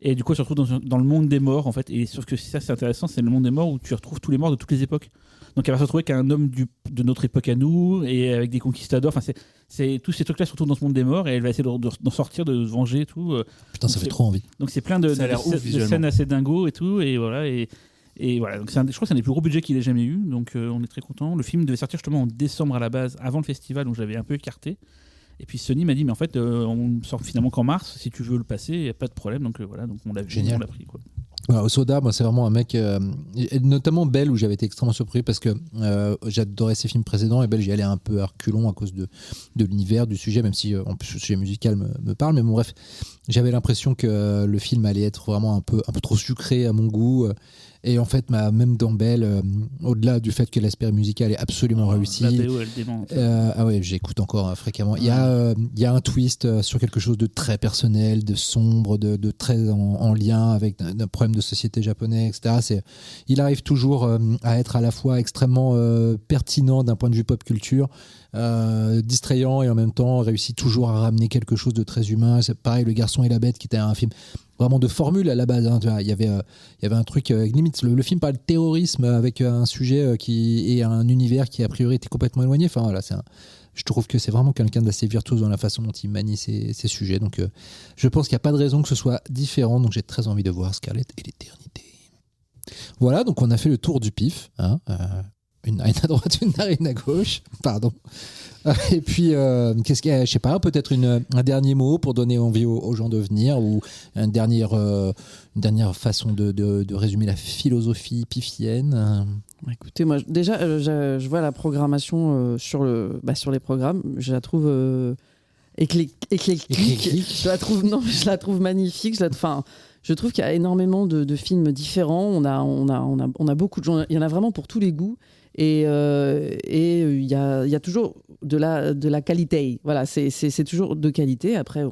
Et du coup, elle se retrouve dans le monde des morts, en fait. Et sauf que ça, c'est intéressant, c'est le monde des morts où tu retrouves tous les morts de toutes les époques. Donc elle va se retrouver qu'un homme de notre époque à nous, et avec des conquistadors. Enfin, c'est tous ces trucs-là se retrouvent dans ce monde des morts, et elle va essayer d'en sortir, de se venger et tout. Putain, ça fait trop envie. Donc c'est plein de scènes assez dingo et tout, et voilà. Et voilà, donc je crois que c'est un des plus gros budgets qu'il ait jamais eu, donc on est très content. Le film devait sortir justement en décembre à la base, avant le festival, donc j'avais un peu écarté. Et puis Sony m'a dit, mais en fait, on sort finalement qu'en mars, si tu veux le passer, il n'y a pas de problème. Donc voilà, donc on l'a vu, on l'a pris, quoi. Au Soda, moi, c'est vraiment un mec, notamment Belle, où j'avais été extrêmement surpris parce que j'adorais ses films précédents, et Belle, j'y allais un peu à reculons à cause de l'univers, du sujet, même si en plus le sujet musical me parle. Mais bon, bref, j'avais l'impression que le film allait être vraiment un peu trop sucré à mon goût. Et en fait, même dans Belle, au-delà du fait que l'aspect musical est absolument réussi. La BO, elle dément. Ah ouais, j'écoute encore fréquemment. Il y a un twist sur quelque chose de très personnel, de sombre, de très en lien avec un problème de société japonais, etc. Il arrive toujours à être à la fois extrêmement pertinent d'un point de vue pop culture, distrayant et en même temps réussit toujours à ramener quelque chose de très humain. C'est pareil, Le Garçon et la Bête, qui était un film vraiment de formule à la base. Hein, tu vois. Il y avait un truc, limite, le film parle de terrorisme avec un sujet et un univers qui a priori était complètement éloigné. Enfin voilà, je trouve que c'est vraiment quelqu'un d'assez virtuose dans la façon dont il manie ses sujets. Donc je pense qu'il n'y a pas de raison que ce soit différent. Donc j'ai très envie de voir Scarlett et l'éternité. Voilà, donc on a fait le tour du pif. Hein, une narine à droite, une narine à gauche. Pardon. Et puis, qu'est-ce qu'il y a, je sais pas, peut-être un dernier mot pour donner envie aux gens de venir, ou une dernière façon de résumer la philosophie pifienne. Écoutez, moi, déjà, je vois la programmation sur les programmes. Je la trouve éclectique. Je la trouve magnifique. Je trouve qu'il y a énormément de films différents. On a beaucoup de gens. Il y en a vraiment pour tous les goûts. Et il y a toujours de la qualité. Voilà, c'est toujours de qualité. Après,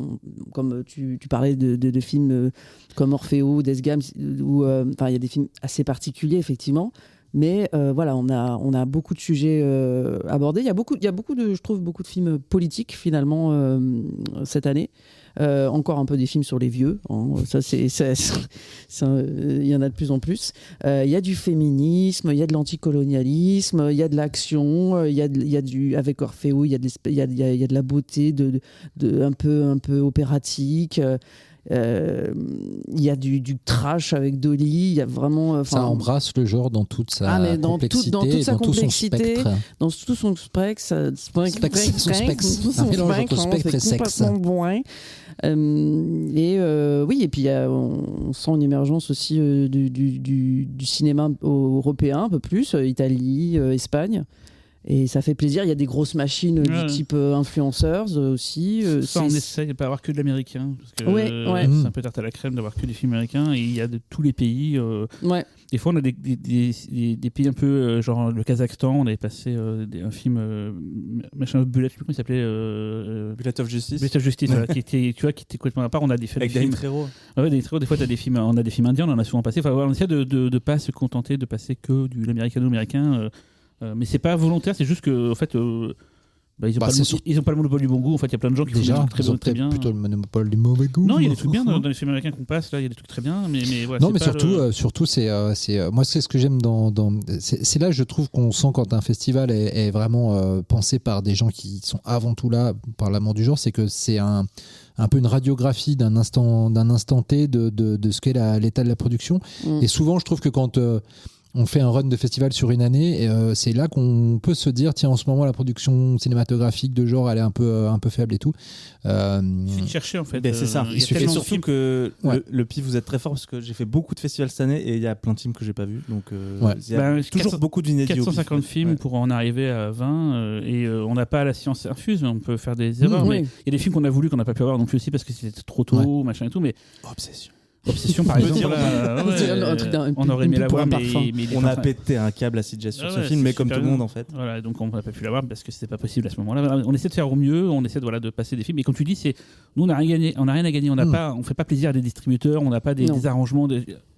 comme tu parlais de films comme Orfeo, Death Game, où il y a des films assez particuliers, effectivement. Mais voilà, on a beaucoup de sujets abordés. Il y a beaucoup de, je trouve, beaucoup de films politiques, finalement, cette année. Encore un peu des films sur les vieux, hein. Il y en a de plus en plus. Il y a du féminisme, il y a de l'anticolonialisme, il y a de l'action, il y a du, avec Orfeo, il y a de la beauté un peu opératique. Il y a du trash avec Dolly, il y a vraiment. Ça embrasse le genre dans toute sa complexité, dans toute sa complexité, dans tout son spectre, c'est complètement bourrin. Et puis on sent une émergence aussi du cinéma européen, un peu plus, Italie, Espagne. Et ça fait plaisir. Il y a des grosses machines du type influencers aussi. On essaye de pas avoir que de l'américain. Parce que c'est un peu tarte à la crème d'avoir que des films américains. Et il y a de tous les pays. Des fois, on a des pays un peu genre le Kazakhstan. On avait passé un film Bullet, comment il s'appelait Bullet of Justice. Bullet of Justice, voilà, qui était complètement à part. On a des films avec Danny Trejo. Des fois, t'as des films. On a des films indiens. On en a souvent passé. Enfin, on essaie de pas se contenter de passer que de l'américano-américain. Mais c'est pas volontaire, c'est juste que en fait, ils ont pas le monopole du bon goût. En fait, il y a plein de gens qui font des trucs très bien. Plutôt le monopole du mauvais goût. Non, il y a des trucs bien dans les films américains qu'on passe. Là, il y a des trucs très bien. Mais voilà, non, mais surtout, c'est moi, c'est ce que j'aime c'est là, je trouve qu'on sent quand un festival est vraiment pensé par des gens qui sont avant tout là par l'amour du genre, c'est que c'est un peu une radiographie d'un instant T de ce qu'est l'état de la production. Et souvent, je trouve que quand on fait un run de festival sur une année, et c'est là qu'on peut se dire, tiens, en ce moment la production cinématographique de genre elle est un peu faible et tout. Il suffit de chercher en fait. C'est ça. Il suffit surtout que le PIF, vous êtes très fort parce que j'ai fait beaucoup de festivals cette année et il y a plein de films que j'ai pas vus, donc il y a toujours beaucoup d'inédits. 450 films pour en arriver à 20 et on n'a pas la science infuse, mais on peut faire des erreurs. Mais il y a des films qu'on a voulu qu'on n'a pas pu avoir non plus aussi parce que c'était trop tôt, machin et tout. Mais Obsession par exemple, on aurait aimé l'avoir, mais on a pété un câble à CJ sur ce film, mais comme tout le monde en fait. Voilà, donc on n'a pas pu l'avoir parce que c'était pas possible à ce moment-là. On essaie de faire au mieux, on essaie de passer des films. Et comme tu dis, nous on n'a rien à gagner, on fait pas plaisir à des distributeurs, on n'a pas des arrangements.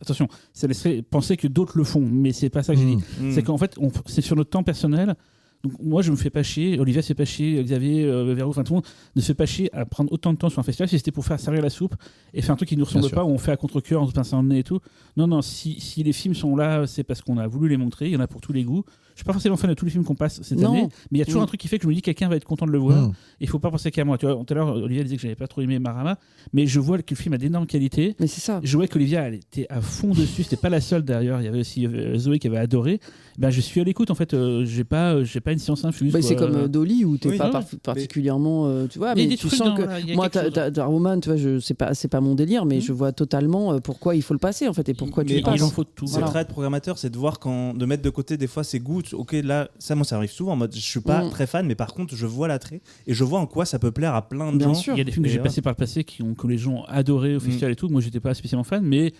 Attention, ça laisserait penser que d'autres le font, mais c'est pas ça que j'ai dit. C'est qu'en fait, c'est sur notre temps personnel. Donc moi je me fais pas chier, Olivia se fait pas chier, Xavier, Véro, enfin tout le monde ne se fait pas chier à prendre autant de temps sur un festival si c'était pour faire servir la soupe et faire un truc qui nous ressemble pas, où on fait à contre-cœur, on se pince en nez et tout. Non, si les films sont là, c'est parce qu'on a voulu les montrer, il y en a pour tous les goûts. Je suis pas forcément fan de tous les films qu'on passe cette année, mais il y a toujours un truc qui fait que je me dis quelqu'un va être content de le voir. Il faut pas penser qu'à moi. Tu vois, tout à l'heure Olivia disait que j'avais pas trop aimé Marama, mais je vois que le film a d'énormes qualités. Mais c'est ça. Je vois qu'Olivia elle était à fond dessus, c'était pas la seule d'ailleurs, il y avait aussi Zoé qui avait adoré. Je suis à l'écoute en fait, j'ai pas une science infuse. C'est comme Dolly où t'es pas particulièrement tu vois, mais tu sens que moi Darwoman, tu vois, c'est pas mon délire, mais je vois totalement pourquoi il faut le passer en fait et pourquoi tu le passes. Il en faut tout. C'est très programmateur, c'est de voir de mettre de côté des fois ses goûts. Ok, là ça moi ça arrive souvent en mode je suis pas très fan, mais par contre je vois l'attrait et je vois en quoi ça peut plaire à plein de gens. Il y a des films que j'ai passés par le passé que les gens ont adoré au festival et tout. Moi j'étais pas spécialement fan, mais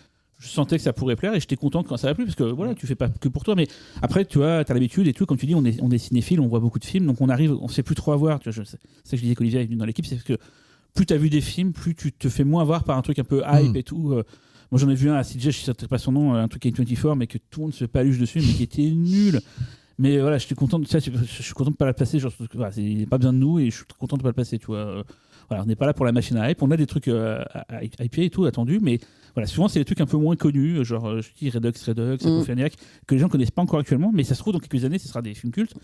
je sentais que ça pourrait plaire et j'étais content quand ça a plu parce que voilà, tu fais pas que pour toi, mais après tu vois, t'as l'habitude et tout, comme tu dis, on est cinéphile, on voit beaucoup de films, donc on sait plus trop avoir. Tu vois, c'est ça que je disais qu'Olivier est venu dans l'équipe, c'est que plus t'as vu des films, plus tu te fais moins avoir par un truc un peu hype et tout. Moi j'en ai vu un à CJ, je sais pas son nom, un truc qui est 24, mais que tout le monde se paluche dessus, mais qui était nul. Mais voilà, j'étais content je suis content de pas la placer, genre voilà, il n'y a pas besoin de nous et je suis content de pas le passer, tu vois. Voilà, on n'est pas là pour la machine à hype, on a des trucs à hyper et tout attendus, mais voilà, souvent c'est des trucs un peu moins connus, genre je dis Redux, Apophyniac, que les gens connaissent pas encore actuellement, mais ça se trouve dans quelques années ce sera des films cultes.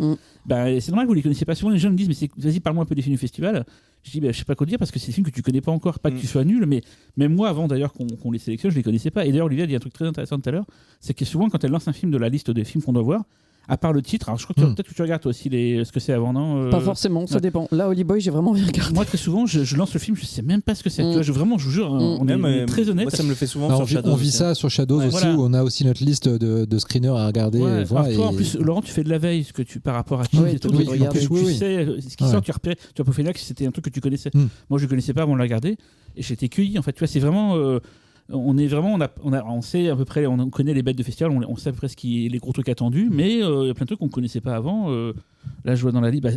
Bah, c'est normal que vous les connaissiez pas. Souvent les gens me disent mais vas-y parle-moi un peu des films du festival. Je dis je sais pas quoi dire parce que c'est des films que tu connais pas encore, pas que tu sois nul, mais même moi avant d'ailleurs qu'on les sélectionne je les connaissais pas. Et d'ailleurs Olivia dit un truc très intéressant tout à l'heure, c'est que souvent quand elle lance un film de la liste des films qu'on doit voir, à part le titre, alors je crois que peut-être que tu regardes toi aussi ce que c'est avant, non Pas forcément, ça dépend. Là, Holy Boy, j'ai vraiment rien regardé. Moi, très souvent, je lance le film, je sais même pas ce que c'est. Tu vois, je vous jure, on est très honnête. Moi, ça me le fait souvent Alors, sur Shadows. on vit ça sur Shadows aussi, voilà. où on a aussi notre liste de screeners à regarder. Ouais, et voir, toi, en plus, Laurent, tu fais de la veille, ce que tu par rapport à qui Ouais, et tout. oui, Donc, regarde, tu oui. sais ce qui sort, tu repères. Tu vois, Apophyniac, c'était un truc que tu connaissais. Moi, je le connaissais pas avant de le regarder, et j'étais cueilli. En fait, tu vois, c'est vraiment. On sait à peu près, on connaît les bêtes de festival, on sait à peu près les gros trucs attendus, mais il y a plein de trucs qu'on ne connaissait pas avant. Là, je vois dans la liste,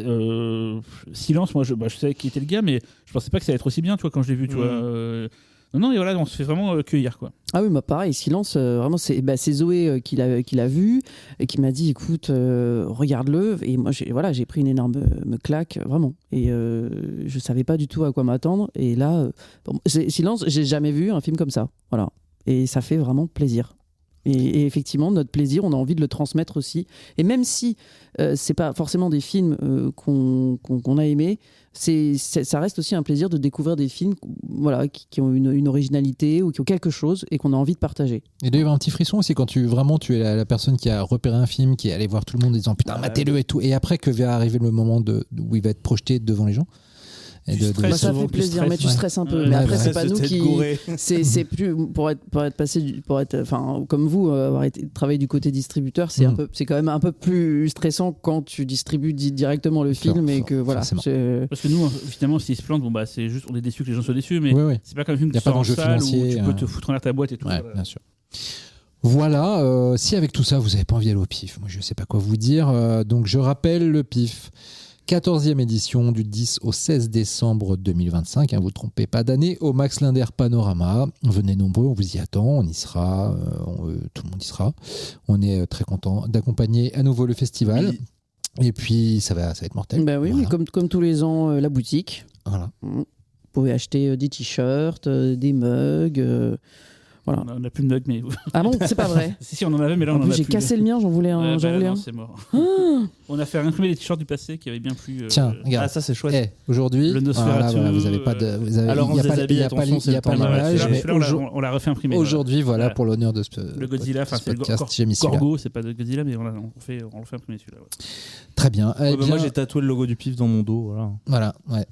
Silence, moi je savais qui était le gars, mais je pensais pas que ça allait être aussi bien, tu vois, quand je l'ai vu, tu vois. Non, et voilà, on se fait vraiment cueillir, quoi. Ah oui, bah pareil, Silence, vraiment, c'est Zoé qui l'a vu et qui m'a dit, écoute, regarde-le. Et moi, j'ai pris une énorme claque, vraiment. Et je savais pas du tout à quoi m'attendre. Et là, Silence, j'ai jamais vu un film comme ça. Voilà. Et ça fait vraiment plaisir. Et effectivement, notre plaisir, on a envie de le transmettre aussi. Et même si c'est pas forcément des films qu'on a aimés, ça reste aussi un plaisir de découvrir des films voilà, qui ont une originalité ou qui ont quelque chose et qu'on a envie de partager. Et d'ailleurs, un petit frisson aussi quand tu es la personne qui a repéré un film, qui est allé voir tout le monde en disant putain, matez-le et tout. Et après que va arriver le moment où il va être projeté devant les gens. Bah, ça fait plaisir, mais tu stresses un peu. Mais après, c'est pas nous qui. C'est plus pour être enfin comme vous, avoir travaillé du côté distributeur, c'est quand même un peu plus stressant quand tu distribues directement le film et que voilà. Parce que nous, finalement, s'ils se plantent, c'est juste, on est déçus que les gens soient déçus, mais c'est pas comme un film qui sort en salle où tu peux te foutre en l'air ta boîte et tout. Ouais, bien sûr. Voilà, si avec tout ça vous n'avez pas envie d'aller au PIF, moi je sais pas quoi vous dire, donc je rappelle le PIF. 14e édition du 10 au 16 décembre 2025, vous ne trompez pas d'année, au Max Linder Panorama. Venez nombreux, on vous y attend, on y sera, tout le monde y sera. On est très content d'accompagner à nouveau le festival. Oui. Et puis ça va être mortel. Bah oui, voilà. Mais comme tous les ans, la boutique. Voilà. Vous pouvez acheter des t-shirts, des mugs. Voilà. On n'a plus de mugs, mais. Ah bon, c'est pas vrai. Si, on en avait, mais là on en a plus. J'ai cassé le mien, j'en voulais un. Non, c'est mort. On a fait imprimer les t-shirts du passé qui avaient bien plu. Tiens, regarde. Ah, ça c'est chouette. Aujourd'hui, le Nosferatu. Voilà, vous n'avez pas de. Alors on il n'y a pas l'image, mais on l'a refait imprimer. Aujourd'hui, voilà, pour l'honneur de ce le Godzilla, enfin c'est le Gorgo, c'est pas de Godzilla, mais on le fait imprimer celui-là. Très bien. Moi j'ai tatoué le logo du PIF dans mon dos, voilà. Ouais.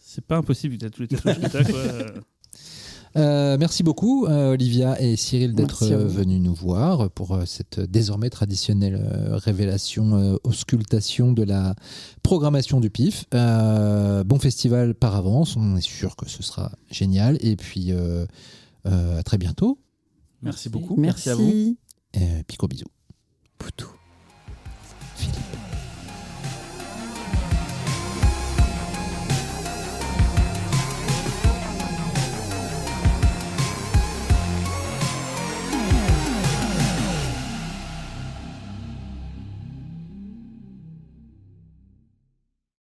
C'est pas impossible, tu as tous les tatouages que tu as, quoi. Merci beaucoup Olivia et Cyril d'être venus nous voir pour cette désormais traditionnelle révélation, auscultation de la programmation du PIF. Bon festival par avance, on est sûr que ce sera génial et puis à très bientôt. Merci beaucoup. Merci à vous. Pico bisous. Poutou.